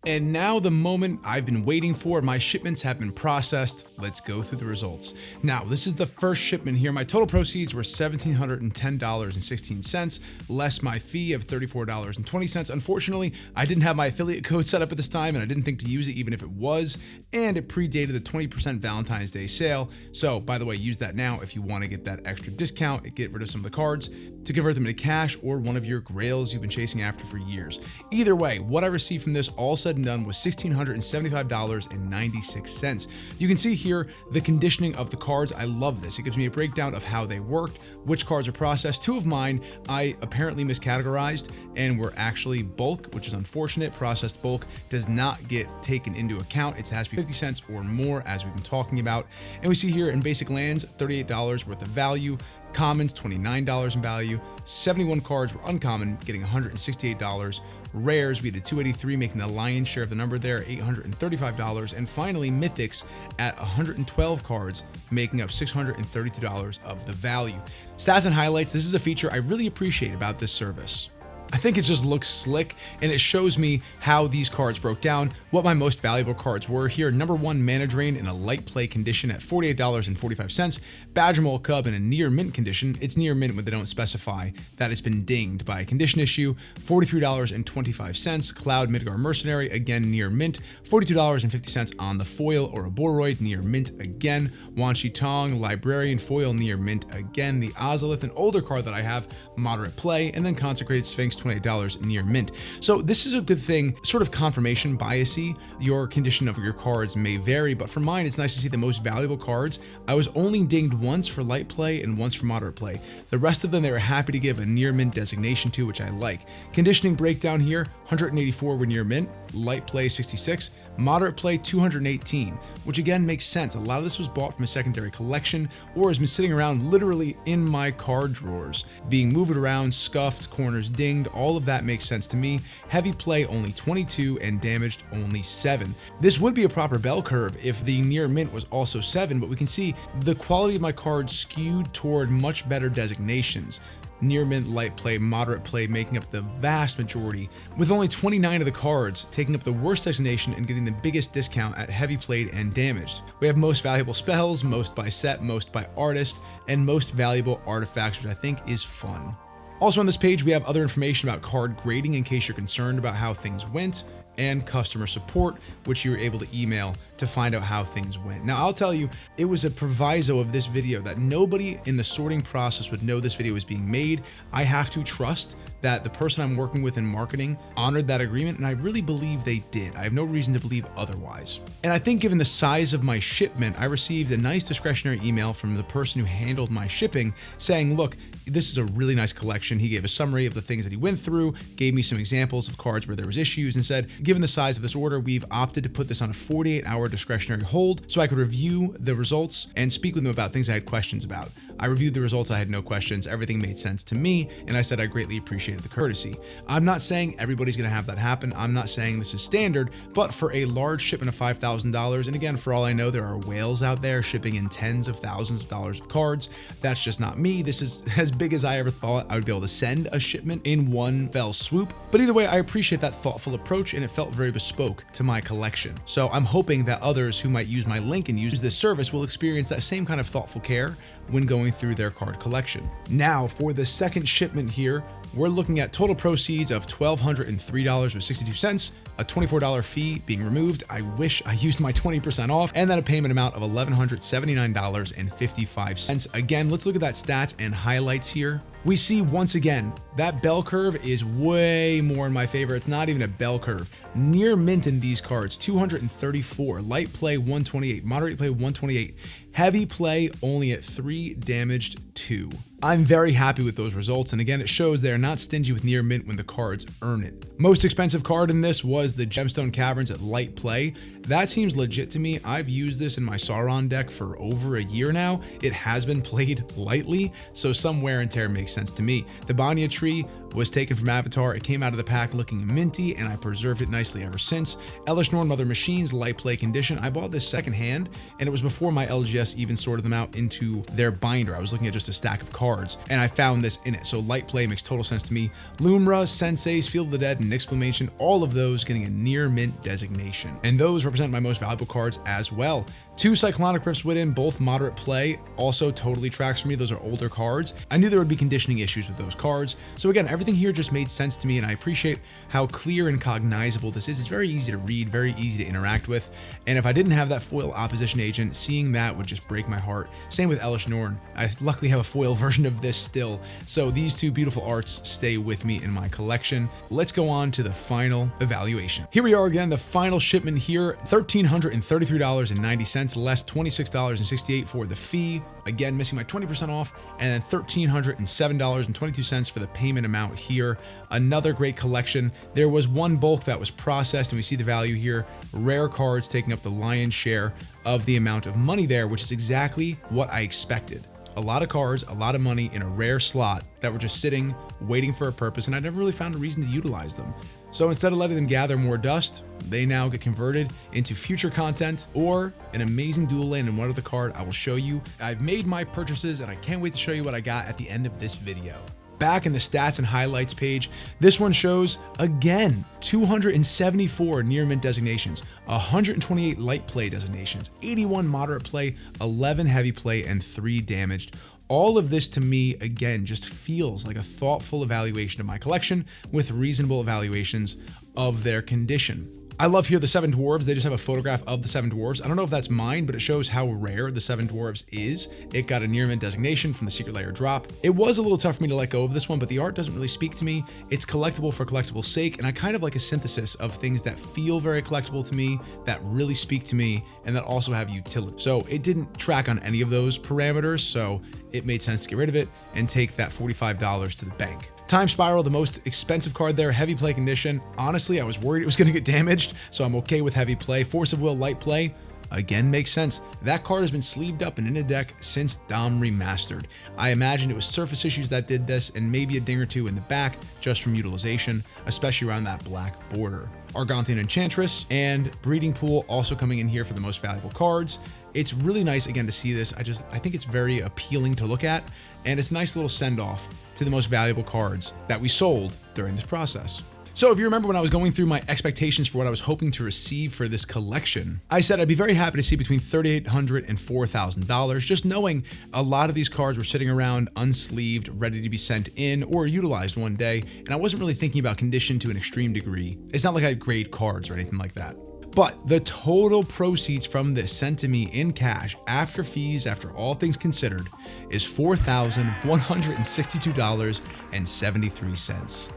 And now the moment I've been waiting for. My shipments have been processed. Let's go through the results. Now, this is the first shipment here. My total proceeds were $1,710.16, less my fee of $34.20. Unfortunately, I didn't have my affiliate code set up at this time, and I didn't think to use it even if it was, and it predated the 20% Valentine's Day sale. So, by the way, use that now if you want to get that extra discount and get rid of some of the cards to convert them into cash or one of your grails you've been chasing after for years. Either way, what I received from this all said and done was $1,675.96. You can see here the conditioning of the cards. I love this. It gives me a breakdown of how they worked, which cards are processed. Two of mine I apparently miscategorized and were actually bulk, which is unfortunate. Processed bulk does not get taken into account. It has to be 50 cents or more, as we've been talking about. And we see here in basic lands, $38 worth of value. Commons, $29 in value. 71 cards were uncommon, getting $168. Rares, we had a 283, making the lion's share of the number there, $835. And finally, mythics at 112 cards, making up $632 of the value. Stats and highlights, this is a feature I really appreciate about this service. I think it just looks slick and it shows me how these cards broke down, what my most valuable cards were here. Number 1, Mana Drain in a light play condition at $48.45. Badger Mole Cub in a near mint condition. It's near mint when they don't specify that it's been dinged by a condition issue. $43.25. Cloud Midgar Mercenary, again near mint. $42.50 on the foil or a Boroid, near mint again. Wan Shi Tong, Librarian foil, near mint again. The Ozolith, an older card that I have, moderate play, and then Consecrated Sphinx, $28 near mint. So this is a good thing, sort of confirmation biasy. Your condition of your cards may vary, but for mine, it's nice to see the most valuable cards. I was only dinged once for light play and once for moderate play. The rest of them, they were happy to give a near mint designation to, which I like. Conditioning breakdown here, 184 were near mint, light play 66, moderate play 218, which again makes sense. A lot of this was bought from a secondary collection or has been sitting around literally in my card drawers, being moved around, scuffed, corners dinged. All of that makes sense to me. Heavy play only 22 and damaged only 7. This would be a proper bell curve if the near mint was also 7, but we can see the quality of my cards skewed toward much better designations. Near mint, light play, moderate play making up the vast majority, with only 29 of the cards taking up the worst designation and getting the biggest discount at heavy played and damaged. We have most valuable spells, most by set, most by artist, and most valuable artifacts, which I think is fun. Also on this page, we have other information about card grading in case you're concerned about how things went, and customer support, which you're able to email to find out how things went. Now, I'll tell you, it was a proviso of this video that nobody in the sorting process would know this video was being made. I have to trust that the person I'm working with in marketing honored that agreement, and I really believe they did. I have no reason to believe otherwise. And I think given the size of my shipment, I received a nice discretionary email from the person who handled my shipping saying, look, this is a really nice collection. He gave a summary of the things that he went through, gave me some examples of cards where there was issues, and said, given the size of this order, we've opted to put this on a 48-hour discretionary hold so I could review the results and speak with them about things I had questions about. I reviewed the results, I had no questions, everything made sense to me, and I said I greatly appreciated the courtesy. I'm not saying everybody's gonna have that happen, I'm not saying this is standard, but for a large shipment of $5,000, and again, for all I know, there are whales out there shipping in tens of thousands of dollars of cards. That's just not me. This is as big as I ever thought I would be able to send a shipment in one fell swoop. But either way, I appreciate that thoughtful approach, and it felt very bespoke to my collection. So I'm hoping that others who might use my link and use this service will experience that same kind of thoughtful care when going through their card collection. Now, for the second shipment here, we're looking at total proceeds of $1,203.62, a $24 fee being removed. I wish I used my 20% off, and then a payment amount of $1,179.55. Again, let's look at that stats and highlights here. We see once again, that bell curve is way more in my favor. It's not even a bell curve. Near mint in these cards, 234, light play 128, moderate play 128, heavy play only at 3, damaged 2. I'm very happy with those results, and again, it shows they're not stingy with near mint when the cards earn it. Most expensive card in this was the Gemstone Caverns at light play. That seems legit to me. I've used this in my Sauron deck for over a year now. It has been played lightly, so some wear and tear makes sense to me. The Banya tree was taken from Avatar. It came out of the pack looking minty, and I preserved it nicely ever since. Elesh Norn Mother Machines, light play condition. I bought this secondhand, and it was before my LGS even sorted them out into their binder. I was looking at just a stack of cards, and I found this in it. So light play makes total sense to me. Lumra, Sensei's, Field of the Dead, and Exclamation, all of those getting a near mint designation. And those represent my most valuable cards as well. 2 Cyclonic Rifts Within, both moderate play, also totally tracks for me. Those are older cards. I knew there would be conditioning issues with those cards. So again, everything here just made sense to me, and I appreciate how clear and cognizable this is. It's very easy to read, very easy to interact with. And if I didn't have that foil opposition agent, seeing that would just break my heart. Same with Elesh Norn. I luckily have a foil version of this still. So these two beautiful arts stay with me in my collection. Let's go on to the final evaluation. Here we are again, the final shipment here, $1,333.90, less $26.68 for the fee. Again, missing my 20% off, and then $1,307.22 for the payment amount here. Another great collection. There was one bulk that was processed, and we see the value here. Rare cards taking up the lion's share of the amount of money there, which is exactly what I expected. A lot of cards, a lot of money in a rare slot that were just sitting, waiting for a purpose, and I never really found a reason to utilize them. So instead of letting them gather more dust, they now get converted into future content or an amazing dual land and one other card I will show you. I've made my purchases, and I can't wait to show you what I got at the end of this video. Back in the stats and highlights page, this one shows, again, 274 near mint designations, 128 light play designations, 81 moderate play, 11 heavy play, and 3 damaged. All of this to me, again, just feels like a thoughtful evaluation of my collection with reasonable evaluations of their condition. I love here the Seven Dwarves. They just have a photograph of the Seven Dwarves. I don't know if that's mine, but it shows how rare the Seven Dwarves is. It got a near mint designation from the Secret Lair drop. It was a little tough for me to let go of this one, but the art doesn't really speak to me. It's collectible for collectible's sake, and I kind of like a synthesis of things that feel very collectible to me, that really speak to me, and that also have utility. So it didn't track on any of those parameters, so it made sense to get rid of it and take that $45 to the bank. Time Spiral, the most expensive card there, heavy play condition. Honestly, I was worried it was going to get damaged, so I'm okay with heavy play. Force of Will, light play, again, makes sense. That card has been sleeved up and in a deck since Dom Remastered. I imagine it was surface issues that did this, and maybe a ding or two in the back just from utilization, especially around that black border. Argontian Enchantress and Breeding Pool also coming in here for the most valuable cards. It's really nice, again, to see this. I think it's very appealing to look at, and it's a nice little send-off to the most valuable cards that we sold during this process. So if you remember when I was going through my expectations for what I was hoping to receive for this collection, I said I'd be very happy to see between $3,800 and $4,000, just knowing a lot of these cards were sitting around unsleeved, ready to be sent in or utilized one day, and I wasn't really thinking about condition to an extreme degree. It's not like I had grade cards or anything like that. But the total proceeds from this sent to me in cash after fees, after all things considered, is $4,162.73.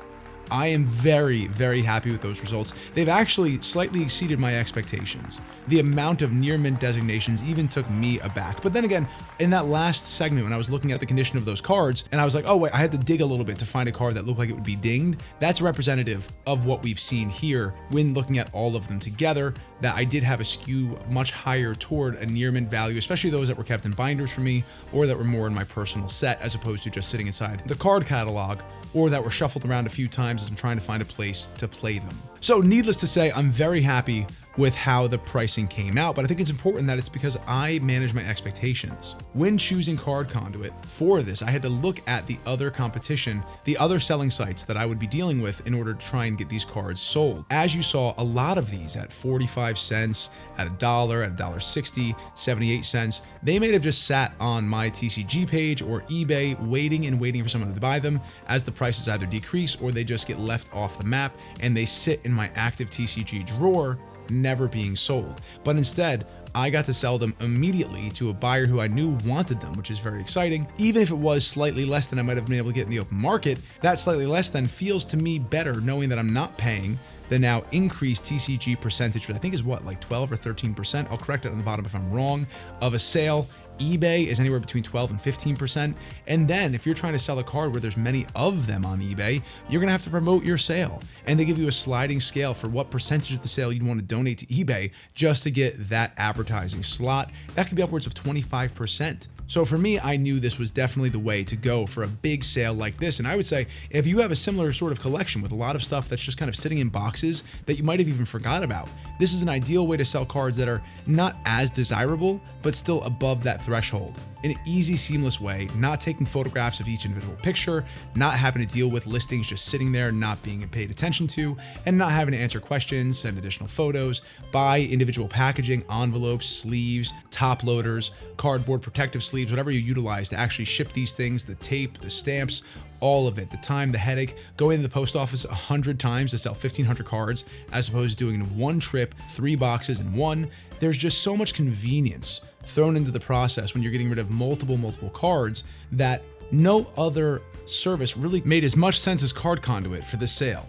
I am very, very happy with those results. They've actually slightly exceeded my expectations. The amount of near mint designations even took me aback. But then again, in that last segment, when I was looking at the condition of those cards, and I was like, oh wait, I had to dig a little bit to find a card that looked like it would be dinged. That's representative of what we've seen here when looking at all of them together, that I did have a skew much higher toward a near mint value, especially those that were kept in binders for me, or that were more in my personal set, as opposed to just sitting inside the card catalog, or that were shuffled around a few times as I'm trying to find a place to play them. So needless to say, I'm very happy with how the pricing came out, but I think it's important that it's because I manage my expectations. When choosing Card Conduit for this, I had to look at the other competition, the other selling sites that I would be dealing with in order to try and get these cards sold. As you saw, a lot of these at 45 cents, at $1, at $1.60, 78 cents, they may have just sat on my TCG page or eBay waiting and waiting for someone to buy them as the prices either decrease or they just get left off the map and they sit in my active TCG drawer, never being sold. But instead, I got to sell them immediately to a buyer who I knew wanted them, which is very exciting. Even if it was slightly less than I might have been able to get in the open market, that slightly less than feels to me better knowing that I'm not paying the now increased TCG percentage, which I think is what, like 12 or 13%. I'll correct it on the bottom if I'm wrong, of a sale. eBay is anywhere between 12 and 15%. And then if you're trying to sell a card where there's many of them on eBay, you're gonna have to promote your sale. And they give you a sliding scale for what percentage of the sale you'd want to donate to eBay just to get that advertising slot. That could be upwards of 25%. So for me, I knew this was definitely the way to go for a big sale like this. And I would say, if you have a similar sort of collection with a lot of stuff that's just kind of sitting in boxes that you might have even forgot about, this is an ideal way to sell cards that are not as desirable, but still above that threshold. In an easy, seamless way, not taking photographs of each individual picture, not having to deal with listings just sitting there, not being paid attention to, and not having to answer questions, send additional photos, buy individual packaging, envelopes, sleeves, top loaders, cardboard protective sleeves, whatever you utilize to actually ship these things, the tape, the stamps, all of it, the time, the headache, going to the post office 100 times to sell 1,500 cards, as opposed to doing one trip, 3 boxes in one. There's just so much convenience thrown into the process when you're getting rid of multiple cards that no other service really made as much sense as Card Conduit for this sale.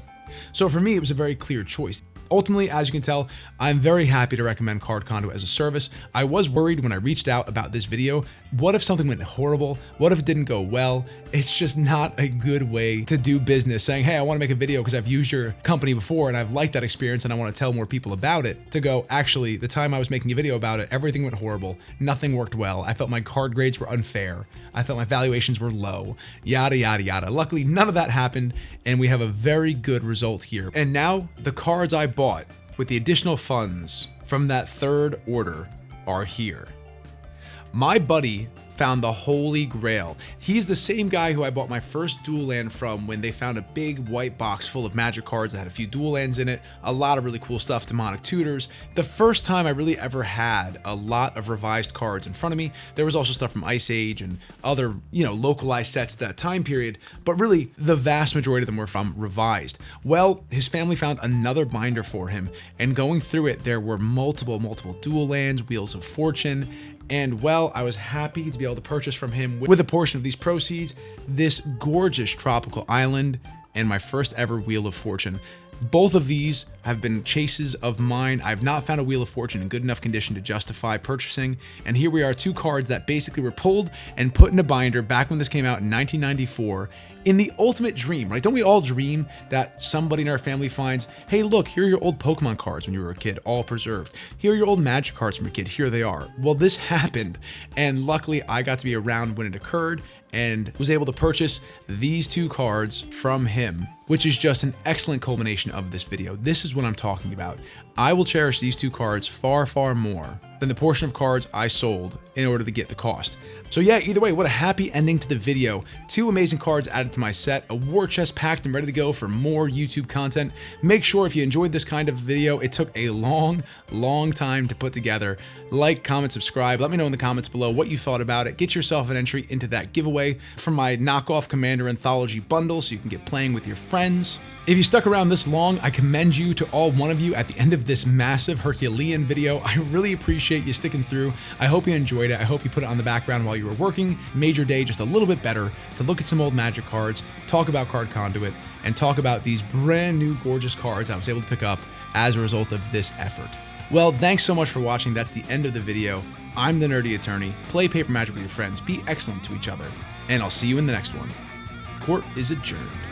So for me, it was a very clear choice. Ultimately, as you can tell, I'm very happy to recommend Card Conduit as a service. I was worried when I reached out about this video, what if something went horrible? What if it didn't go well? It's just not a good way to do business, saying, hey, I want to make a video because I've used your company before and I've liked that experience and I want to tell more people about it, to go, actually, the time I was making a video about it, everything went horrible. Nothing worked well. I felt my card grades were unfair. I felt my valuations were low, yada, yada, yada. Luckily, none of that happened and we have a very good result here. And now the cards I bought with the additional funds from that third order are here. My buddy found the holy grail. He's the same guy who I bought my first Duel land from when they found a big white box full of magic cards that had a few Duel lands in it, a lot of really cool stuff, demonic tutors. The first time I really ever had a lot of revised cards in front of me. There was also stuff from Ice Age and other, localized sets that time period, but really the vast majority of them were from revised. Well, his family found another binder for him, and going through it, there were multiple Duel lands, Wheels of Fortune, and well, I was happy to be able to purchase from him with a portion of these proceeds, this gorgeous tropical island and my first ever Wheel of Fortune. Both of these have been chases of mine. I've not found a Wheel of Fortune in good enough condition to justify purchasing. And here we are, 2 cards that basically were pulled and put in a binder back when this came out in 1994. In the ultimate dream, right? Don't we all dream that somebody in our family finds, hey, look, here are your old Pokemon cards when you were a kid, all preserved. Here are your old Magic cards from a kid, here they are. Well, this happened, and luckily I got to be around when it occurred and was able to purchase these 2 cards from him, which is just an excellent culmination of this video. This is what I'm talking about. I will cherish these 2 cards far more than the portion of cards I sold in order to get the cost. So yeah, either way, what a happy ending to the video. 2 amazing cards added to my set, a war chest packed and ready to go for more YouTube content. Make sure if you enjoyed this kind of video, it took a long time to put together. Like, comment, subscribe. Let me know in the comments below what you thought about it. Get yourself an entry into that giveaway for my knockoff Commander Anthology bundle so you can get playing with your friends. friends. If you stuck around this long, I commend you to all one of you at the end of this massive Herculean video. I really appreciate you sticking through. I hope you enjoyed it. I hope you put it on the background while you were working, made your day just a little bit better to look at some old Magic cards, talk about Card Conduit, and talk about these brand new gorgeous cards I was able to pick up as a result of this effort. Well, thanks so much for watching. That's the end of the video. I'm the Nerdy Attorney. Play paper Magic with your friends. Be excellent to each other. And I'll see you in the next one. Court is adjourned.